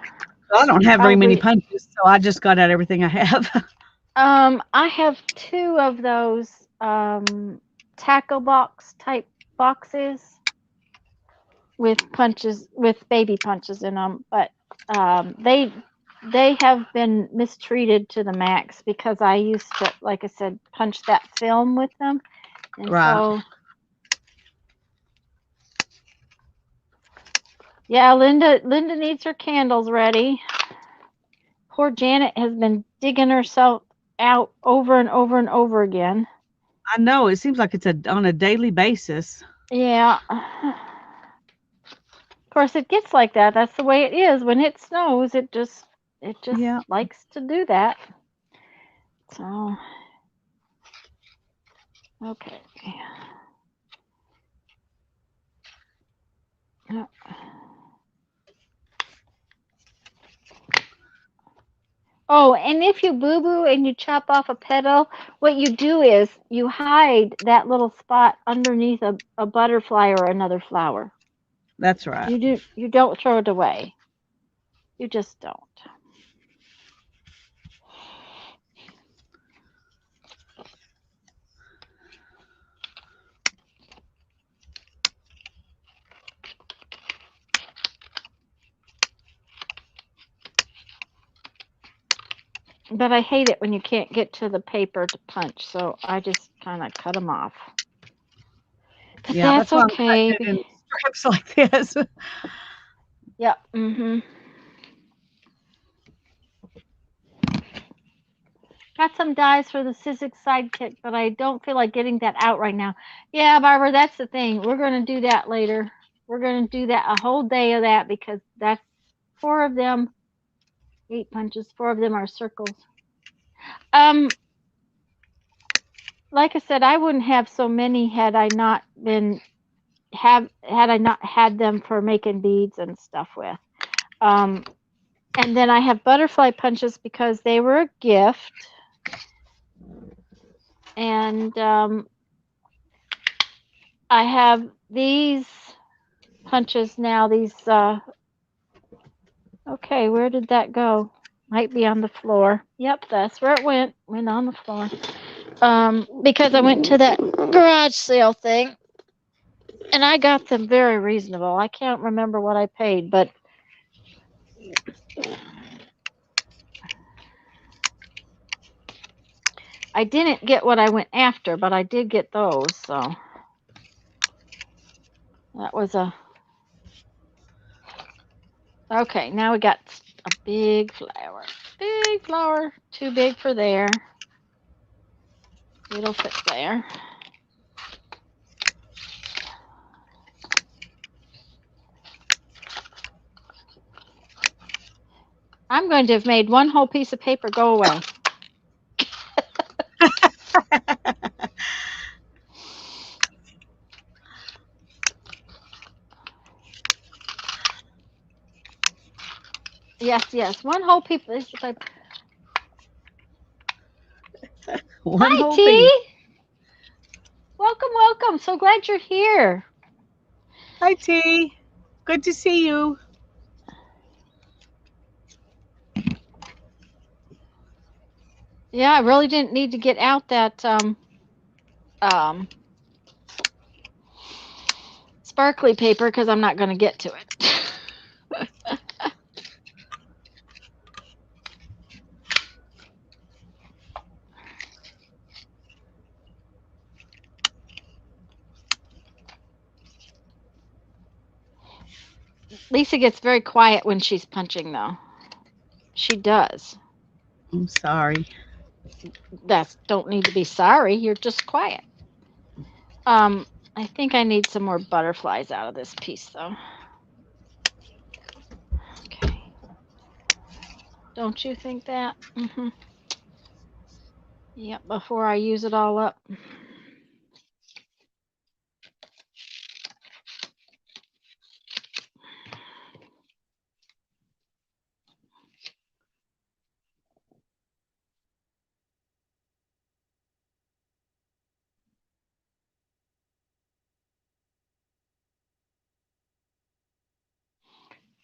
I don't have very many probably punches, so I just got out everything I have. I have two of those tackle box type boxes with baby punches in them, but they have been mistreated to the max because I used to, like I said, punch that film with them, and Right. so yeah, Linda needs her candles ready. Poor Janet has been digging herself out over and over and over again. I know it seems like it's on a daily basis. Yeah. Of course, it gets like that. That's the way it is. When it snows, it just Yeah. likes to do that. So, okay. Yeah. Oh, and if you boo boo and you chop off a petal, what you do is you hide that little spot underneath a butterfly or another flower. That's right. You don't throw it away. You just don't. But I hate it when you can't get to the paper to punch, so I just kind of cut them off. But Yeah, that's that's why I'm okay. cutting it in strips like this. Yep. Mhm. Got some dies for the Sizzix Sidekick, but I don't feel like getting that out right now. Yeah, Barbara, that's the thing. We're going to do that later. We're going to do that a whole day of that because that's four of them, 8 punches. Four of them are circles. Um, like I said, I wouldn't have so many had I not had them for making beads and stuff with. Um, and then I have butterfly punches because they were a gift. And I have these punches now. These, okay, where did that go? Might be on the floor. Yep, that's where it went. Went on the floor. Because I went to that garage sale thing and I got them very reasonable. I can't remember what I paid, but I didn't get what I went after, but I did get those. So that was a okay. Now we got a big flower. Big flower, too big for there. It'll fit there. I'm going to have made one whole piece of paper go away. Yes, yes, one whole piece of paper. One Hi, whole T. piece. Welcome, welcome. So glad you're here. Hi, T. Good to see you. Yeah, I really didn't need to get out that um, sparkly paper because I'm not going to get to it. Lisa gets very quiet when she's punching, though. She does. I'm sorry. That's don't need to be sorry. You're just quiet. I think I need some more butterflies out of this piece, though. Okay. Don't you think that? Mm-hmm. Yep, before I use it all up.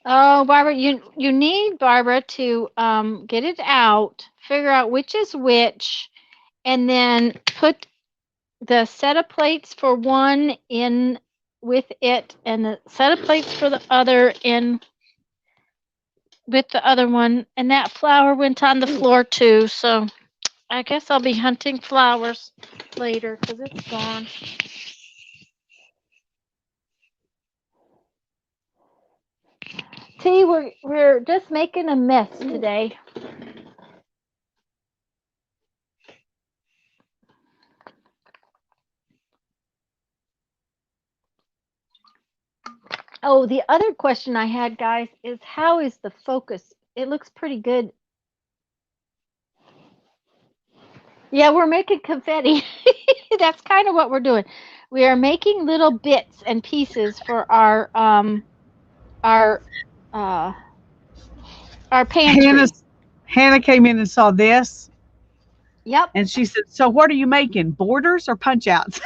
Oh, Barbara, you need Barbara to get it out, figure out which is which, and then put the set of plates for one in with it, and the set of plates for the other in with the other one. And that flower went on the floor too, so I guess I'll be hunting flowers later because it's gone. T, we're just making a mess today. Oh, the other question I had, guys, is how is the focus? It looks pretty good. Yeah, we're making confetti. That's kind of what we're doing. We are making little bits and pieces for our uh our Hannah, pantry. Hannah came in and saw this, Yep. and she said, "So what are you making? Borders or punch outs?"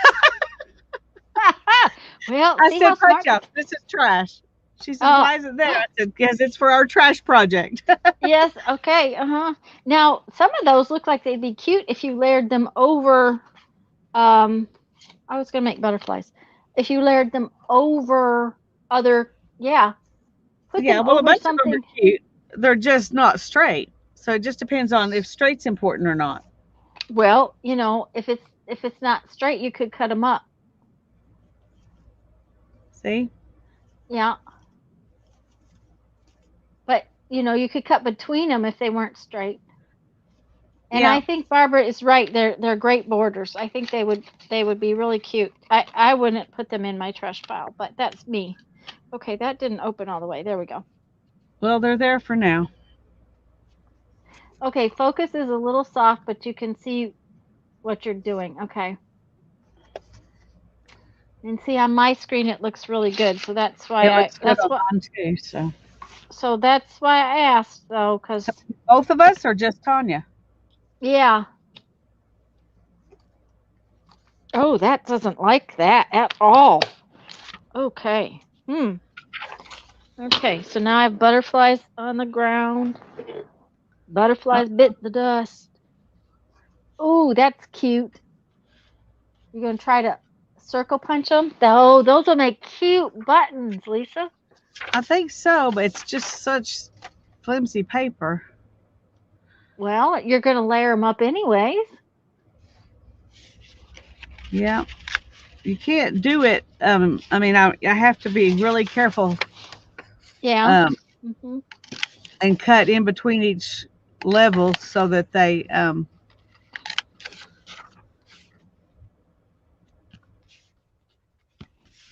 Well, I see how said, "Punch smart. outs. This is trash." She says, Uh, "Why is it there?" I said, "Because it's for our trash project." yes. Okay. Uh-huh. Now, some of those look like they'd be cute if you layered them over. Um, I was gonna make butterflies. If you layered them over other, yeah, put Yeah, them well, a over bunch of them are something. cute. They're just not straight. So it just depends on if straight's important or not. Well, if it's not straight, you could cut them up. See? Yeah, but you could cut between them if they weren't straight. And Yeah. I think Barbara is right. They're great borders. I think they would be really cute. I wouldn't put them in my trash pile, but that's me. Okay, that didn't open all the way. There we go. Well, they're there for now. Okay, focus is a little soft, but you can see what you're doing. Okay. And see on my screen it looks really good. So that's why It I looks good that's on what mine too. So so that's why I asked though, cuz both of us or just Tanya? yeah. Oh, that doesn't like that at all. Okay. Okay, so now I have butterflies on the ground. Oh, Butterflies bit the dust. Ooh, that's cute. You're gonna try to circle punch them? Oh, those will make cute buttons, Lisa. I think so, but it's just such flimsy paper. Well, you're gonna layer them up anyways. Yeah. You can't do it. I mean, I have to be really careful Yeah. um, hmm and cut in between each level so that they.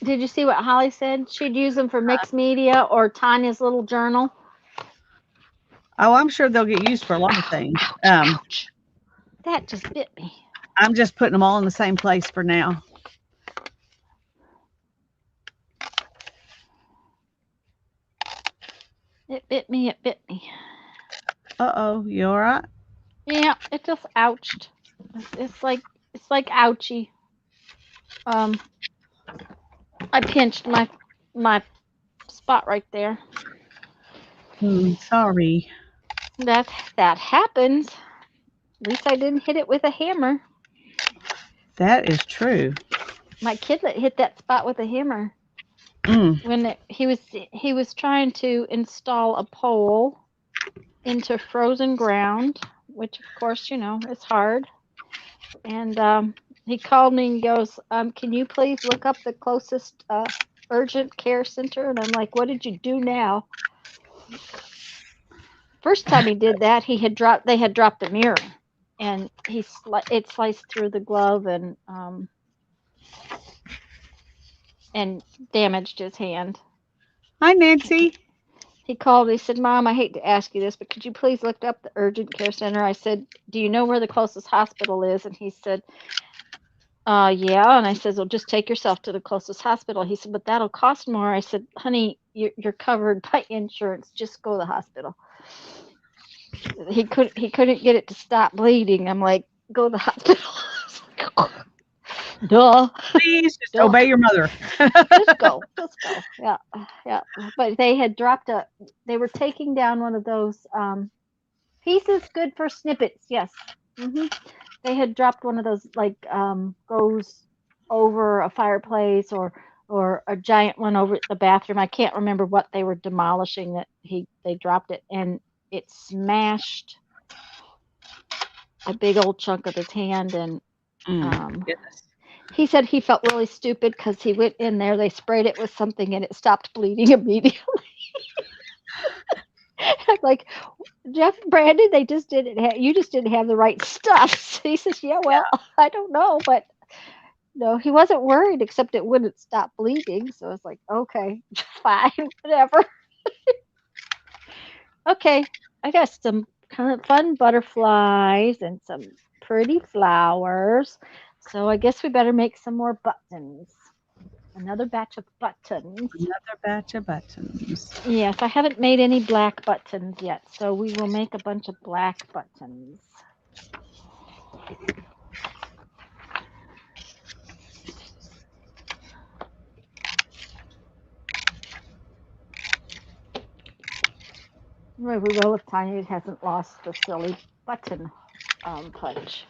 Did you see what Holly said? She'd use them for mixed media or Tanya's little journal. Oh, I'm sure they'll get used for a lot of Ouch, things. ouch, ouch. That just bit me. I'm just putting them all in the same place for now. It bit me. It bit me. Oh, you all right? Yeah, it just ouched. It's like ouchy. Um, I pinched my spot right there. Sorry. That that happens. At least I didn't hit it with a hammer. That is true. My kid hit that spot with a hammer Mm. when he was trying to install a pole into frozen ground, which of course is hard. And he called me and goes, "Can you please look up the closest urgent care center?" And I'm like, "What did you do now?" First time he did that, they had dropped a mirror, and it sliced through the glove and damaged his hand. Hi, Nancy. He called. He said, "Mom, I hate to ask you this, but could you please look up the urgent care center?" I said, "Do you know where the closest hospital is?" And he said, yeah. And I said, "Well, just take yourself to the closest hospital." He said, "But that'll cost more." I said, "Honey, you're covered by insurance. Just go to the hospital." He couldn't get it to stop bleeding. I'm like, "Go to the hospital." Duh, Please just duh. obey your mother. Just go. Yeah, yeah. But they were taking down one of those pieces good for snippets. Yes. They had dropped one of those like goes over a fireplace or a giant one over the bathroom. I can't remember what they were demolishing that they dropped it and it smashed a big old chunk of his hand and um Goodness. he said he felt really stupid because he went in there, they sprayed it with something and it stopped bleeding immediately. I'm like, Jeff, Brandon, they just didn't have, you just didn't have the right stuff. He says, yeah, well, I don't know, but no, he wasn't worried except it wouldn't stop bleeding. So I was like, okay, fine, whatever. Okay, I got some kind of fun butterflies and some pretty flowers. So I guess we better make some more buttons. Another batch of buttons. Another batch of buttons. Yes, I haven't made any black buttons yet, so we will make a bunch of black buttons. We will if Tanya hasn't lost the silly button punch.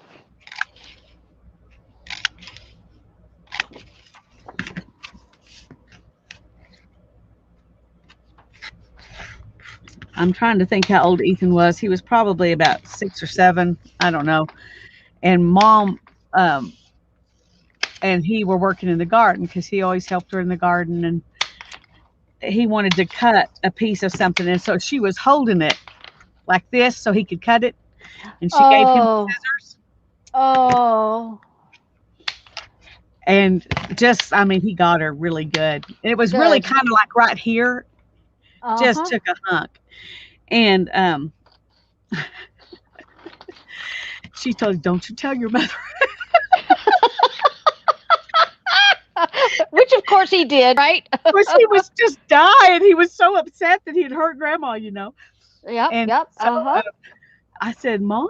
I'm trying to think how old Ethan was. He was probably about 6 or 7. I don't know. And mom um, and he were working in the garden because he always helped her in the garden. And he wanted to cut a piece of something. And so she was holding it like this so he could cut it. And she gave him Oh, scissors. oh, And just, I mean, he got her really good. And it was really good. kind of like right here, Uh just huh. took a hunk. And she told, don't you tell your mother. Which of course he did, right? Because he was just dying. He was so upset that he'd hurt grandma. Yep, And yep. so Uh huh. I said, Mom,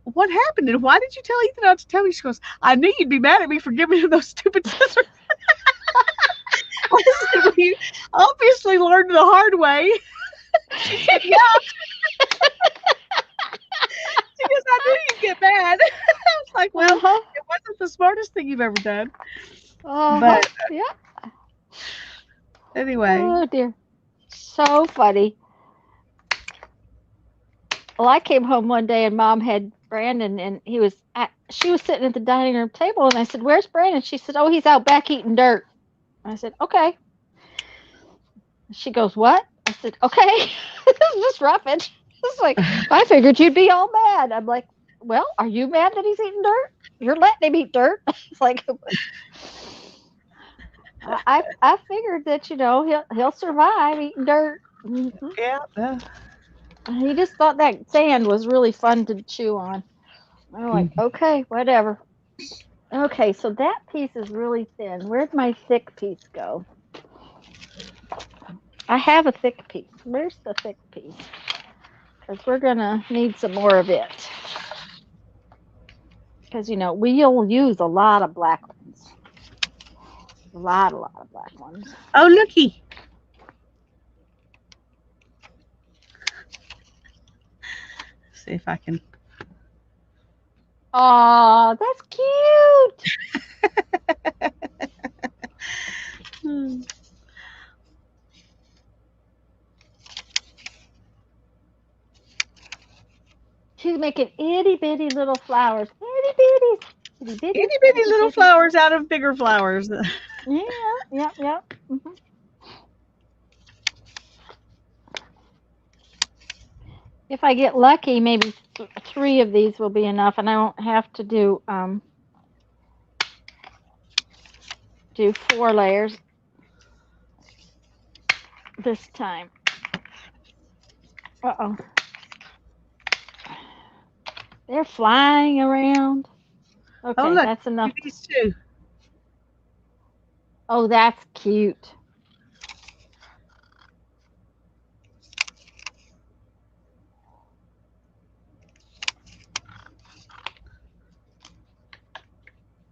what happened? And why did you tell Ethan not to tell me? She goes, I knew you'd be mad at me for giving him those stupid scissors. I said, well, you obviously learned the hard way. She said, yeah. She goes, I knew you'd get smartest thing you've ever done. Uh-huh. But Yeah. anyway, Oh dear. So funny. Well, I came home one day and Mom had Brandon, and she was sitting at the dining room table, and I said, "Where's Brandon?" She said, "Oh, he's out back eating dirt." I said, "Okay." She goes, "What?" I said, "Okay." This is just roughage. It's like, I figured you'd be all mad. I'm like, "Well, are you mad that he's eating dirt? You're letting him eat dirt." It's like, I figured that he'll survive eating dirt. yeah. He just thought that sand was really fun to chew on. I'm like, Mhm. okay, whatever. Okay, so that piece is really thin. Where'd my thick piece go? I have a thick piece. Where's the thick piece? Because we're gonna need some more of it. Because we'll use a lot of black ones. A lot of black ones. Oh, looky. See if I can. Oh, that's cute. Hmm. She's making itty bitty little flowers. Itty bitty. Itty bitty. Itty bitty Itty little bitty. flowers out of bigger flowers. Yeah, yep, yep. If I get lucky, maybe three of these will be enough, and I won't have to do 4 layers this time. Uh-oh. They're flying around. Oh, Okay, look. that's enough. These two. Oh, that's cute.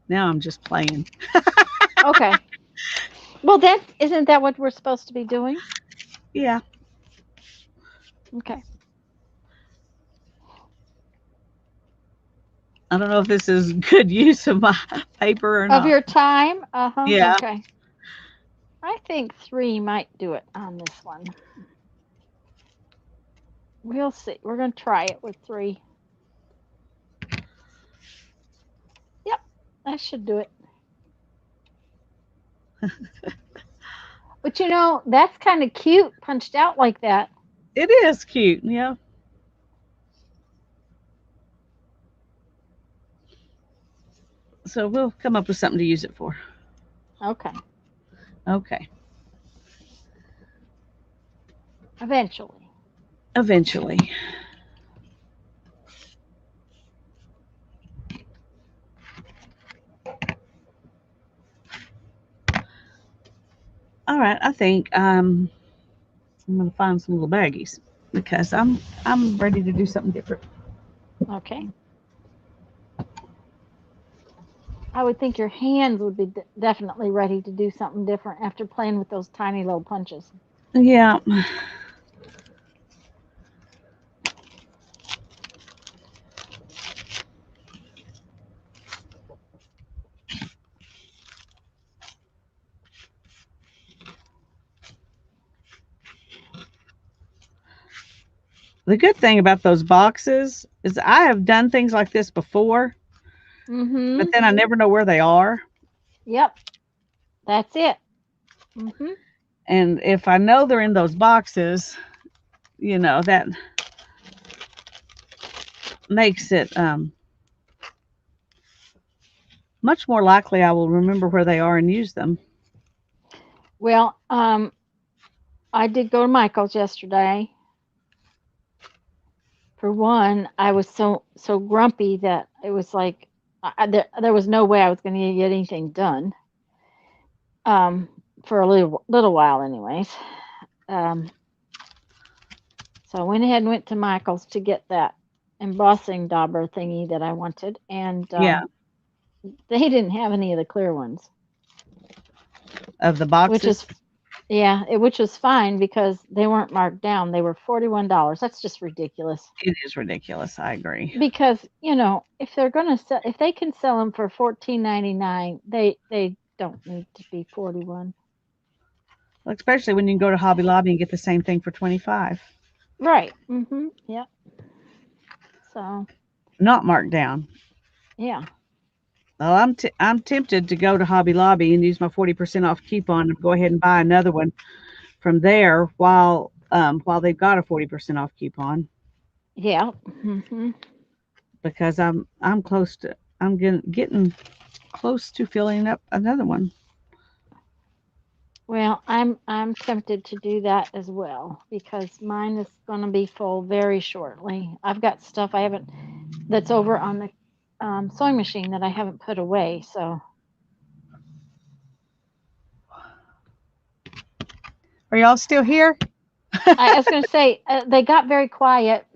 Now I'm just playing. Okay. Well, isn't that what we're supposed to be doing? Yeah. Okay. I don't know if this is good use of my paper or Of not. your time? Uh-huh. Yeah. Okay. I think 3 might do it on this one. We'll see. We're going to try it with 3. Yep, that should do it. But that's kind of cute punched out like that. It is cute. Yeah. So we'll come up with something to use it for. Okay. Okay. Eventually. Eventually. All right. I think I'm gonna find some little baggies because I'm ready to do something different. Okay. I would think your hands would be definitely ready to do something different after playing with those tiny little punches. Yeah. The good thing about those boxes is I have done things like this before, but Mm-hmm. then I never know where they are. Yep. That's it. Mm-hmm. And if I know they're in those boxes, that makes it much more likely I will remember where they are and use them. Well, I did go to Michael's yesterday. For one, I was so grumpy that it was like there was no way I was going to get anything done. For a little while, anyways. Um, so I went ahead and went to Michael's to get that embossing dauber thingy that I wanted, and Yeah, they didn't have any of the clear ones, of the which is boxes. Yeah, which was fine because they weren't marked down. They were $41. That's just ridiculous. It is ridiculous. I agree. Because if they're gonna sell, if they can sell them for 14.99, they don't need to be 41. Well, especially when you can go to Hobby Lobby and get the same thing for 25, Right. Mhm. Yep. So not marked down. yeah. Well, I'm tempted to go to Hobby Lobby and use my 40% off coupon and go ahead and buy another one from there while they've got a 40% off coupon Yeah. Mhm. because I'm getting close to filling up another one. Well, I'm tempted to do that as well because mine is going to be full very shortly. I've got stuff I haven't that's over on the sewing machine that I haven't put away. So Are y'all still here? I was going to say they got very quiet.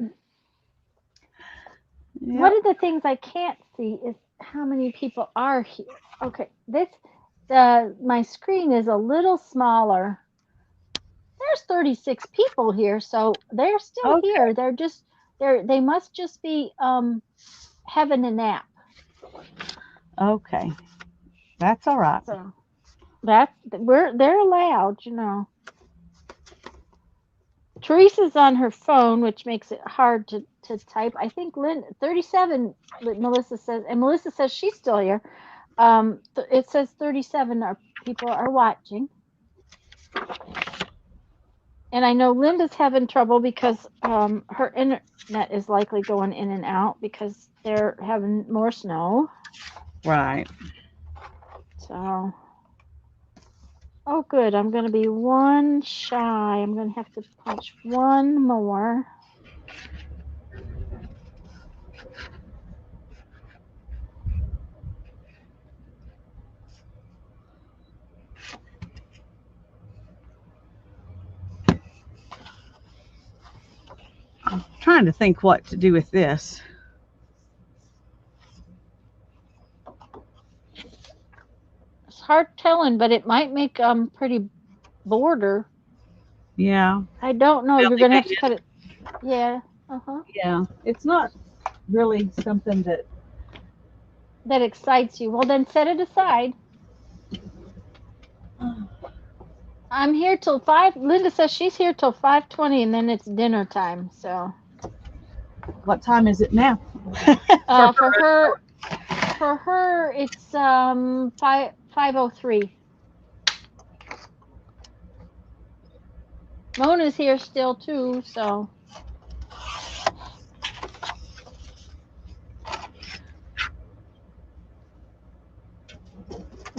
One Yep. of the things I can't see is how many people are here. Okay, this the my screen is a little smaller. There's 36 people here, so they're still Okay. here. They must just be having a nap. Okay. That's all right. So they're allowed. Teresa's on her phone, which makes it hard to type. I think 37 Melissa says, and Melissa says she's still here. It says 37 people are watching. And I know Linda's having trouble because her internet is likely going in and out because they're having more snow. Right. So, oh, good. I'm going to be one shy. I'm going to have to punch one more. Trying to think what to do with this. It's hard telling, but it might make pretty border. Yeah. I don't know. Well, You're they going to may have to cut it. Yeah. Uh-huh. Yeah. It's not really something that. That excites you. Well, then set it aside. I'm here till 5. Linda says she's here till 5:20 and then it's dinner time. So, What time is it now? For for her. her it's 5:03. Mona's here still too, so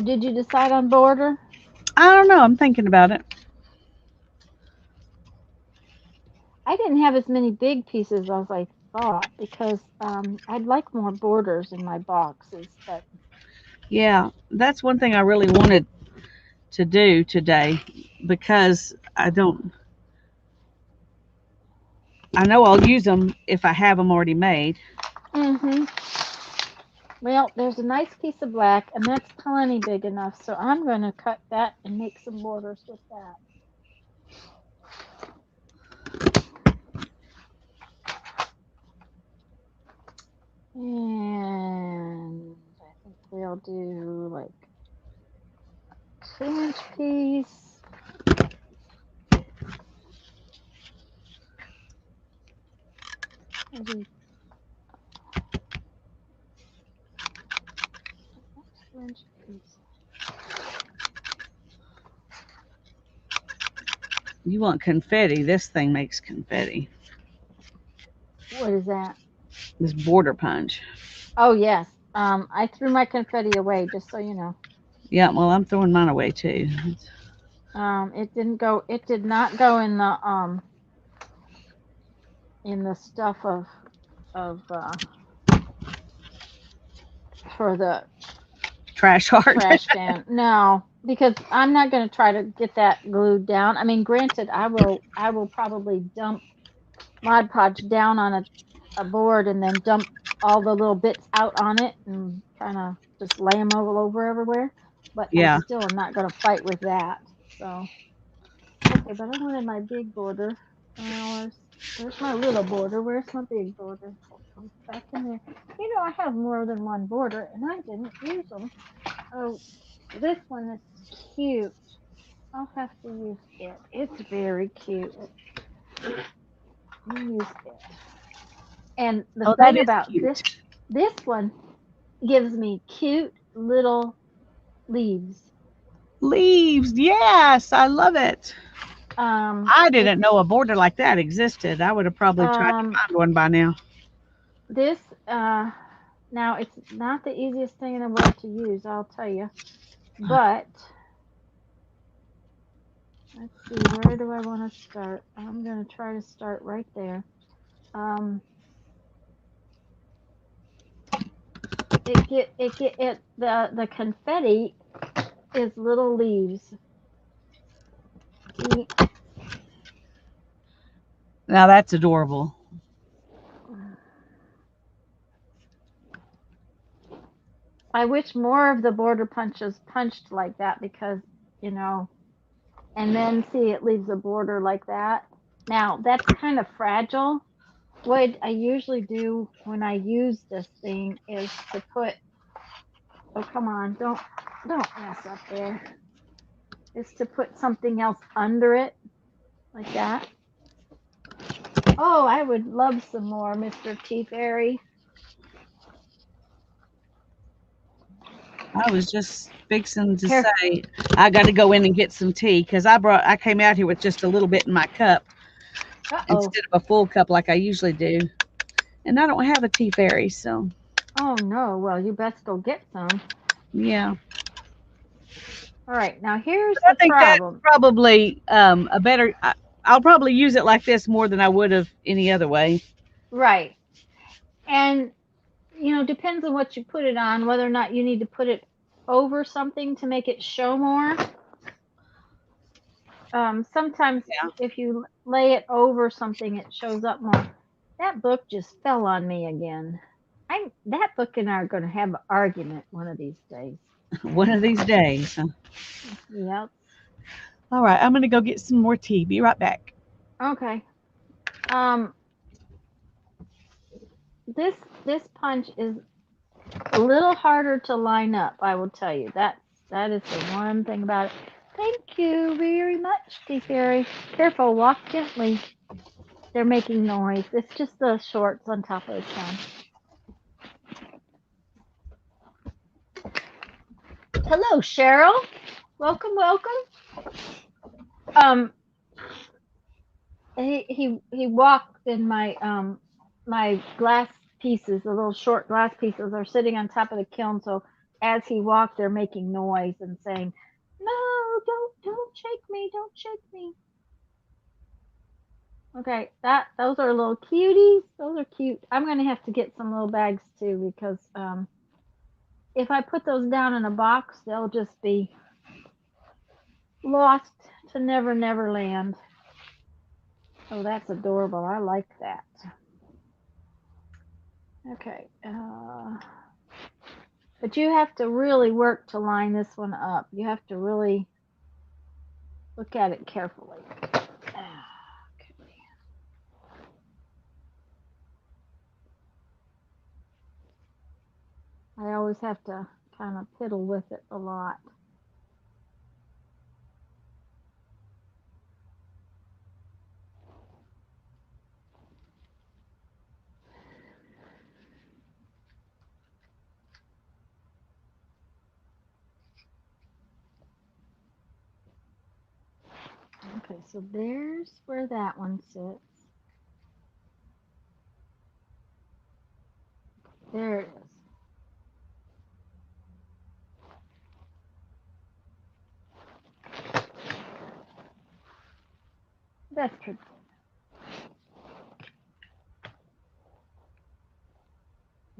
did you decide on border? I don't know. I'm thinking about it. I didn't have as many big pieces as I thought because I'd like more borders in my boxes, but Yeah. That's one thing I really wanted to do today because I know I'll use them if I have them already made. mhm. Well, there's a nice piece of black, and that's plenty big enough. So I'm going to cut that and make some borders with that. And I think we'll do like a 2-inch piece. Maybe 2-inch piece. You want confetti? This thing makes confetti. What is that? This border punch. Oh yes. I threw my confetti away, just so you know. Yeah. Well, I'm throwing mine away too. It didn't go. It did not go in the stuff of for the Trash heart. trash can. No, because I'm not going to try to get that glued down. I mean, granted, I will probably dump Mod Podge down on a board and then dump all the little bits out on it and kind of just lay them all over everywhere. But I Yeah. still am not going to fight with that. So Okay, but I wanted my big border. Where's my little border? Where's my big border? Oh, back in there. You know, I have more than one border, and I didn't use them. Oh, this one is cute. I'll have to use it. It's very cute. I'll use it. And the Oh, that thing is about cute. this one gives me cute little leaves. Leaves. Yes, I love it. I It's didn't know a border like that existed. I would have probably tried to um find one by now. this now it's not the easiest thing in the world to use, I'll tell you. But let's see, where do I want to start? I'm gonna try to start right there. Um, the confetti is little leaves. See, Now that's adorable. I wish more of the border punches punched like that because you know, and then see it leaves a border like that. Now that's kind of fragile. What I usually do when I use this thing is to put, oh come on, don't mess up there. Is to put something else under it like that. Oh, I would love some more, Mr. T Fairy. I was just fixing to Here. say I got to go in and get some tea because I came out here with just a little bit in my cup Uh-oh. instead of a full cup like I usually do, and I don't have a tea fairy, so Oh no. Well, you best go get some. yeah. All right. Now here's But I the think that's problem. probably a better. I'll probably use it like this more than I would have any other way. Right. And you know, depends on what you put it on, whether or not you need to put it over something to make it show more. Sometimes Yeah. if you lay it over something, it shows up more. That book just fell on me again. That book and I are going to have an argument one of these days. One of these days. Huh? Yep. All right, I'm gonna go get some more tea. Be right back. Okay. Um, this this punch is a little harder to line up. I will tell you that is the one thing about it. Thank you very much, Tea Fairy. Careful, walk gently. They're making noise. It's just the shorts on top of the can. Hello, Cheryl. Welcome, welcome. Um, he walked in my glass pieces, the little short glass pieces are sitting on top of the kiln. So as he walked, they're making noise and saying, "No, don't shake me, don't shake me." Okay, those are little cuties. Those are cute. I'm gonna have to get some little bags too because if I put those down in a box, they'll just be lost to never land. Oh, that's adorable. I like that. Okay. But you have to really work to line this one up. You have to really look at it carefully. Okay. I always have to kind of piddle with it a lot. Okay, so there's where that one sits. There it is. That's pretty good.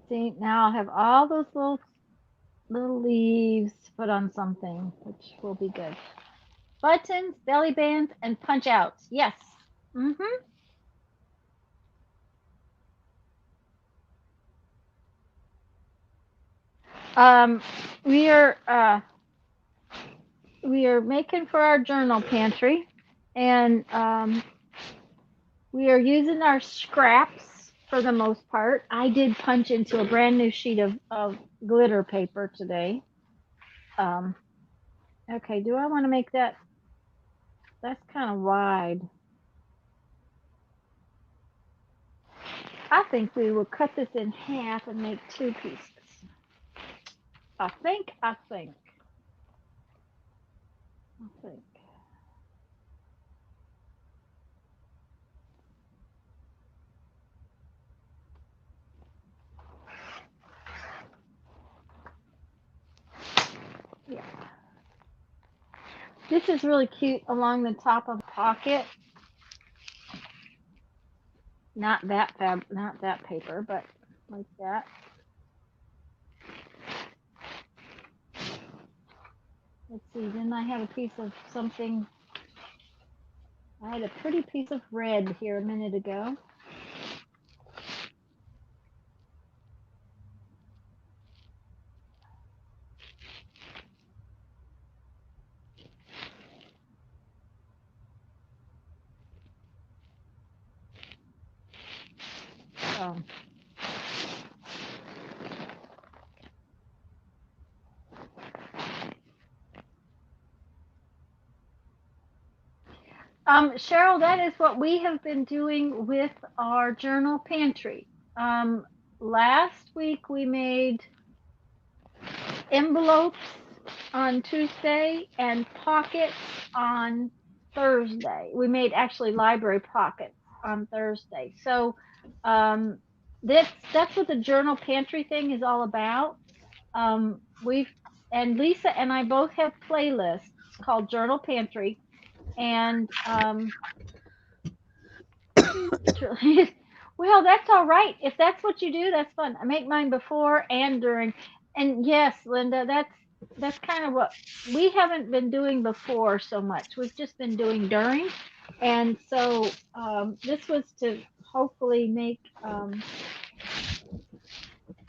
See, now I'll have all those little leaves to put on something, which will be good. Buttons, belly bands, and punch outs. Yes. Mm-hmm. Um, we are we are making for our journal pantry, And we are using our scraps for the most part. I did punch into a brand new sheet of glitter paper today. Um, okay, do I want to make that? That's kind of wide. I think we will cut this in half and make two pieces. I think. Yeah. This is really cute along the top of the pocket. Not that paper, but like that. Let's see, then I have a piece of something. I had a pretty piece of red here a minute ago. Oh. Cheryl, that is what we have been doing with our journal pantry. Last week we made envelopes on Tuesday and pockets on Thursday. We made actually library pockets on Thursday. So that's what the journal pantry thing is all about. We've and Lisa and I both have playlists called Journal Pantry, and well, that's all right. If that's what you do, that's fun. I make mine before and during. And yes, Linda, that's kind of what we haven't been doing before so much. We've just been doing during. And so this was to hopefully make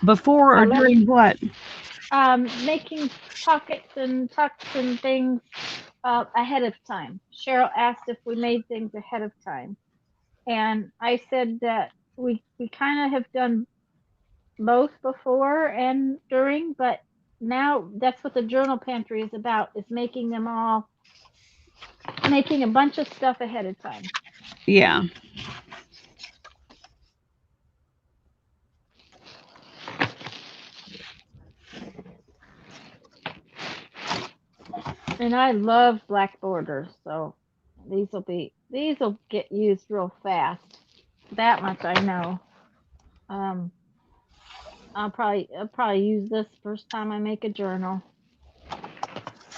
Before or during what? making pockets and tucks and things ahead of time. Cheryl asked if we made things ahead of time. And I said that we kind of have done both before and during, but now that's what the journal pantry is about, is making them all, making a bunch of stuff ahead of time. Yeah. And I love black borders, so these will get used real fast. That much I know. Um, I'll probably use this first time I make a journal,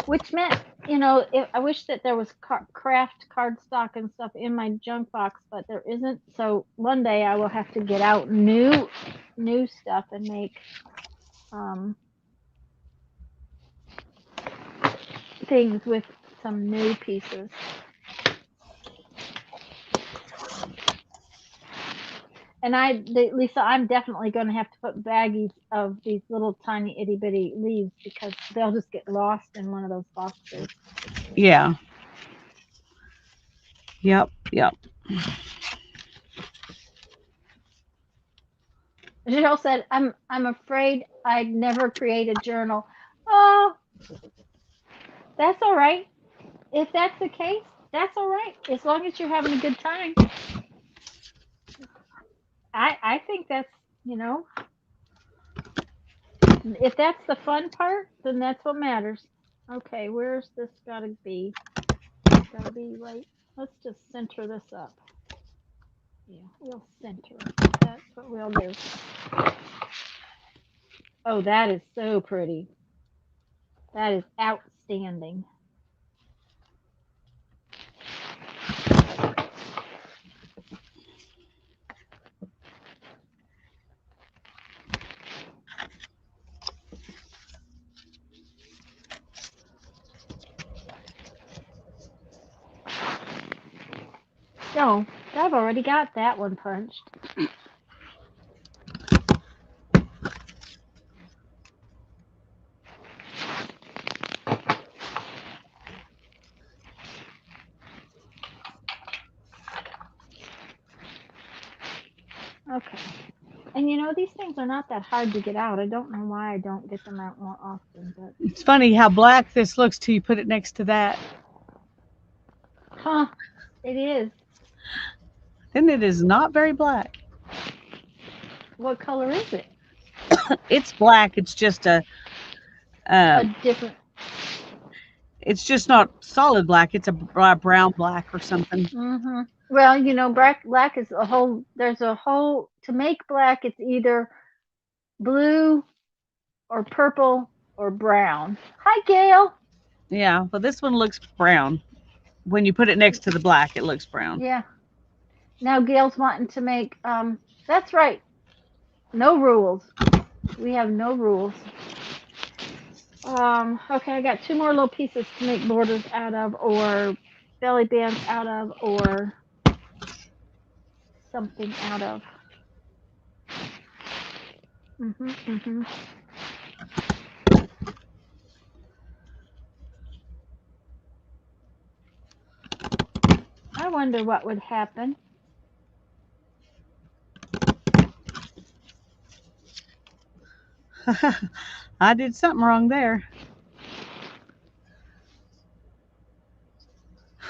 which meant, I wish that there was craft cardstock and stuff in my junk box, but there isn't. So one day I will have to get out new stuff and make things with some new pieces. And Lisa, I'm definitely going to have to put baggies of these little tiny itty bitty leaves because they'll just get lost in one of those boxes. Yeah. Yep. Jill said, I'm afraid I'd never create a journal. Oh, that's all right. If that's the case, that's all right. As long as you're having a good time. I think that's, if that's the fun part, then that's what matters. Okay, where's this gotta be? Gotta be right. Let's just center this up. Yeah, we'll center it. That's what we'll do. Oh, that is so pretty. That is outstanding. No, I've already got that one punched. And you know, these things are not that hard to get out. I don't know why I don't get them out more often, but It's funny how black this looks till you put it next to that. huh, it is. Then it is not very black. What color is it? It's black. It's just A um, different. it's just not solid black. It's a brown black or something. Mhm. Well, you know, black is a whole. There's a whole to make black. It's either blue or purple or brown. Hi, Gail. Yeah, but this one looks brown. When you put it next to the black, it looks brown. Yeah. Now Gail's wanting to make. That's right. No rules. We have no rules. Okay, I got two more little pieces to make borders out of, or belly bands out of, or something out of. Mhm, mhm. I wonder what would happen. I did something wrong there.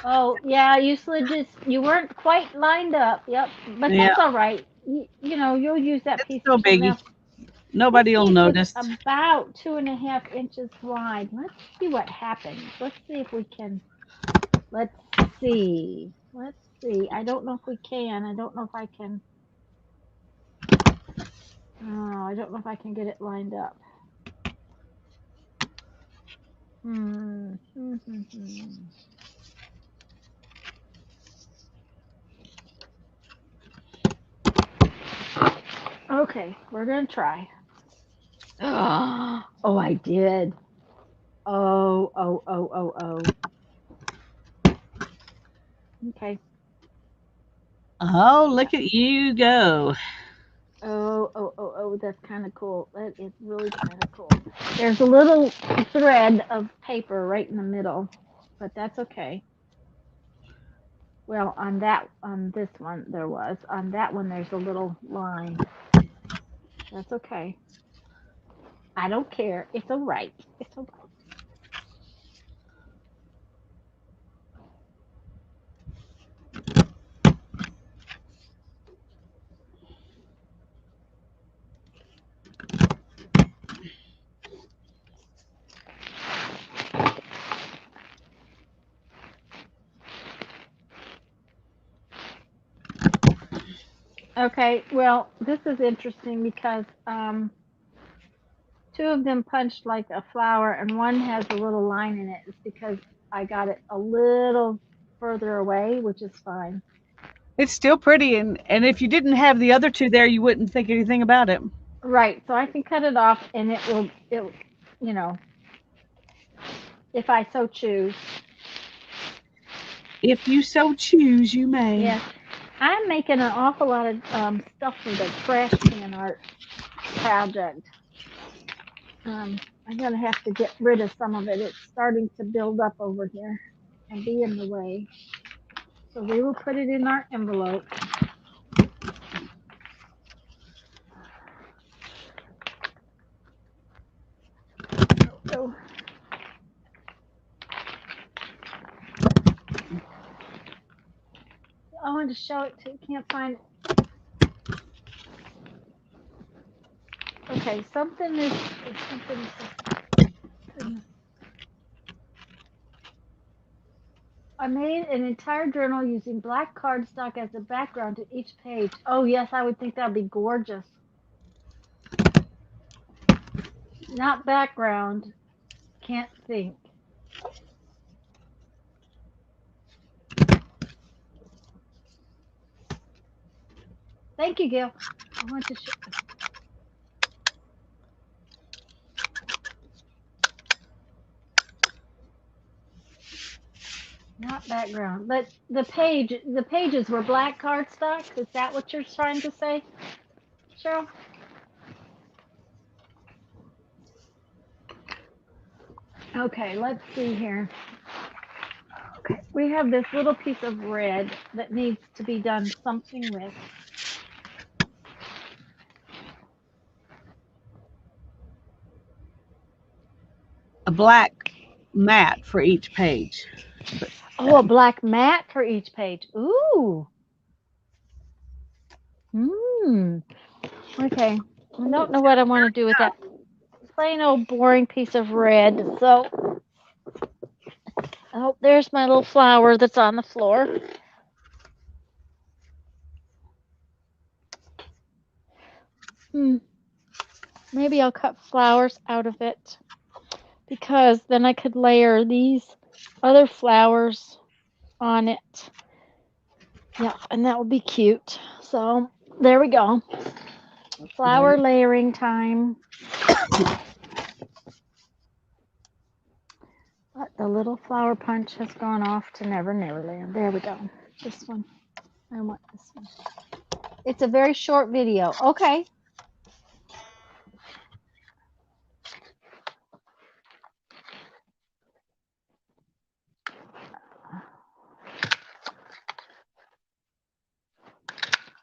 Oh, yeah, you slid just, you weren't quite lined up. Yep, but Yeah, that's all right. You know, you'll use that it's piece no for something biggie. else. This Nobody will piece is notice. about 2.5 inches wide. Let's see what happens. Let's see if we can. Let's see. Let's see. I don't know if we can. I don't know if I can. Oh, I don't know if I can get it lined up. Hmm. Okay, we're gonna try. Oh, I did. Oh. Okay. Oh, look at you go. Oh, that's kind of cool. That is really kind of cool. There's a little thread of paper right in the middle, but that's okay. Well, on this one, there was. On that one, there's a little line. That's okay. I don't care. It's all right. It's all right. Okay. Well, this is interesting because two of them punched like a flower, and one has a little line in it. It's because I got it a little further away, which is fine. It's still pretty, and if you didn't have the other two there, you wouldn't think anything about it. Right. So I can cut it off, and you know, if I so choose. If you so choose, you may. Yeah. I'm making an awful lot of stuff for the trash can art project. I'm gonna have to get rid of some of it. It's starting to build up over here and be in the way. So we will put it in our envelope. So I wanted to show it to you. Can't find it. Okay, something is. I made an entire journal using black cardstock as a background to each page. Oh yes, I would think that'd be gorgeous. Not background. Can't think. Thank you, Gail. I want to show. Not background, but the pages were black cardstock. Is that what you're trying to say, Cheryl? Okay, let's see here. Okay, we have this little piece of red that needs to be done something with. a black mat for each page. But, Oh, a black mat for each page. Ooh. Hmm. Okay. I don't know what I want to do with that plain old boring piece of red. So, oh, there's my little flower that's on the floor. Hmm. Maybe I'll cut flowers out of it because then I could layer these other flowers on it. Yep, and that would be cute. So, there we go. Flower layering time. But the little flower punch has gone off to Never Neverland. There we go. This one. I want this one. It's a very short video. Okay.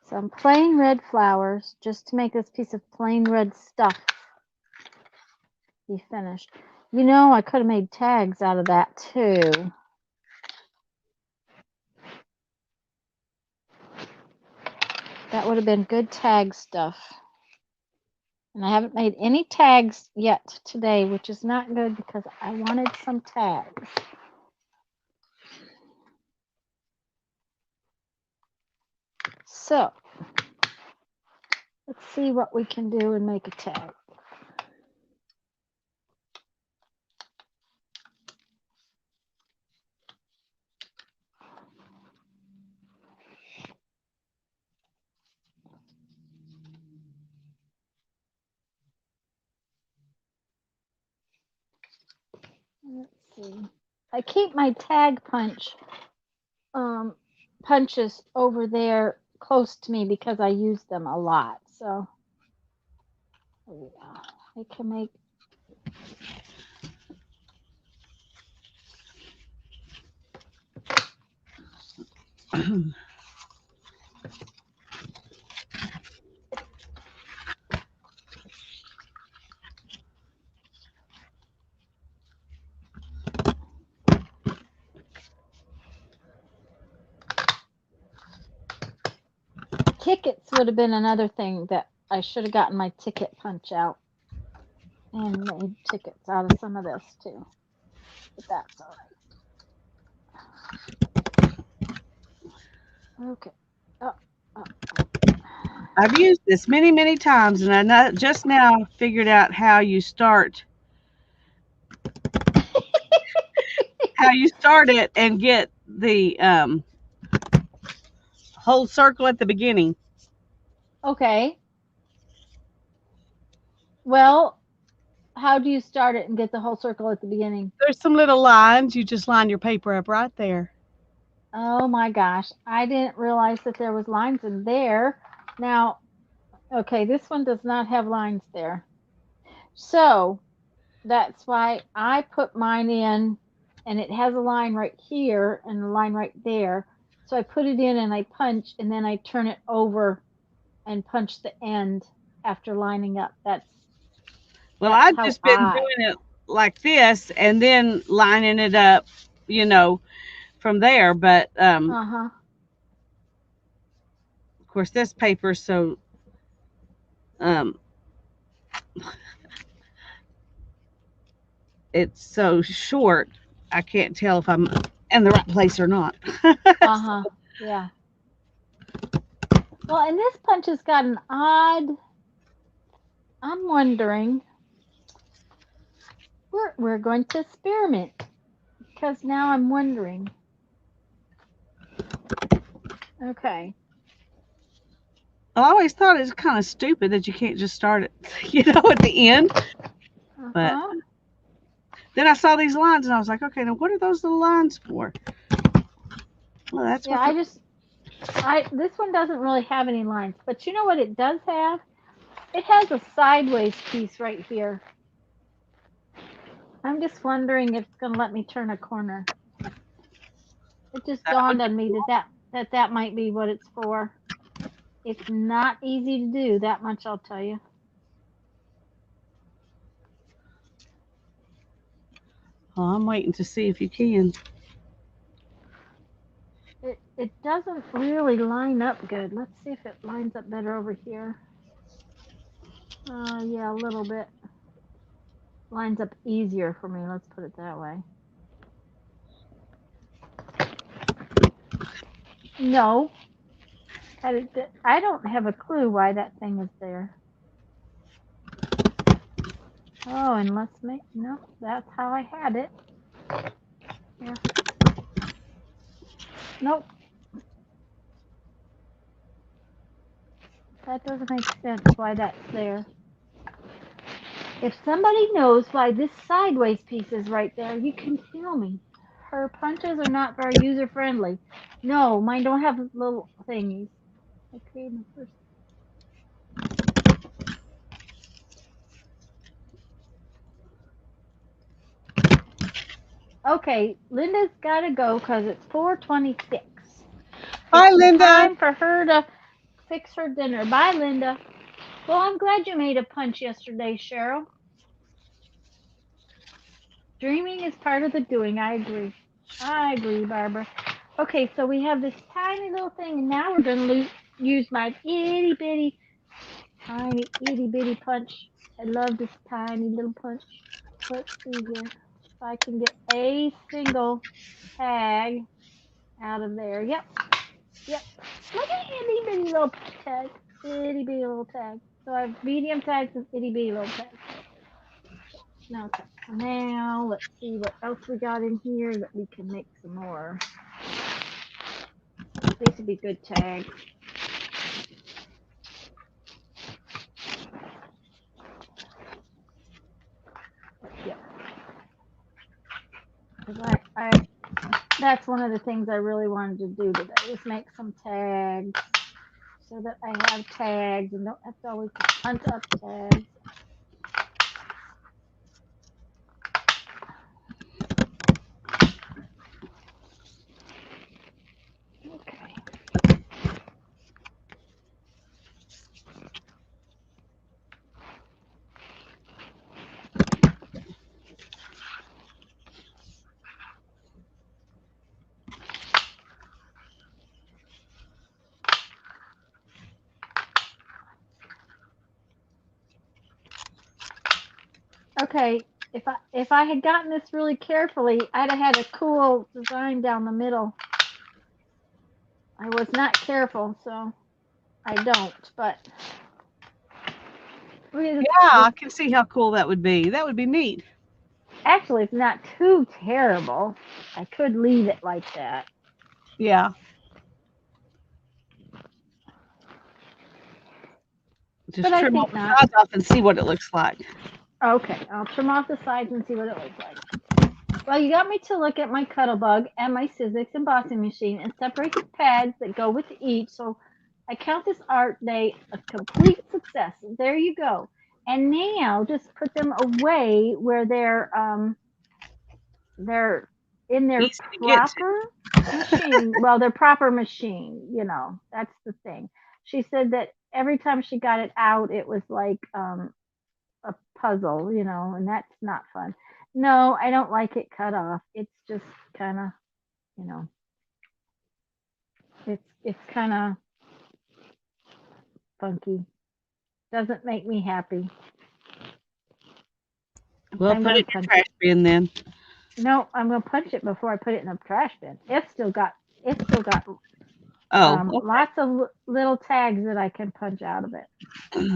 Some plain red flowers just to make this piece of plain red stuff be finished. You know, I could have made tags out of that too. That would have been good tag stuff. And I haven't made any tags yet today, which is not good because I wanted some tags. So, let's see what we can do and make a tag. Let's see. I keep my tag punches over there close to me because I use them a lot. So yeah, I can make. Tickets would have been another thing that I should have gotten my ticket punch out and made tickets out of some of this too. But that's all right. Okay. Oh, oh. I've used this many, many times, and I just now figured out how you start it and get the whole circle at the beginning. Okay. Well, how do you start it and get the whole circle at the beginning? There's some little lines. You just line your paper up right there. Oh my gosh, I didn't realize that there was lines in there. Now, okay, this one does not have lines there. So that's why I put mine in and it has a line right here and a line right there. So I put it in and I punch and then I turn it over and punch the end after lining up. Well, That's I've how just been doing it like this and then lining it up, from there. But uh-huh. of course, this paper, so um, it's so short, I can't tell if I'm in the right place or not. Uh-huh. Yeah. Well, and this punch has got an odd. I'm wondering. We're going to experiment because now I'm wondering. Okay. I always thought it's kind of stupid that you can't just start it, at the end. But Uh-huh. then I saw these lines and I was like, okay, now what are those little lines for? Well, that's Yeah, what. this one doesn't really have any lines, but you know what it does have? It has a sideways piece right here. I'm just wondering if it's going to let me turn a corner. It just That would dawned be on me that might be what it's for. It's not easy to do, that much I'll tell you. Well, I'm waiting to see if you can. It doesn't really line up good. Let's see if it lines up better over here. Yeah, a little bit. Lines up easier for me. Let's put it that way. No, I don't have a clue why that thing is there. Oh, and let's make, no, that's how I had it. Yeah. Nope, that doesn't make sense why that's there. If somebody knows why this sideways piece is right there, you can tell me. Her punches are not very user friendly. No, mine don't have little thingies. Okay, my first. Okay, Linda's got to go because it's 4:26. Bye, It's Linda. time for her to fix her dinner. Bye, Linda. Well, I'm glad you made a punch yesterday, Cheryl. Dreaming is part of the doing. I agree. I agree, Barbara. Okay, so we have this tiny little thing, and now we're going to use my itty bitty, tiny itty bitty punch. I love this tiny little punch. Let's see here if I can get a single tag out of there. Yep, yep. Look at itty bitty little tag. Itty bitty little tag. So I have medium tags and itty bitty little tags. Now, let's see what else we got in here that we can make some more. These would be good tags. Yep. That's one of the things I really wanted to do today was make some tags so that I have tags and don't have to always hunt up tags. Okay. Okay, if I had gotten this really carefully, I'd have had a cool design down the middle. I was not careful, so I don't. But Yeah, I can see how cool that would be. That would be neat. actually, it's not too terrible. I could leave it like that. Yeah. Just But I trim all think the not. sides off and see what it looks like. Okay, I'll trim off the sides and see what it looks like. Well, you got me to look at my Cuttlebug and my Sizzix embossing machine and separate the pads that go with each. So I count this art day a complete success. There you go. And now just put them away where they're in their Easy to get to. proper machine. Well, their proper machine, that's the thing. She said that every time she got it out, it was like a puzzle, and that's not fun. No, I don't like it cut off. It's just kind of, you know, it's kind of funky. Doesn't make me happy. Well, I'm put gonna it in your punch trash it. bin then. No, I'm gonna punch it before I put it in the trash bin. It's still got Oh, lots of little tags that I can punch out of it. okay.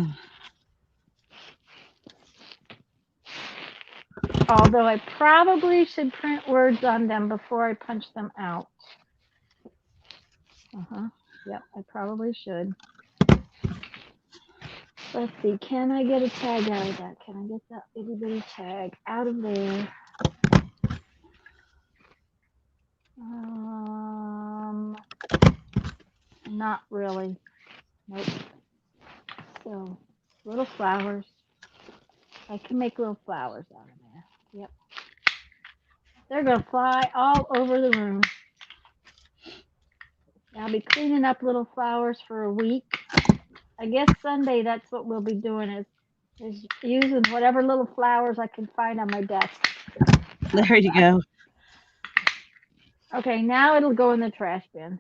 Although I probably should print words on them before I punch them out. Yep, I probably should. Let's see, can I get a tag out of that? Can I get that itty bitty tag out of there? Not really. Nope. So, little flowers. I can make little flowers out of there. Yep. They're going to fly all over the room. I'll be cleaning up little flowers for a week. I guess Sunday that's what we'll be doing is using whatever little flowers I can find on my desk. There you go. Okay, now it'll go in the trash bin.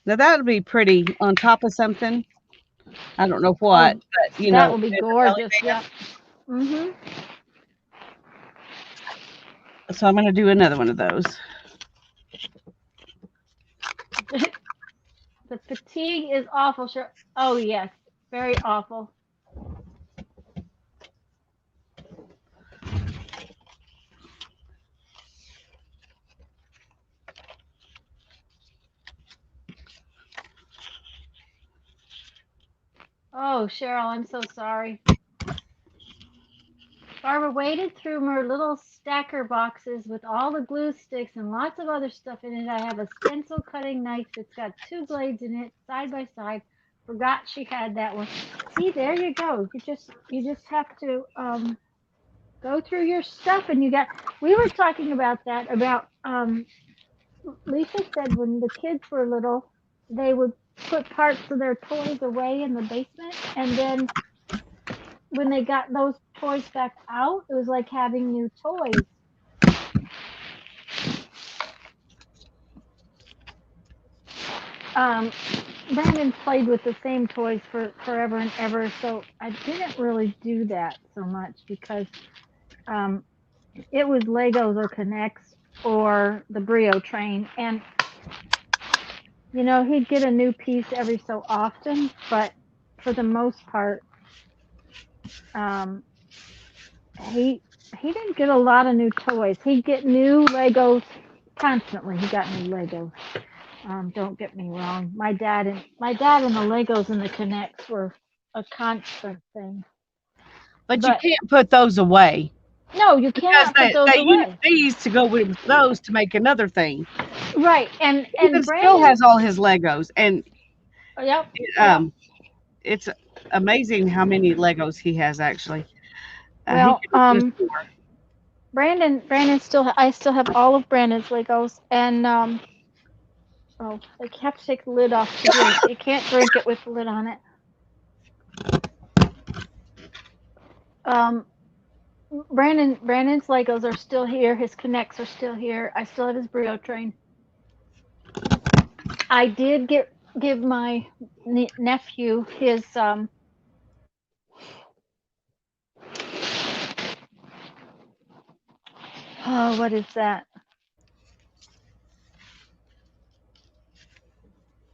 Now that would be pretty on top of something. I don't know what, Oh, but that will be in the belly gorgeous. Yep. Mhm. band. So I'm going to do another one of those. The fatigue is awful. Sure. Oh yes, very awful. Oh, Cheryl, I'm so sorry. Barbara waded through her little stacker boxes with all the glue sticks and lots of other stuff in it. I have a stencil cutting knife that's got two blades in it, side by side. Forgot she had that one. See, there you go. You just have to go through your stuff, and you got. We were talking about that about Lisa said when the kids were little, they would put parts of their toys away in the basement, and then when they got those toys back out, it was like having new toys. Um, Brandon played with the same toys for forever and ever, so I didn't really do that so much because um, it was Legos or Connects or the Brio train, and he'd get a new piece every so often, but for the most part, um, he didn't get a lot of new toys. He'd get new Legos constantly. He got new Legos. Don't get me wrong. My dad and the Legos and the Connects were a constant thing. But you But can't put those away no, you because cannot put those they use away. these to go with those to make another thing. Right. And Even still Brandon. has all his Legos, and Yep. Yep. um, it's amazing how many Legos he has actually. He Well, could use more. Brandon still. I still have all of Brandon's Legos, and oh, I have to take the lid off to drink. You can't drink it with the lid on it. Um, Brandon's Legos are still here. His Connects are still here. I still have his Brio train. I did give my nephew his oh, what is that?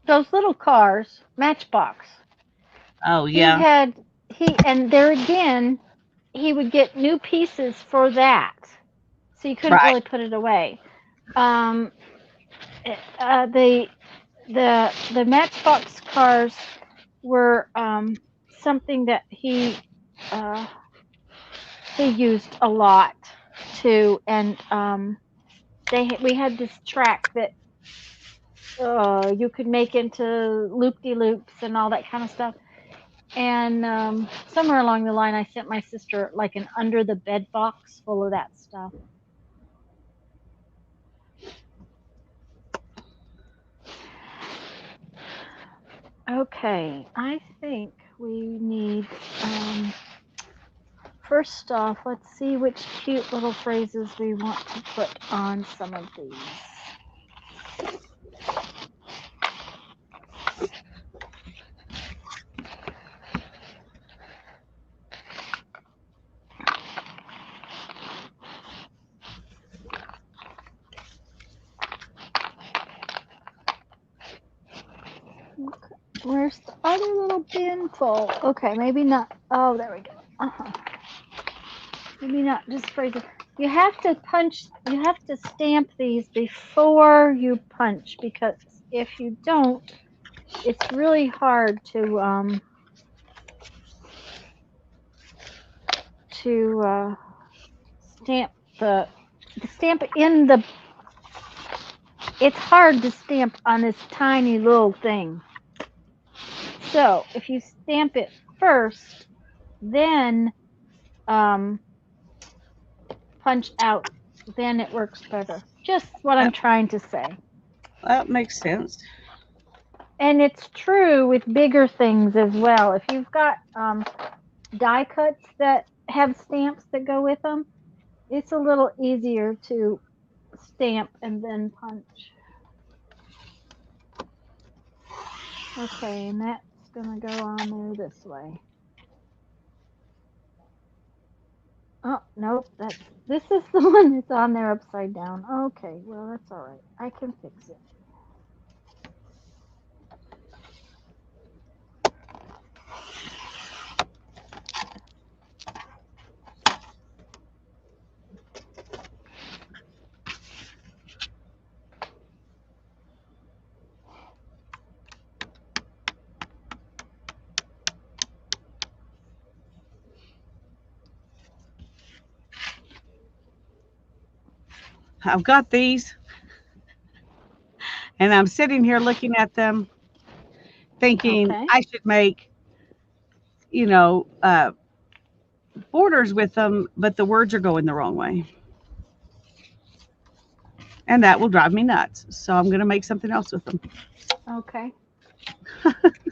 Those little cars, Matchbox. Oh He yeah, had he and there again, he would get new pieces for that, so you couldn't right. really put it away. Um, the Matchbox cars were something that uh, he used a lot too, and we had this track that you could make into loop de loops and all that kind of stuff. And somewhere along the line, I sent my sister like an under the bed box full of that stuff. Okay, I think we need, first off, let's see which cute little phrases we want to put on some of these. Okay, where's the other little bin full? Okay, maybe not. Oh, there we go. Uh-huh. Maybe not just phrases. You have to punch, you have to stamp these before you punch because if you don't, it's really hard to stamp the stamp in the. It's hard to stamp on this tiny little thing. So if you stamp it first, then um, punch out, then it works better. Just what I'm That, trying to say. that makes sense. And it's true with bigger things as well. If you've got die cuts that have stamps that go with them, It's a little easier to stamp and then punch. Okay, and that's gonna go on there this way. Oh, nope, this is the one that's on there upside down. Okay, well that's all right. I can fix it. I've got these, and I'm sitting here looking at them, thinking Okay. I should make, you know, borders with them, but the words are going the wrong way. And that will drive me nuts. So I'm going to make something else with them. Okay.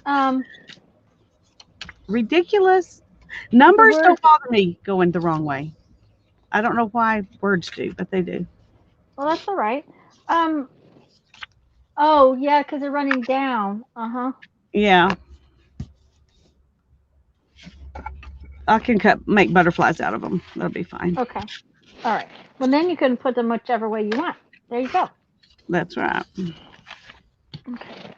Um, Ridiculous. the Numbers word. don't bother me going the wrong way. I don't know why words do, but they do. Well, that's all right. Um. Oh, yeah, because they're running down. Uh huh. Yeah, I can make butterflies out of them. That'll be fine. Okay. All right. Well, then you can put them whichever way you want. There you go. That's right. Okay.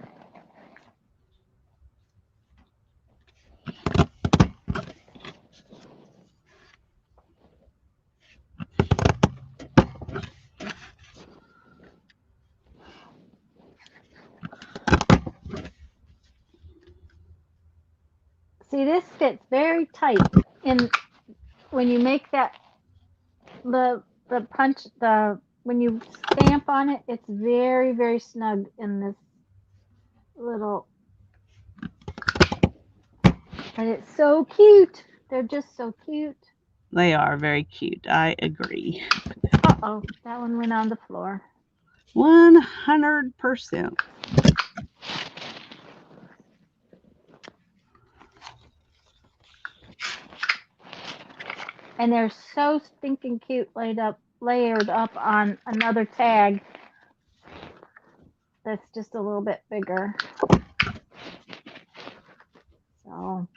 See, this fits very tight in when you make that the punch the when you stamp on it. It's very snug in this little, and it's so cute. They're just so cute. They are very cute. I agree. Uh-oh, that one went on the floor. 100%. And they're so stinking cute layered up on another tag that's just a little bit bigger. So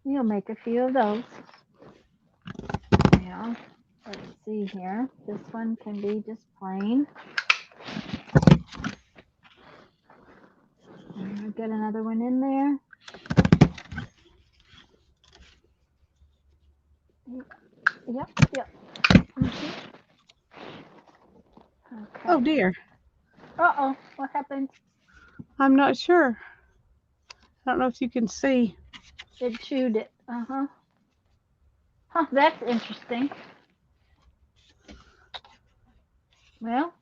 you'll make a few of those. Yeah. Let's see here. This one can be just plain. And I'll get another one in there. Yep. Mm-hmm. Oh Okay. dear. Uh-oh, what happened? I'm not sure. I don't know if you can see. It chewed it. Uh-huh. Huh, that's interesting. Well,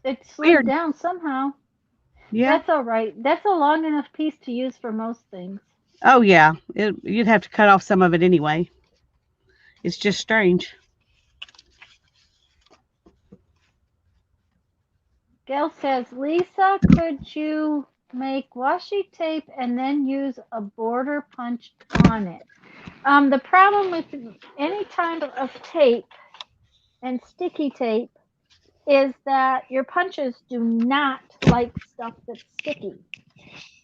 it slid Weird. down somehow. Yeah. That's all right. That's a long enough piece to use for most things. Oh yeah. You'd have to cut off some of it anyway. It's just strange. Gail says, Lisa, could you make washi tape and then use a border punch on it? The problem with any kind of tape and sticky tape is that your punches do not like stuff that's sticky.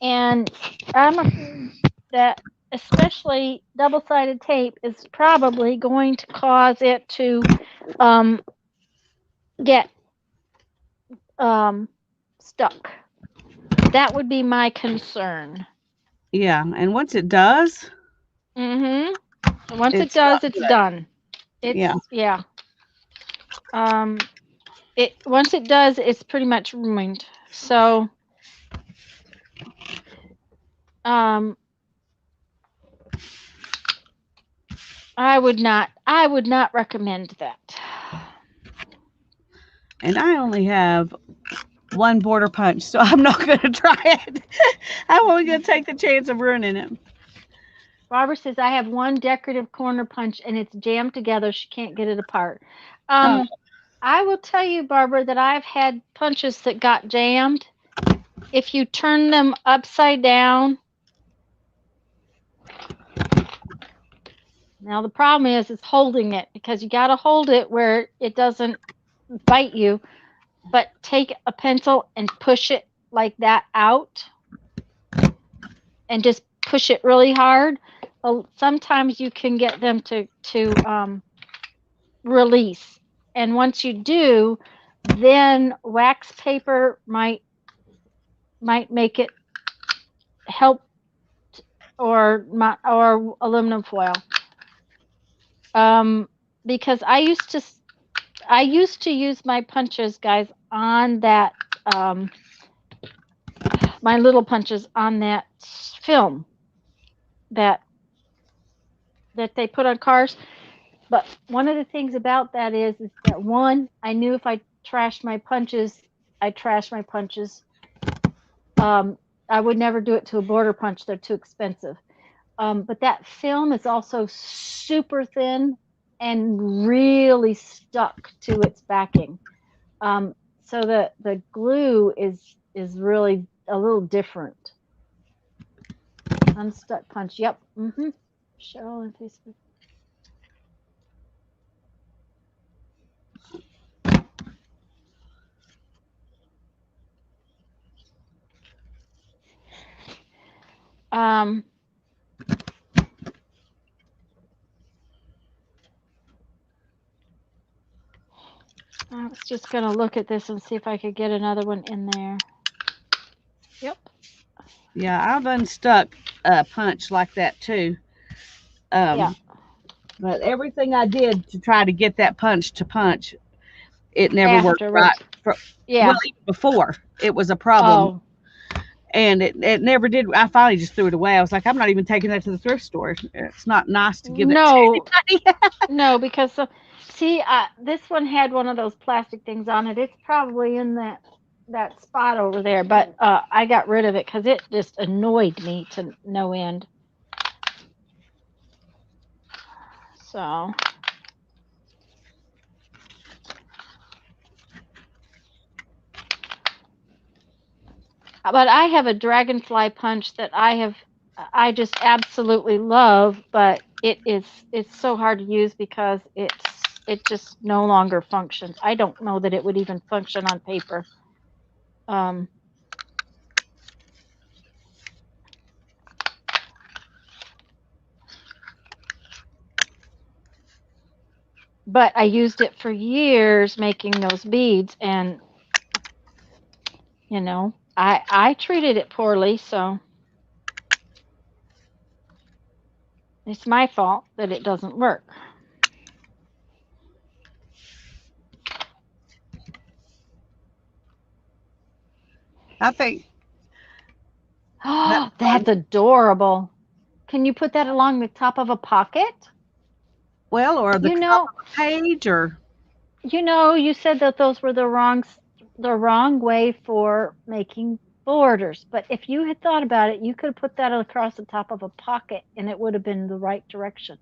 And I'm afraid that especially double-sided tape is probably going to cause it to um, get stuck. That would be my concern. Yeah. And once it does, Once it it's not does, it's good. done. Yeah. Yeah. Um, it once it does, it's pretty much ruined. So, um, I would not recommend that. And I only have one border punch, so I'm not going to try it. I'm only going to take the chance of ruining it. Barbara says I have one decorative corner punch and it's jammed together. She can't get it apart. Oh, I will tell you, Barbara, that I've had punches that got jammed. If you turn them upside down, Now the problem is holding it, because you got to hold it where it doesn't bite you, but take a pencil and push it like that out and just push it really hard. Sometimes you can get them to release. And once you do, then wax paper might make it help, or aluminum foil. Um, because I used to use my punches, guys, on that, um, my little punches on that film that they put on cars. But one of the things about that is that, one, I knew if I trashed my punches, I trashed my punches. Um, I would never do it to a border punch; they're too expensive. But that film is also super thin and really stuck to its backing. So the glue is really a little different. Unstuck punch. Yep. Cheryl on Facebook. Um, I was just gonna look at this and see if I could get another one in there. Yep. Yeah, I've unstuck a punch like that too. Yeah. But everything I did to try to get that punch to punch, it never worked right. Afterwards. Well, Yeah. even before it was a problem, Oh. and it never did. I finally just threw it away. I was like, I'm not even taking that to the thrift store. It's not nice to give that to No. anybody. No, because see, this one had one of those plastic things on it. It's probably in that spot over there, but I got rid of it because it just annoyed me to no end. So, but I have a dragonfly punch that I just absolutely love, but it's so hard to use because it just no longer functions. I don't know that it would even function on paper. Um, but I used it for years making those beads, and I treated it poorly, so it's my fault that it doesn't work. I think Oh, that's adorable. Can you put that along the top of a pocket? well, or the You top know, of a page, or you said that those were the wrong way for making borders. But if you had thought about it, you could have put that across the top of a pocket and it would have been the right direction.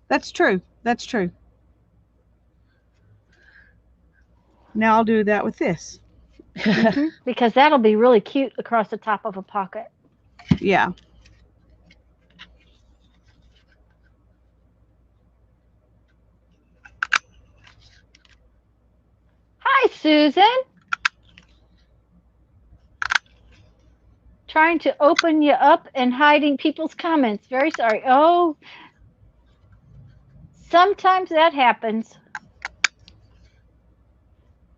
that's true. That's true. Now I'll do that with this. Because that'll be really cute across the top of a pocket. Yeah. Hi, Susan. Trying to open you up and hiding people's comments. Very sorry. Oh, sometimes that happens.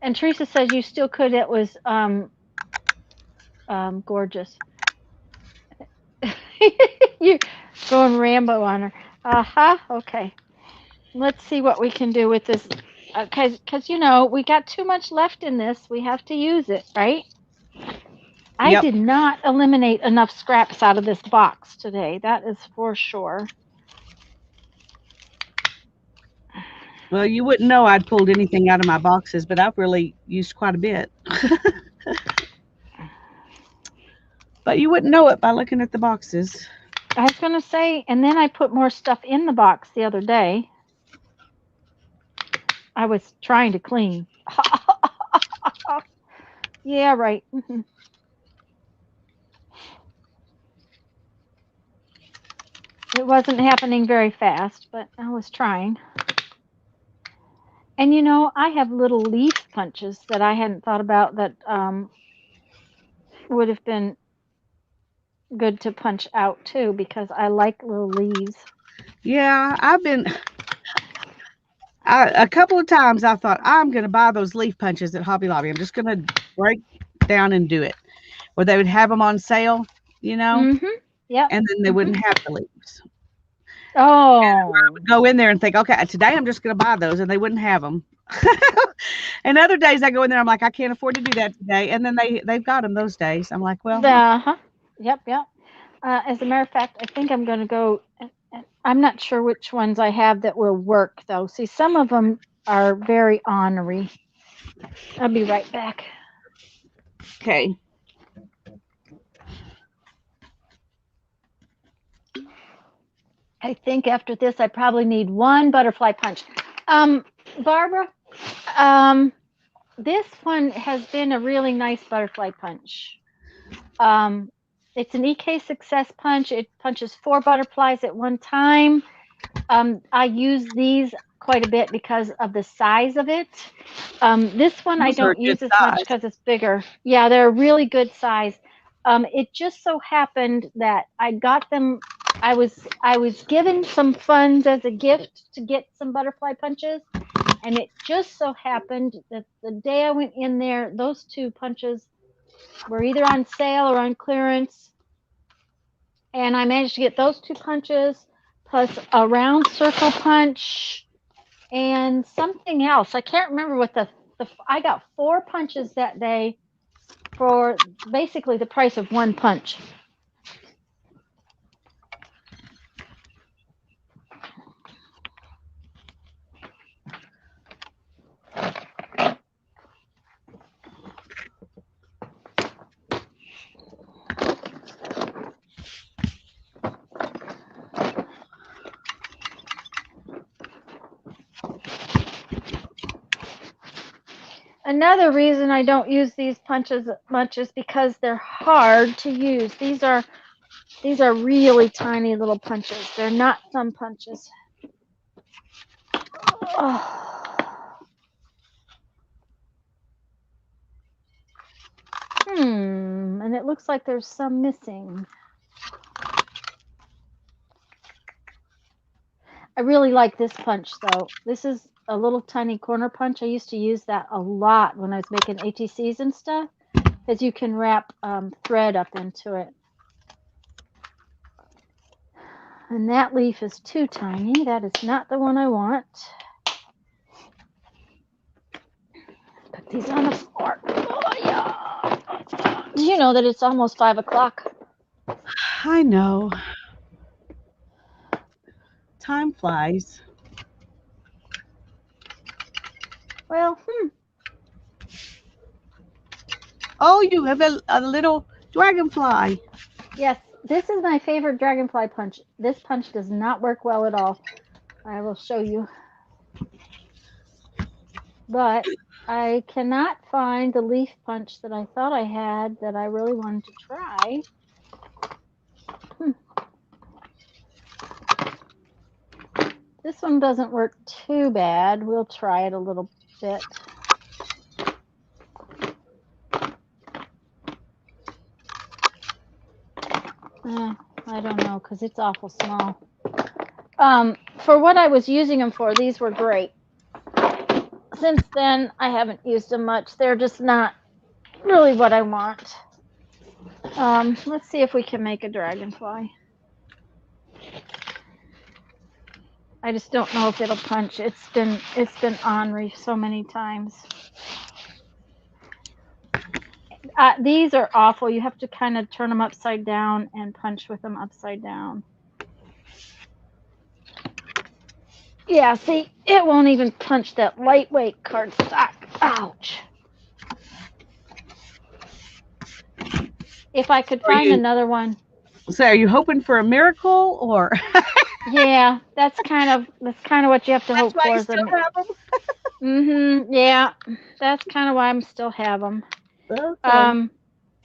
And Teresa says you still could. It was gorgeous. You're going Rambo on her. Okay. Let's see what we can do with this. Because we got too much left in this. We have to use it, right? I Yep. did not eliminate enough scraps out of this box today. That is for sure. Well, you wouldn't know I'd pulled anything out of my boxes, but I've really used quite a bit. But you wouldn't know it by looking at the boxes. I was going to say, and then I put more stuff in the box the other day. I was trying to clean. Yeah, right. It wasn't happening very fast, but I was trying. And I have little leaf punches that I hadn't thought about that would have been good to punch out too because I like little leaves. Yeah, a couple of times I thought I'm going to buy those leaf punches at Hobby Lobby. I'm just going to break down and do it. Where they would have them on sale, you know, Mhm. Yep. and then they Mhm. wouldn't have the leaves. Oh. Go in there and think, okay, today I'm just going to buy those, and they wouldn't have them. And other days I go in there, I'm like, I can't afford to do that today, and then they've got them those days. I'm like, well, okay. The Yep, yep. As a matter of fact, I think I'm going to go. I'm not sure which ones I have that will work though. See, some of them are very ornery. I'll be right back. Okay. I think after this, I probably need one butterfly punch. Um, Barbara, um, this one has been a really nice butterfly punch. Um, it's an EK success punch. It punches 4 butterflies at one time. I use these quite a bit because of the size of it. This one I Those are a don't good use as much size. because it's bigger. Yeah, they're a really good size. It just so happened that I got them. I was given some funds as a gift to get some butterfly punches, and it just so happened that the day I went in there, those 2 punches were either on sale or on clearance, and I managed to get those 2 punches plus a round circle punch and something else. I can't remember what the I got 4 punches that day for basically the price of one punch. Another reason I don't use these punches much is because they're hard to use. These are really tiny little punches. They're not thumb punches. Oh. And it looks like there's some missing. I really like this punch though. This is a little tiny corner punch. I used to use that a lot when I was making ATCs and stuff because you can wrap thread up into it. And that leaf is too tiny. That is not the one I want. Put these on the floor. Oh, yeah. Do you know that it's almost 5 o'clock? I know. Time flies. Well, Oh, you have a little dragonfly. yes. This is my favorite dragonfly punch. This punch does not work well at all. I will show you. But I cannot find the leaf punch that I thought I had that I really wanted to try. Hmm. This one doesn't work too bad. We'll try it a little bit. I don't know because it's awful small. For what I was using them for, these were great. Since then, I haven't used them much. They're just not really what I want. Let's see if we can make a dragonfly. I just don't know if it'll punch. It's been ornery so many times. These are awful. You have to kind of turn them upside down and punch with them upside down. Yeah, see, it won't even punch that lightweight cardstock. Ouch. If I could Are find you another one. so are you hoping for a miracle or Yeah, that's kind of what you have to that's hope why for. you still have them? Yeah, that's kind of why I'm still have them. Okay. Um,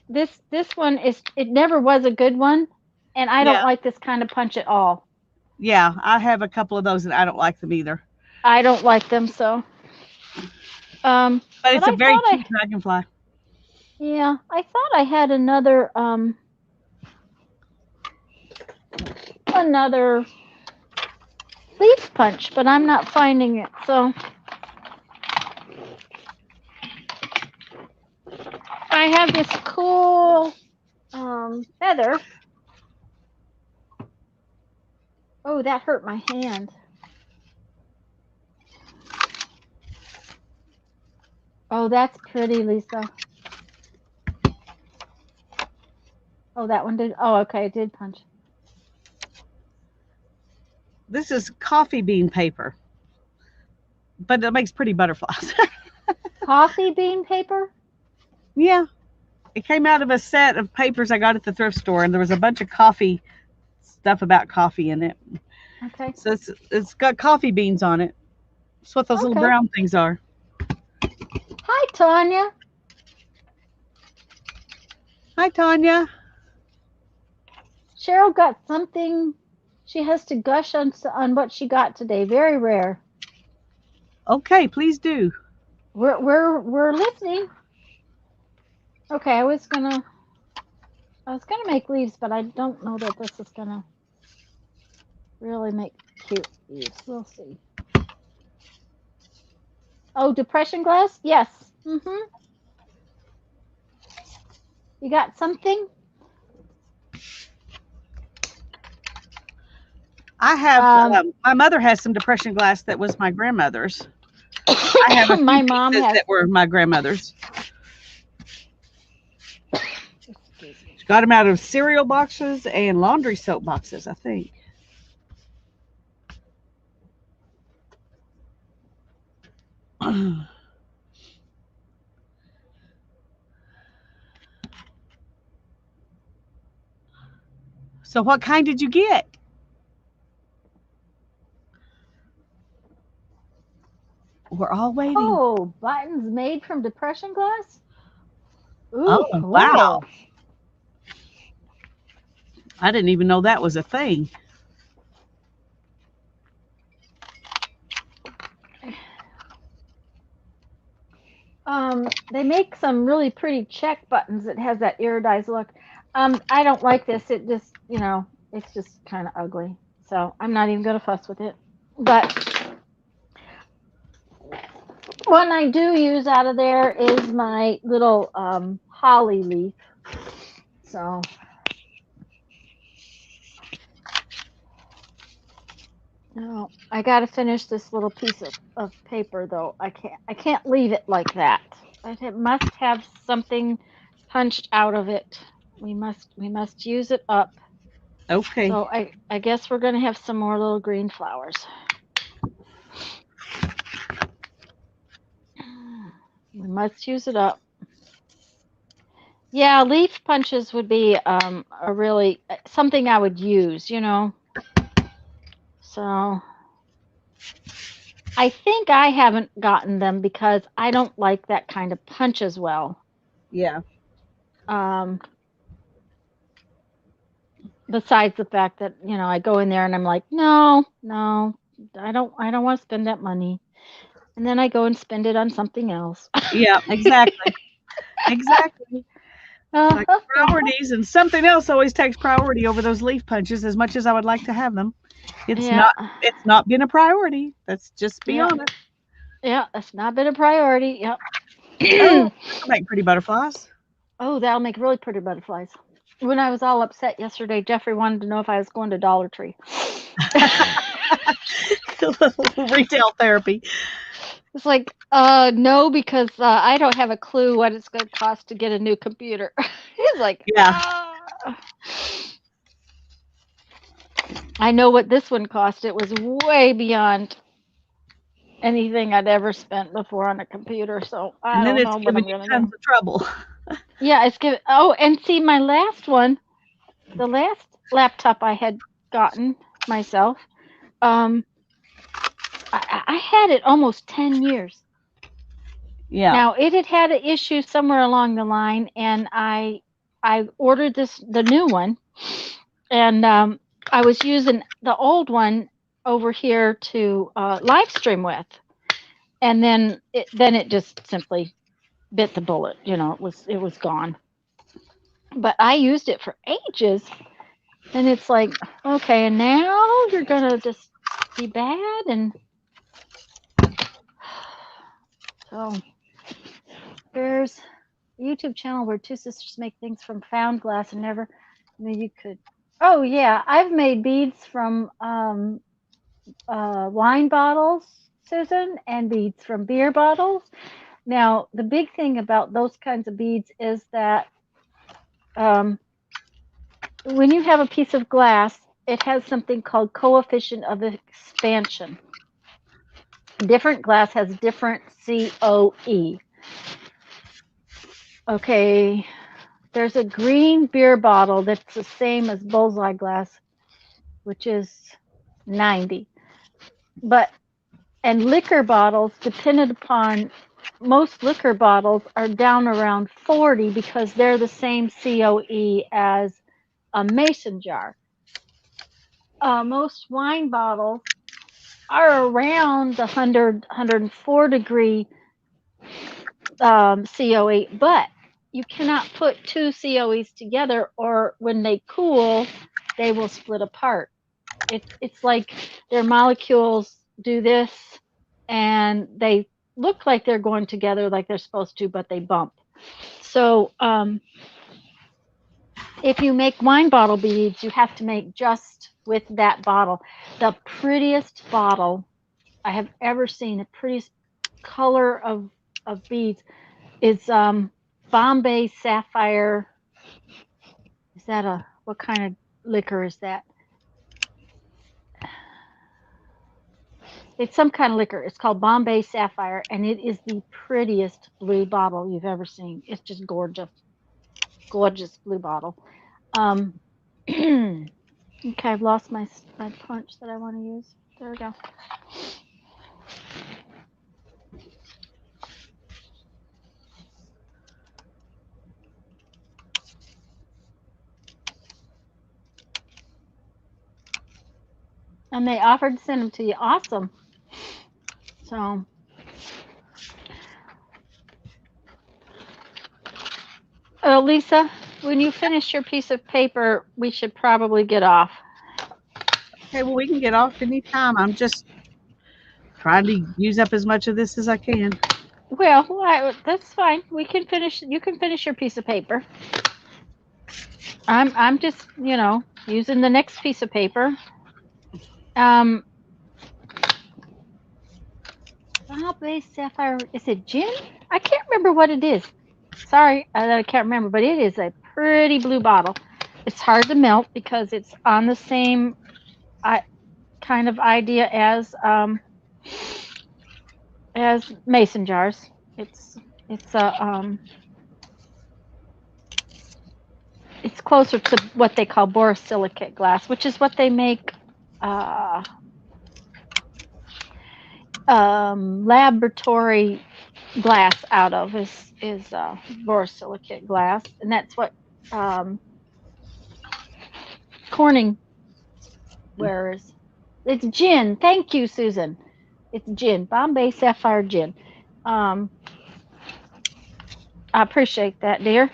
this one is it never was a good one, and I Yeah. don't like this kind of punch at all. Yeah, I have a couple of those and I don't like them either. I don't like them so. But But it's a I very thought I, cute dragonfly. yeah, I thought I had another leaf punch, but I'm not finding it. So I have this cool feather. Oh, that hurt my hand. Oh, that's pretty, Lisa. Oh, that one did. Oh, okay, it did punch. This is coffee bean paper, but it makes pretty butterflies. Coffee bean paper? Yeah, it came out of a set of papers I got at the thrift store, and there was a bunch of coffee stuff about coffee in it. Okay. So it's got coffee beans on it. That's what those little Okay. brown things are. Hi, Tanya. Hi, Tanya. Cheryl got something. She has to gush on what she got today. Very rare. Okay, please do. We're listening. Okay, I was gonna make leaves, but I don't know that this is gonna really make cute leaves. We'll see. Oh, depression glass? Yes. Mhm. You got something? I have, Um, my mother has some depression glass that was my grandmother's. I have a few my mom pieces has. that were my grandmother's. Excuse me. She got them out of cereal boxes and laundry soap boxes, I think. So, what kind did you get? We're all waiting. Oh, buttons made from depression glass? Ooh, Oh, wow. cool. I didn't even know that was a thing. They make some really pretty check buttons that has that iridized look. I don't like this. It just, it's just kind of ugly. So I'm not even gonna fuss with it. But one I do use out of there is my little holly leaf. So no, I got to finish this little piece of paper though. I can't leave it like that. It must have something punched out of it. We must use it up. Okay. So I guess we're gonna have some more little green flowers. We must use it up. Yeah, leaf punches would be a really something I would use. So I think I haven't gotten them because I don't like that kind of punch as well. Yeah. Um, besides the fact that I go in there and I'm like, no, no, I don't want to spend that money, and then I go and spend it on something else. Yeah, exactly. Exactly. It's like priorities, and something else always takes priority over those leaf punches as much as I would like to have them. It's Yeah, not it's not been a priority. Let's just be yeah, honest. yeah. That's not been a priority. Oh, Yep. that'll make pretty butterflies. Oh, that'll make really pretty butterflies. When I was all upset yesterday, Jeffrey wanted to know if I was going to Dollar Tree. Retail therapy. It's like, no, because I don't have a clue what it's going to cost to get a new computer. He's like, Yeah. I know what this one cost. It was way beyond anything I'd ever spent before on a computer. So I And then don't it's know what giving I'm you going to tons do. of trouble. Yeah, it's good. Oh, and see, my last one, the last laptop I had gotten myself, um, I had it almost 10 years. Yeah. Now it had had an issue somewhere along the line, and I ordered the new one, and I was using the old one over here to live stream with, and then it just simply bit the bullet. It was gone. But I used it for ages, and it's like, okay, and now you're gonna just be bad, and so there's a YouTube channel where two sisters make things from found glass and never knew you could. Oh yeah, I've made beads from wine bottles, Susan, and beads from beer bottles. Now, the big thing about those kinds of beads is that um, when you have a piece of glass, it has something called coefficient of expansion. Different glass has different COE. Okay, there's a green beer bottle that's the same as bullseye glass, which is 90. But and liquor bottles, dependent upon most liquor bottles, are down around 40 because they're the same COE as a mason jar. Most wine bottles are around the 104 degree COE, but you cannot put two COEs together, or when they cool, they will split apart. It's like their molecules do this, and they look like they're going together like they're supposed to, but they bump. So if you make wine bottle beads, you have to make just with that bottle. The prettiest bottle I have ever seen, the prettiest color of beads is Bombay Sapphire. Is that what kind of liquor is that? It's some kind of liquor. It's called Bombay Sapphire, and it is the prettiest blue bottle you've ever seen. It's just gorgeous, gorgeous blue bottle. Okay, I've lost my punch that I want to use. There we go. And they offered to send them to you. Awesome. So, Lisa, when you finish your piece of paper, we should probably get off. Okay, well, we can get off anytime. I'm just trying to use up as much of this as I can. Well, that's fine. We can finish. You can finish your piece of paper. I'm just using the next piece of paper. Bombay Sapphire. Is it gin? I can't remember what it is. Sorry, I can't remember, but it is a pretty blue bottle. It's hard to melt because it's on the same kind of idea as mason jars. It's a it's closer to what they call borosilicate glass, which is what they make laboratory glass out of is borosilicate glass, and that's what Corning wears. It's gin. Thank you, Susan. It's gin, Bombay Sapphire gin. I appreciate that, dear.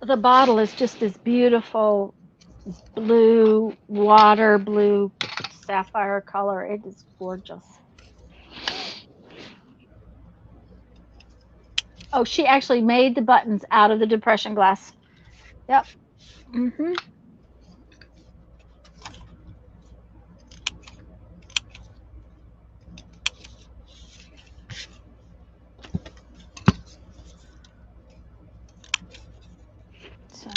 The bottle is just this beautiful blue, water blue, sapphire color. It is gorgeous. Oh, she actually made the buttons out of the depression glass. Yep. Mhm. So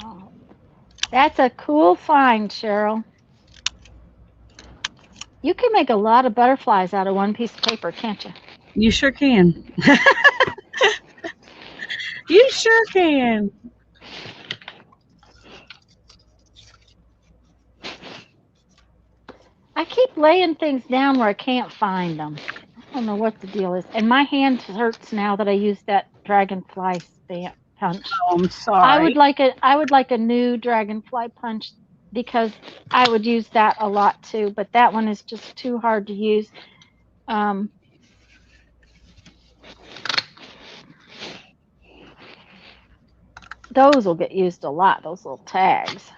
that's a cool find, Cheryl. You can make a lot of butterflies out of one piece of paper, can't you? You sure can. You sure can. I keep laying things down where I can't find them. don't know what the deal is. And my hand hurts now that I used that dragonfly punch. Oh, I'm sorry. I would like a new dragonfly punch because I would use that a lot too, but that one is just too hard to use. Um, those will get used a lot, those little tags.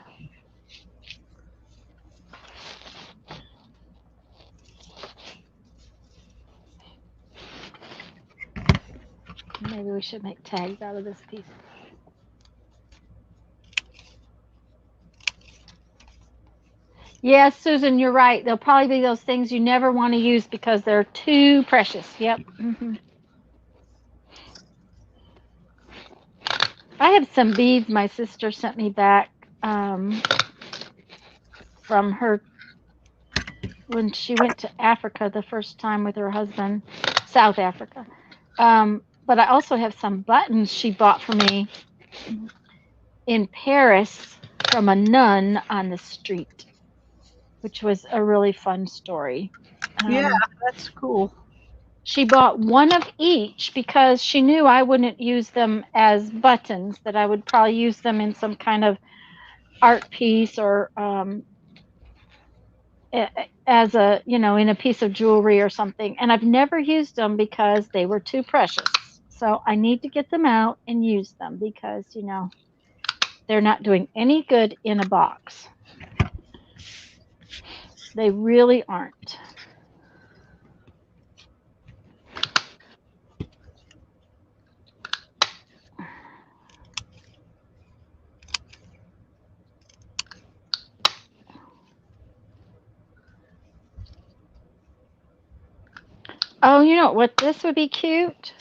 Maybe we should make tags out of this piece. Yes, Susan, you're right. They'll probably be those things you never want to use because they're too precious. Yep. I have some beads my sister sent me back from her when she went to Africa the first time with her husband, South Africa. But I also have some buttons she bought for me in Paris from a nun on the street, which was a really fun story. Yeah, Um, that's cool. she bought one of each because she knew I wouldn't use them as buttons, that I would probably use them in some kind of art piece or as a, in a piece of jewelry or something. And I've never used them because they were too precious. So I need to get them out and use them because, they're not doing any good in a box. They really aren't. Oh, you know what? This would be cute.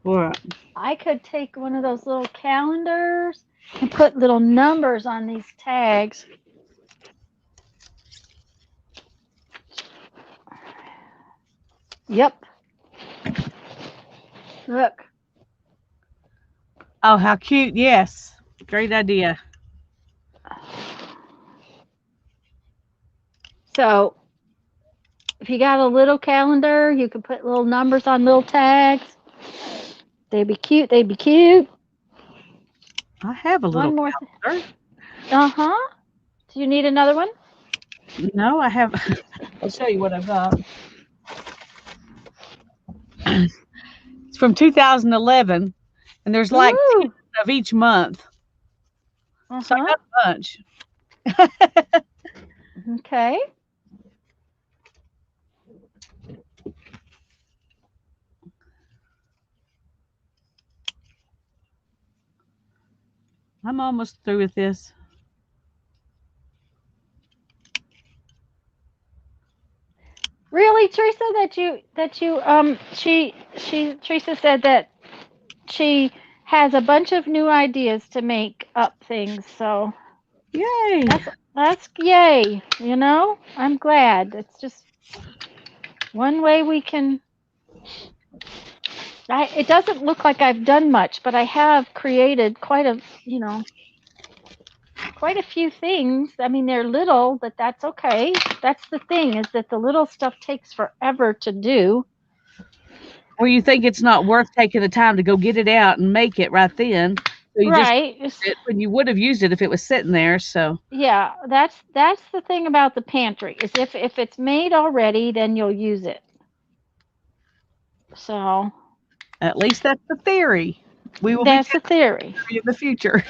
What? I could take one of those little calendars and put little numbers on these tags. Yep. Look. Oh, how cute. Yes. Great idea. So if you got a little calendar, you can put little numbers on little tags. They'd be cute. They'd be cute. I have a little One more. calendar. Uh huh. Do you need another one? No, I have. I'll show you what I've got. It's from 2011, and there's like 10 Ooh. of each month. Uh So I huh. got a bunch. Okay. I'm almost through with this. Really, Teresa? She Teresa said that she has a bunch of new ideas to make up things. So Yay. that's yay. I'm glad. It's just one way we can. It doesn't look like I've done much, but I have created quite a few things. I mean, they're little, but that's okay. That's the thing, is that the little stuff takes forever to do. Or you think it's not worth taking the time to go get it out and make it right then. So you just Right. use it when you would have used it if it was sitting there. So Yeah, that's the thing about the pantry, is if it's made already, then you'll use it. So at least that's the theory. We will be that's the testing theory. in the future.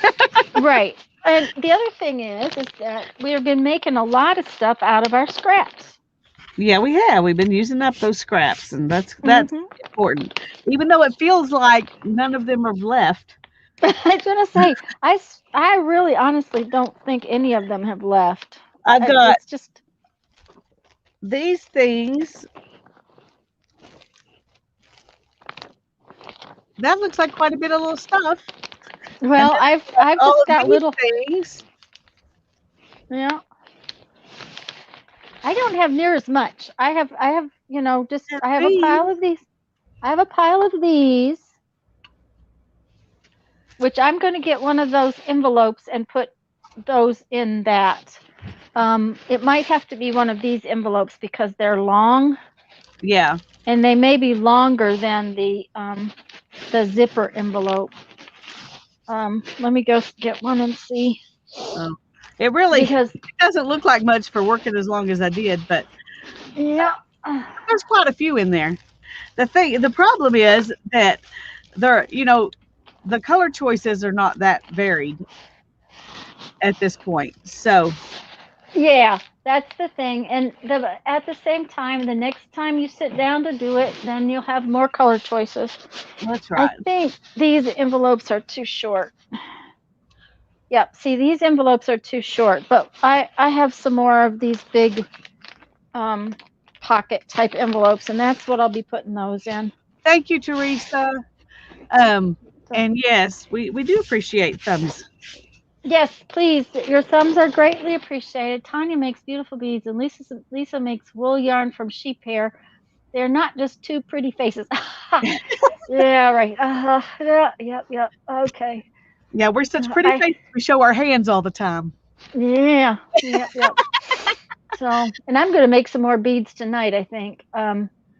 Right. And the other thing is that we've been making a lot of stuff out of our scraps. Yeah, we have. We've been using up those scraps, and that's Hmm. important. Even though it feels like none of them are left. I was gonna say, I really honestly don't think any of them have left. I got It's just, these things. That looks like quite a bit of little stuff. And well, then I've all just of got these little, things. yeah. I don't have near as much. I have just And I have a these. pile of these. I have a pile of these, which I'm going to get one of those envelopes and put those in that. It might have to be one of these envelopes because they're long. Yeah. and they may be longer than the zipper envelope. Let me go get one and see, Oh, it really because it doesn't look like much for working as long as I did, but yeah, there's quite a few in there. The problem is that they're, the color choices are not that varied at this point. So yeah, that's the thing. And at the same time, the next time you sit down to do it, then you'll have more color choices. that's I right. think these envelopes are too short. Yep, see, these envelopes are too short, but I have some more of these big um, pocket type envelopes, and that's what I'll be putting those in. Thank you, Teresa. Um, So, and yes, we do appreciate thumbs. yes, please, your thumbs are greatly appreciated. Tanya makes beautiful beads, and Lisa makes wool yarn from sheep hair. They're not just two pretty faces. Yeah, right. Yeah, yep, yep. Okay. Yeah, we're such pretty I faces. We show our hands all the time. Yeah, yep, yep. So, and I'm gonna make some more beads tonight, I think.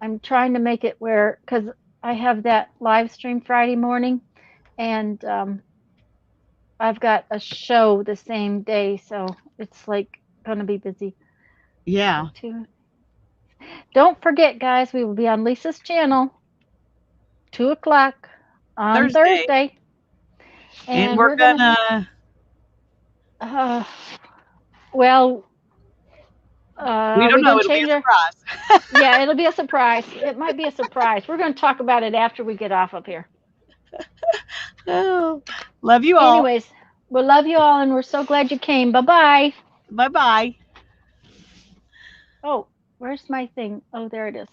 I'm trying to make it where, because I have that live stream Friday morning, and I've got a show the same day, so it's like gonna be busy. Yeah, Don't forget, guys, we will be on Lisa's channel, 2 o'clock on Thursday, Thursday, and and we're we're gonna, gonna. uh, well, We are don't we know. gonna It'll be a change our? surprise. Yeah, it'll be a surprise. It might be a surprise. We're gonna talk about it after we get off up here. Oh, love you all. Anyways, we love you all, and we're so glad you came. Bye bye. Bye bye. Oh, where's my thing? Oh, there it is.